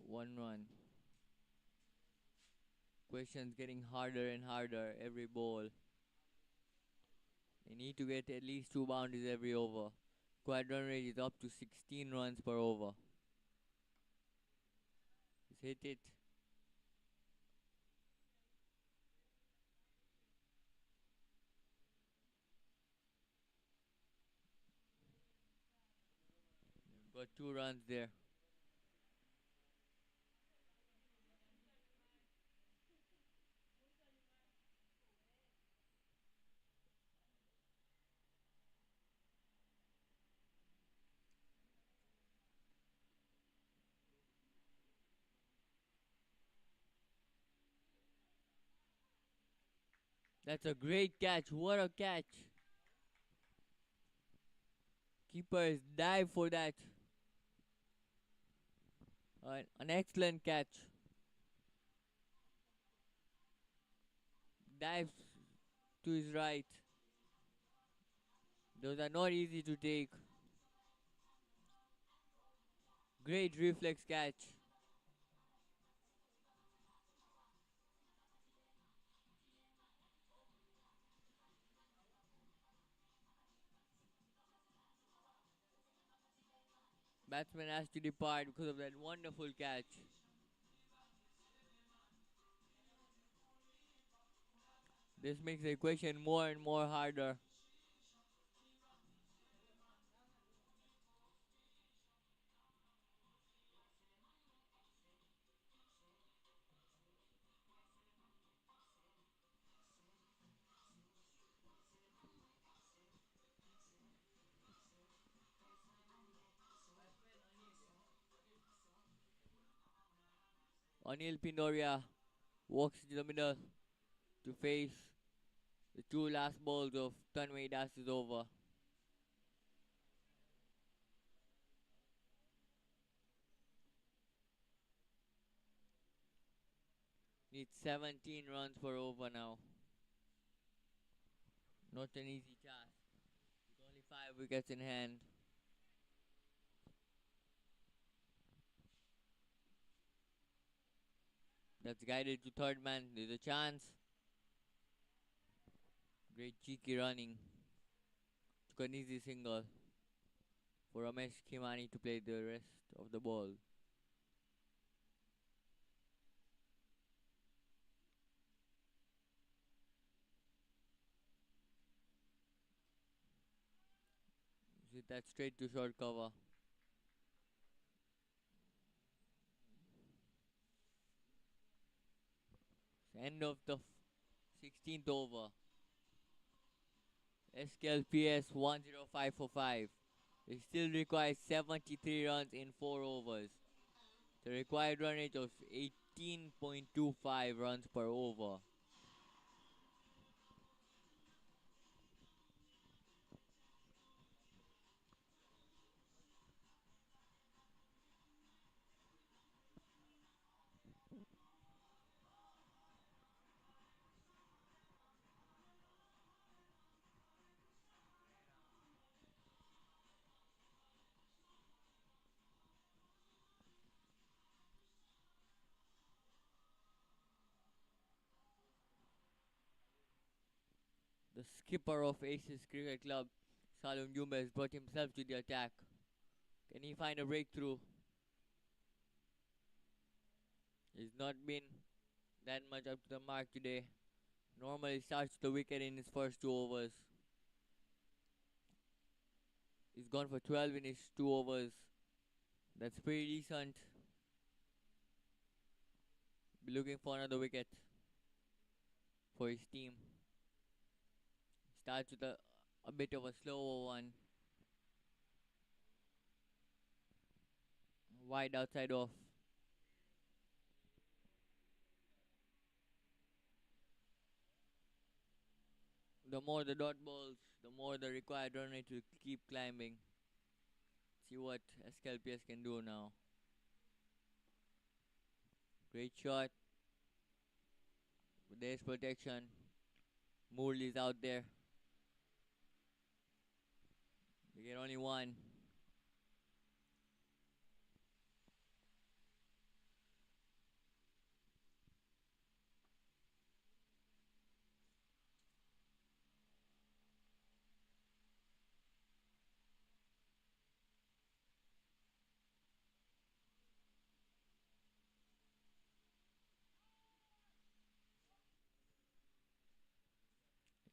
1 run. Questions getting harder and harder every ball. They need to get at least 2 boundaries every over. Quad run rate is up to 16 runs per over. He's hit it. Got 2 runs there. That's a great catch. What a catch. Keeper has dived for that. An excellent catch. Dives to his right. Those are not easy to take. Great reflex catch. Batsman has to depart because of that wonderful catch. This makes the equation more and more harder. Anil Pindoria walks to the middle to face the 2 last balls of Tanmay Das's over. Needs 17 runs per over now. Not an easy task. With only 5 wickets in hand. That's guided to third man. There's a chance. Great cheeky running. Took an easy single for Ramesh Khimani to play the rest of the ball. Hit that straight to short cover. End of the 16th over. Sklps 10545. It still requires 73 runs in 4 overs. The required run rate of 18.25 runs per over. The skipper of Aces Cricket Club, Salum Jumbe, has brought himself to the attack. Can he find a breakthrough? He's not been that much up to the mark today. Normally starts the wicket in his first 2 overs. He's gone for 12 in his 2 overs. That's pretty decent. Be looking for another wicket for his team. Starts with a bit of a slower one. Wide outside off. The more the dot balls, the more the required run rate will keep climbing. See what Sklps can do now. Great shot. But there's protection. Murli's out there. They get only one.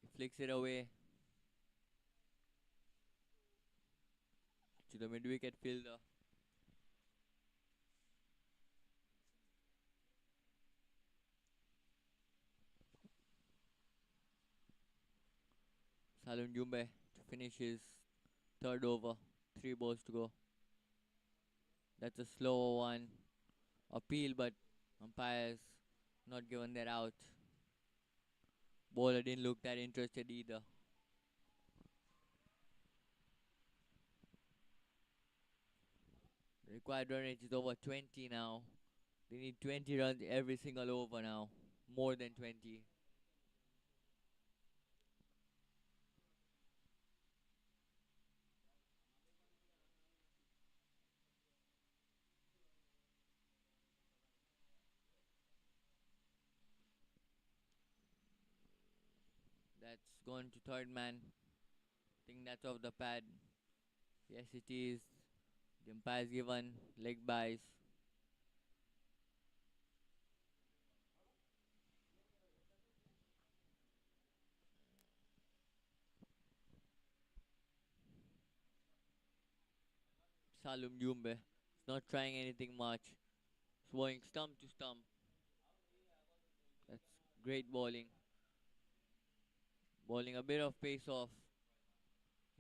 He flicks it away to the mid-wicket fielder. Salun Jumbe to finish his third over. 3 balls to go. That's a slower one. Appeal, but umpires not given that out. Bowler didn't look that interested either. The required run rate is over 20 now. They need 20 runs every single over now. More than 20. That's gone to third man. Think that's off the pad. Yes, it is. The umpire's given leg byes. Salum Jumbe is not trying anything much. Swinging stump to stump. That's great bowling. Bowling a bit of pace off.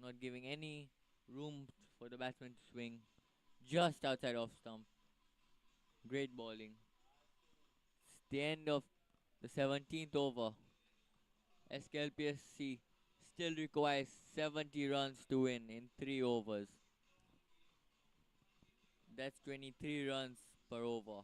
Not giving any room for the batsman to swing. Just outside off stump. Great bowling. It's the end of the 17th over. Sklpsc still requires 70 runs to win in 3 overs. That's 23 runs per over.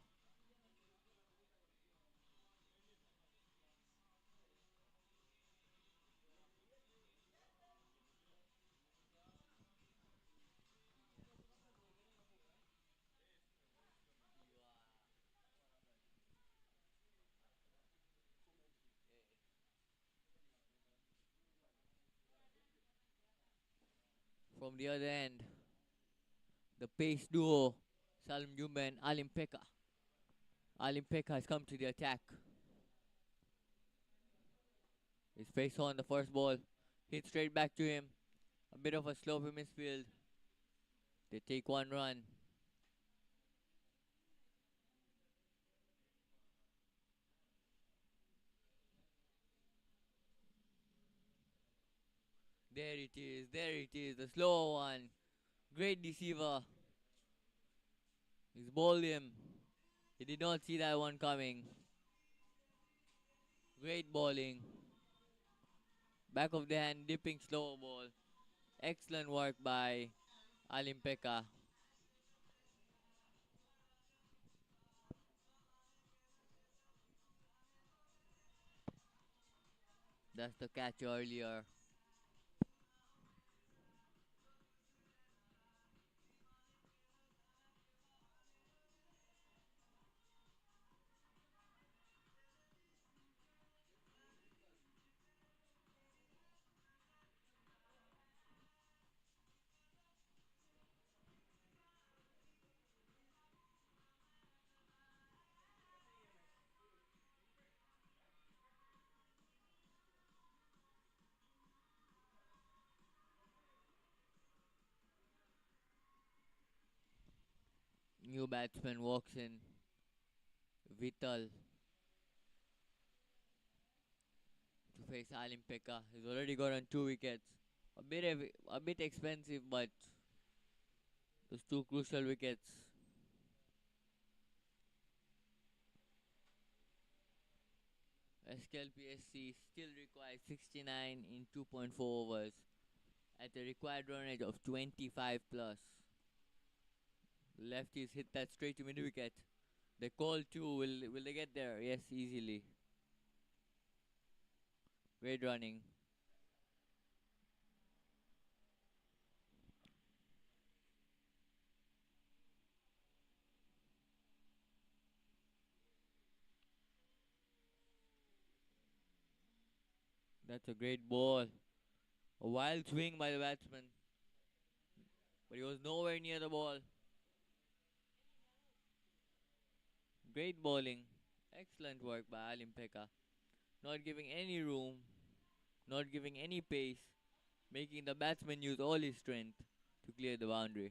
From the other end, the pace duo, Salim Jumbe and Alim Pekka. Alim Pekka has come to the attack. His face on the first ball. Hit straight back to him. A bit of a slope in midfield. They take one run. There it is, there it is, the slow one. Great deceiver. He's bowled him. He did not see that one coming. Great bowling. Back of the hand, dipping slow ball. Excellent work by Alim Pekka. That's the catch earlier. New batsman walks in. Vital to face Alim Pekka. He's already got on 2 wickets. A bit expensive, but those 2 crucial wickets. Sklpsc still requires 69 in 2.4 overs at a required run rate of 25 plus. Lefties hit that straight to mid wicket. They call 2. Will they get there? Yes, easily. Great running. That's a great ball. A wild swing by the batsman, but he was nowhere near the ball. Great bowling. Excellent work by Alim Pekka. Not giving any room, not giving any pace, making the batsman use all his strength to clear the boundary.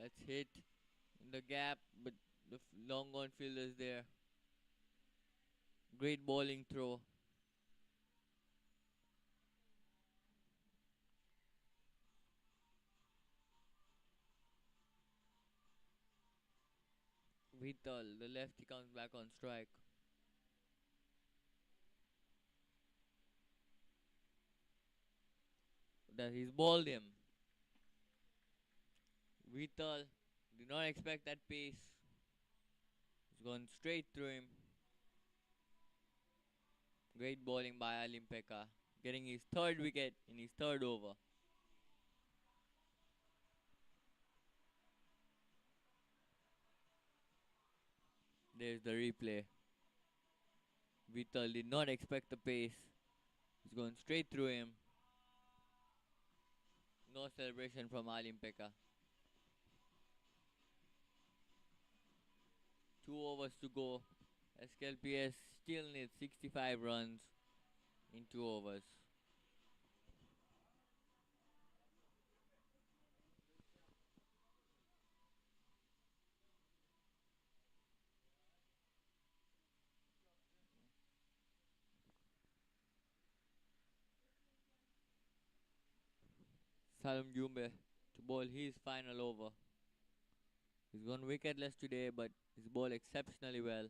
That's hit in the gap, but the long on fielder is there. Great bowling throw. Vital, the lefty comes back on strike. That he's bowled him. Vital did not expect that pace. He's gone straight through him. Great bowling by Alim Pekka, getting his 3rd wicket in his 3rd over. There's the replay. Vital did not expect the pace. He's going straight through him. No celebration from Alim Pekka. 2 overs to go. Sklps still needs 65 runs in 2 overs. Salam Jumbe to bowl his final over. He's gone wicketless today, but he's bowled exceptionally well.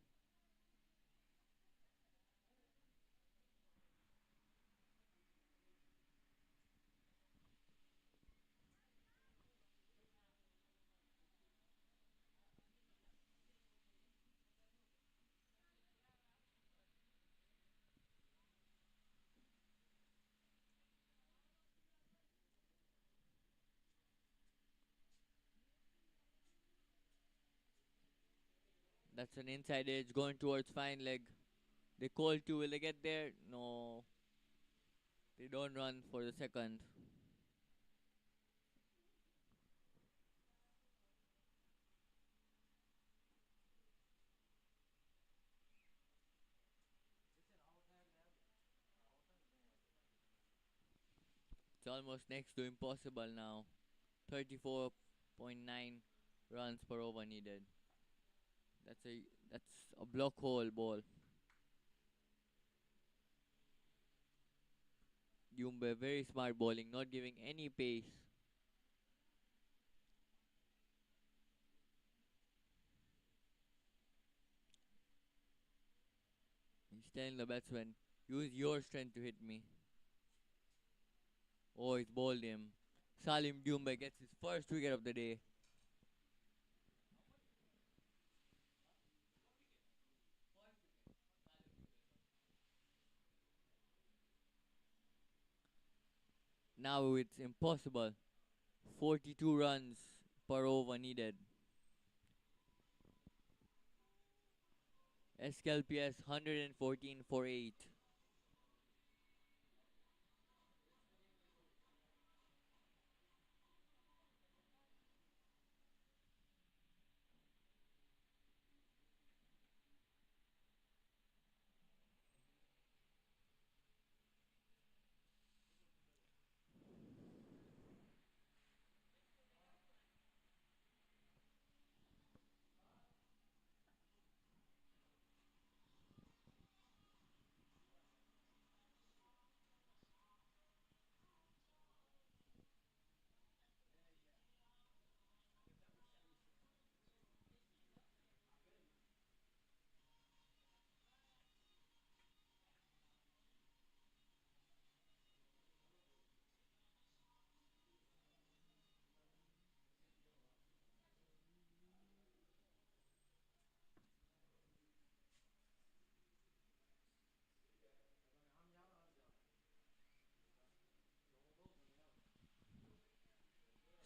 That's an inside edge going towards fine leg. They call two. Will they get there? No. They don't run for the second. It's almost next to impossible now. 34.9 runs per over needed. That's a block hole ball. Yumbe very smart bowling, not giving any pace. He's telling the batsman, use your strength to hit me. Oh, he's bowled him. Salim Dumbe gets his first wicket of the day. Now it's impossible. 42 runs per over needed. Sklps 114 for 8.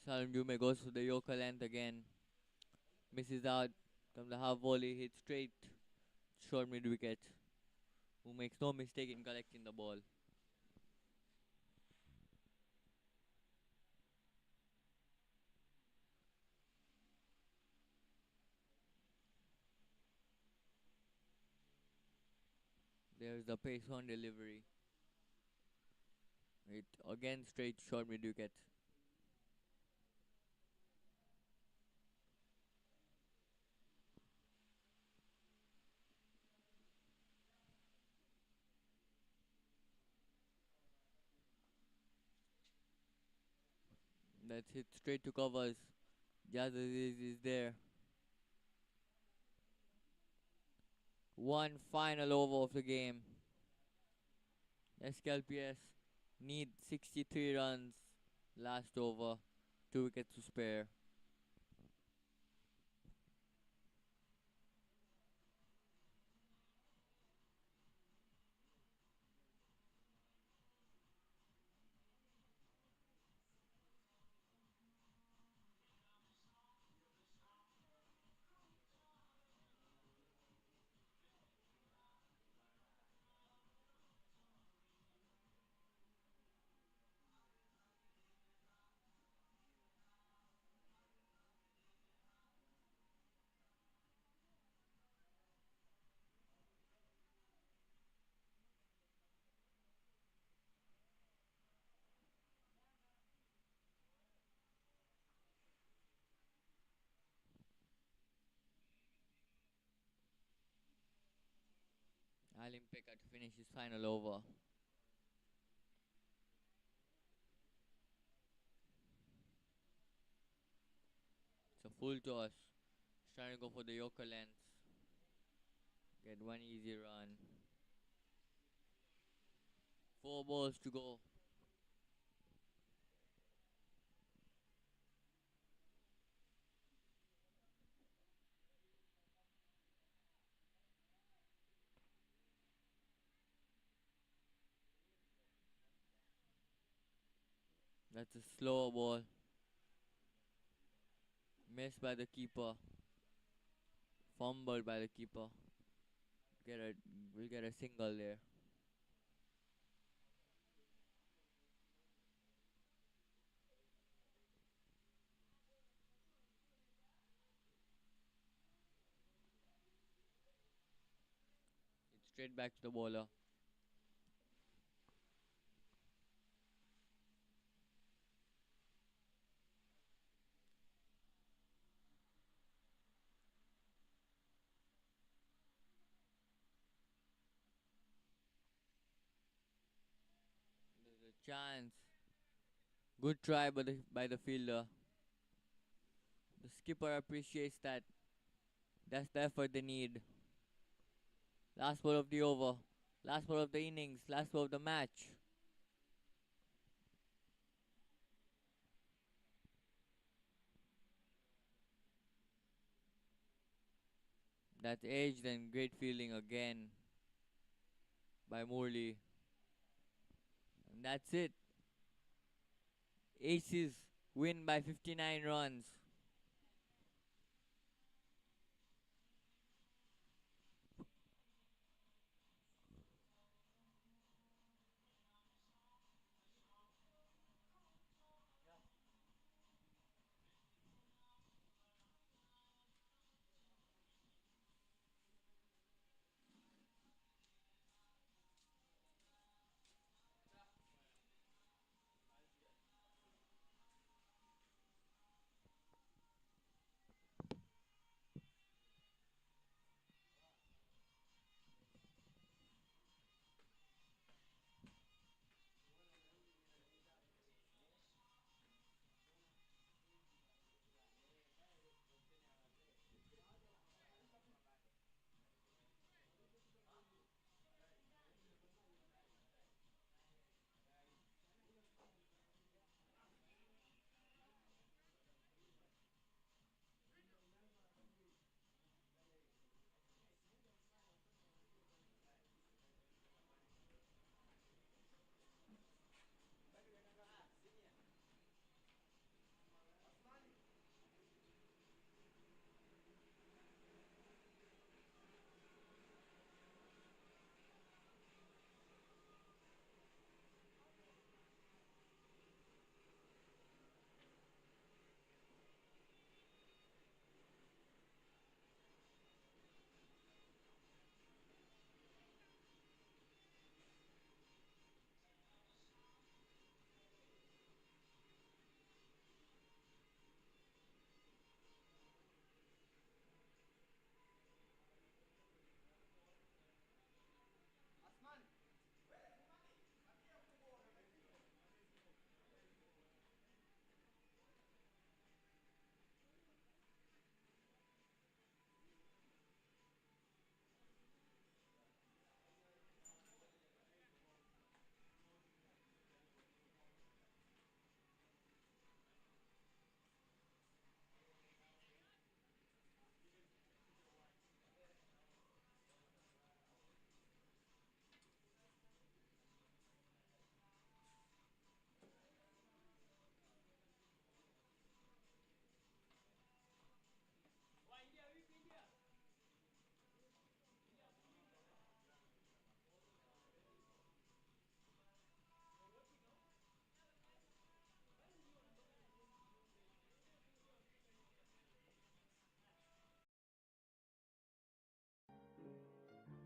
Salim Dumbe goes for the Yorker length again. Misses out. Comes the half volley, hits straight. Short mid wicket. Who makes no mistake in collecting the ball. There's the pace on delivery. It again straight short mid wicket. That's hit straight to covers. Jazz is there. One final over of the game. Sklps need 63 runs last over. 2 wickets to spare. Alim Pekka to finish his final over. It's a full toss. He's trying to go for the Yorker length. Get one easy run. 4 balls to go. That's a slower ball. Missed by the keeper. Fumbled by the keeper. We'll get a single there. It's straight back to the bowler. There's a chance. Good try by the fielder. The skipper appreciates that. That's the effort they need. Last ball of the over. Last ball of the innings. Last ball of the match. That's aged and great fielding again by Morley. And that's it. Aces win by 59 runs.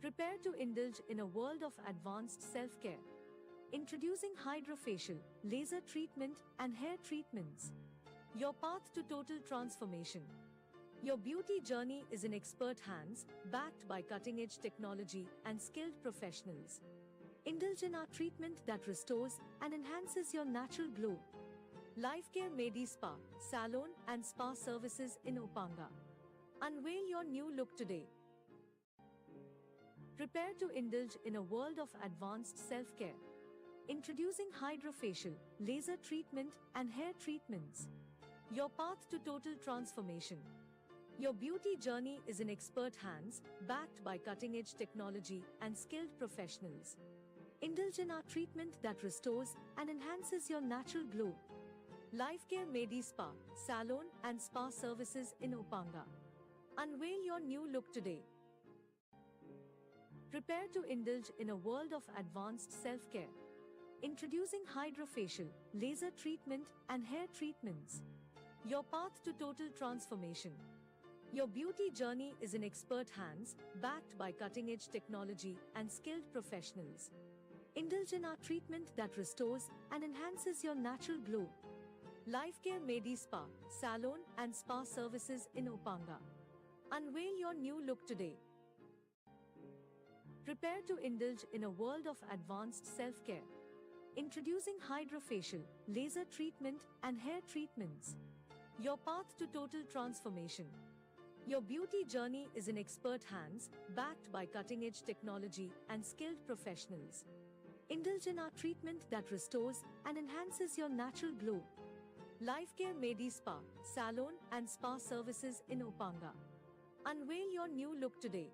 Prepare to indulge in a world of advanced self-care. Introducing hydrofacial, laser treatment, and hair treatments. Your path to total transformation. Your beauty journey is in expert hands, backed by cutting-edge technology and skilled professionals. Indulge in our treatment that restores and enhances your natural glow. LifeCare Medi Spa, Salon and Spa Services in Upanga. Unveil your new look today. Prepare to indulge in a world of advanced self-care. Introducing hydrofacial, laser treatment, and hair treatments. Your path to total transformation. Your beauty journey is in expert hands, backed by cutting-edge technology and skilled professionals. Indulge in our treatment that restores and enhances your natural glow. LifeCare Medi Spa, Salon and Spa Services in Upanga. Unveil your new look today. Prepare to indulge in a world of advanced self-care. Introducing hydrofacial, laser treatment, and hair treatments. Your path to total transformation. Your beauty journey is in expert hands, backed by cutting-edge technology and skilled professionals. Indulge in our treatment that restores and enhances your natural glow. Lifecare Medi Spa, Salon and Spa Services in Upanga. Unveil your new look today. Prepare to indulge in a world of advanced self-care. Introducing hydrofacial, laser treatment, and hair treatments. Your path to total transformation. Your beauty journey is in expert hands, backed by cutting-edge technology and skilled professionals. Indulge in our treatment that restores and enhances your natural glow. Lifecare Medi Spa, Salon and Spa Services in Upanga. Unveil your new look today.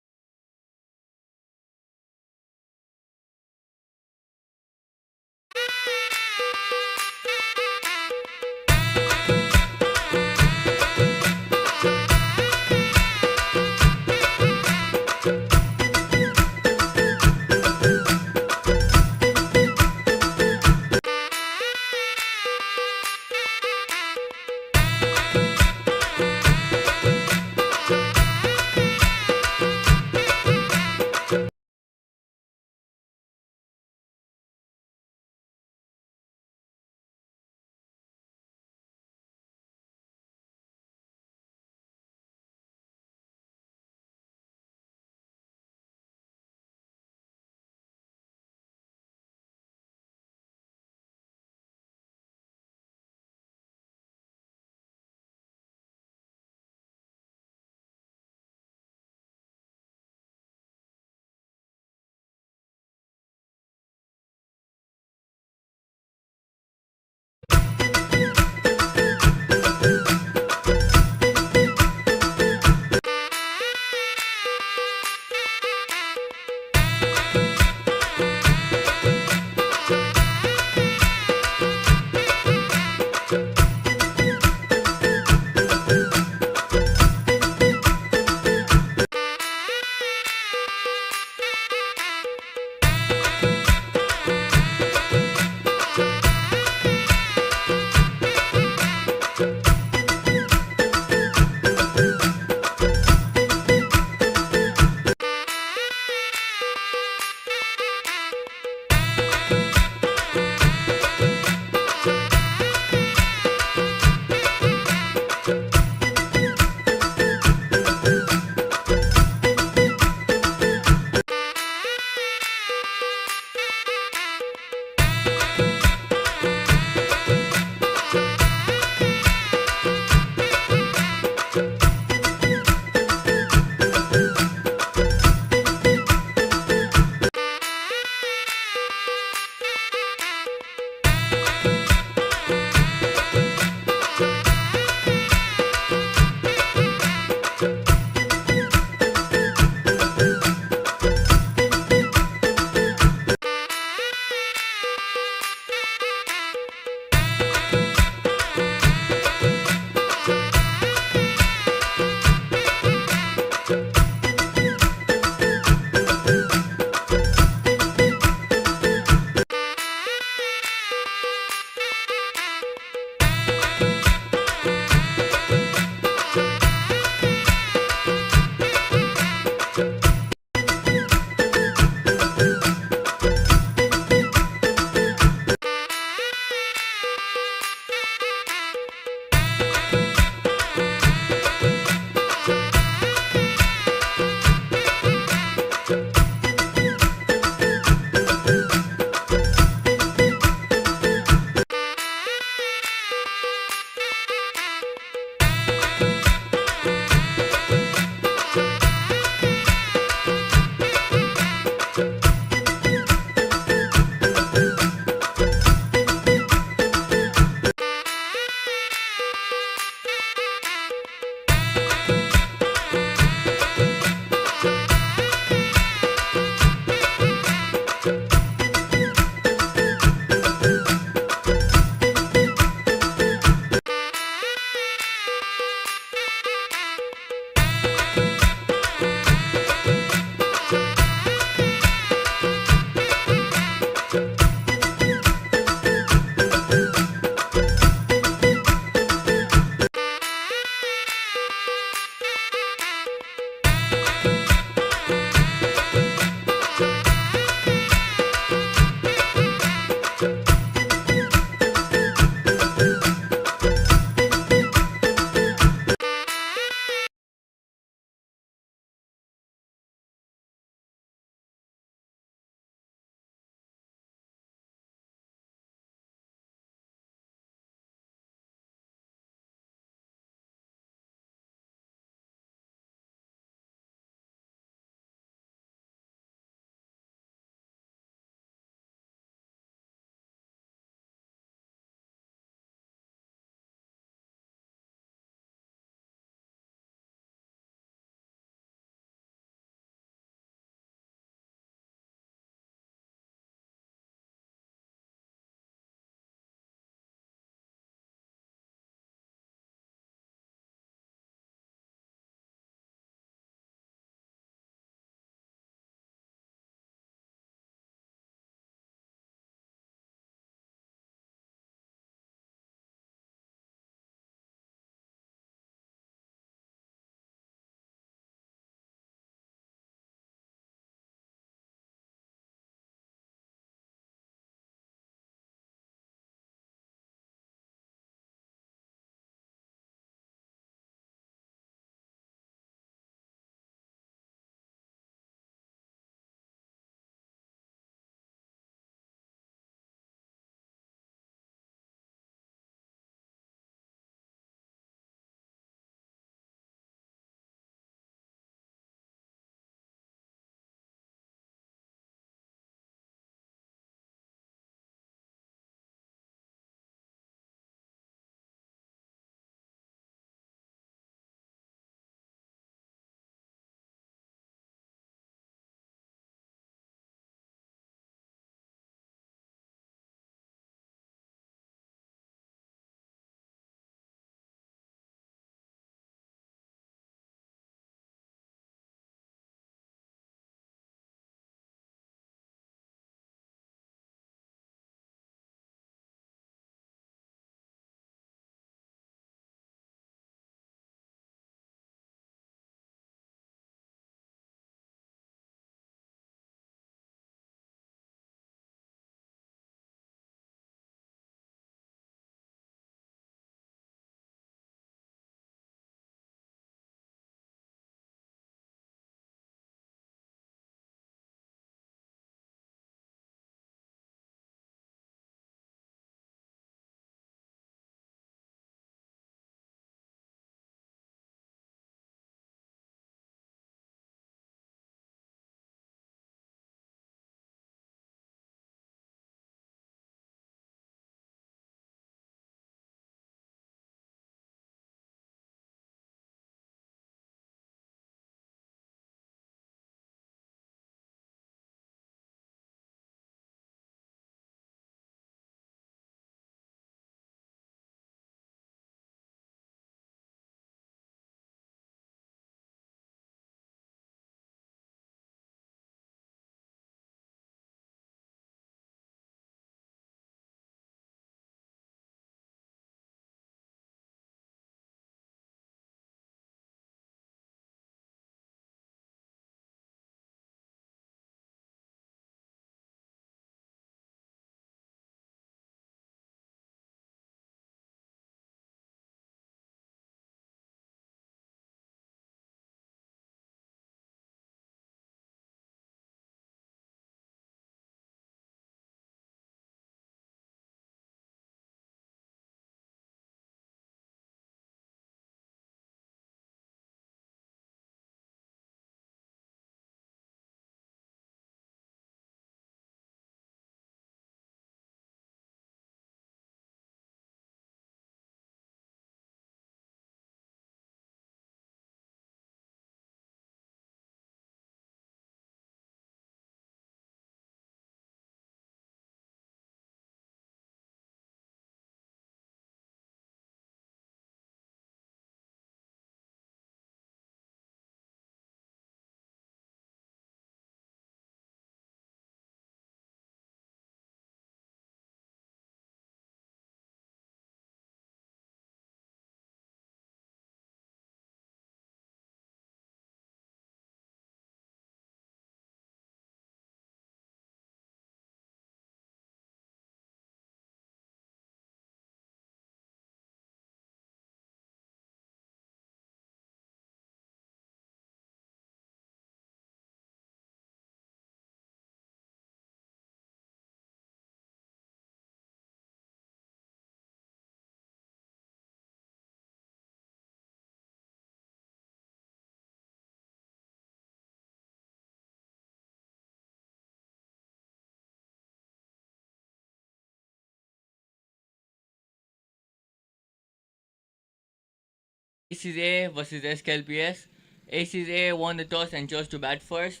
Aces A versus Sklpsc. Aces A won the toss and chose to bat first.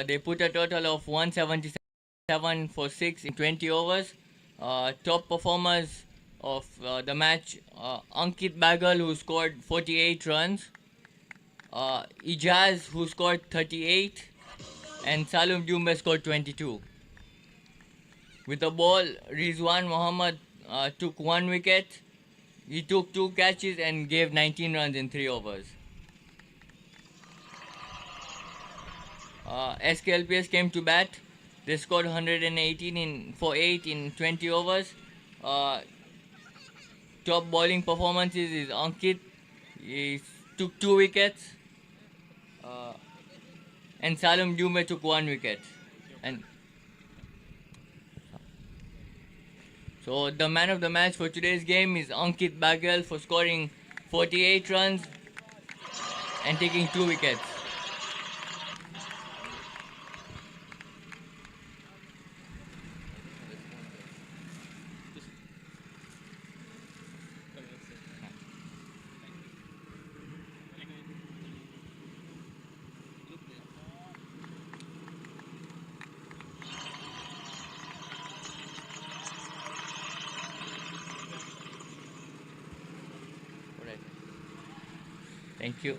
They put a total of 177 for 6 in 20 overs. Top performers of the match, Ankit Bagal, who scored 48 runs, Ijaz, who scored 38, and Salum Jumbe scored 22. With the ball, Rizwan Mohammed took 1 wicket. He took 2 catches and gave 19 runs in 3 overs. Sklpsc came to bat. They scored 118 for 8 in 20 overs. Top bowling performances is Ankit. He took 2 wickets. And Salum Jumbe took 1 wicket. And so the man of the match for today's game is Ankit Bagal for scoring 48 runs and taking 2 wickets. Thank you.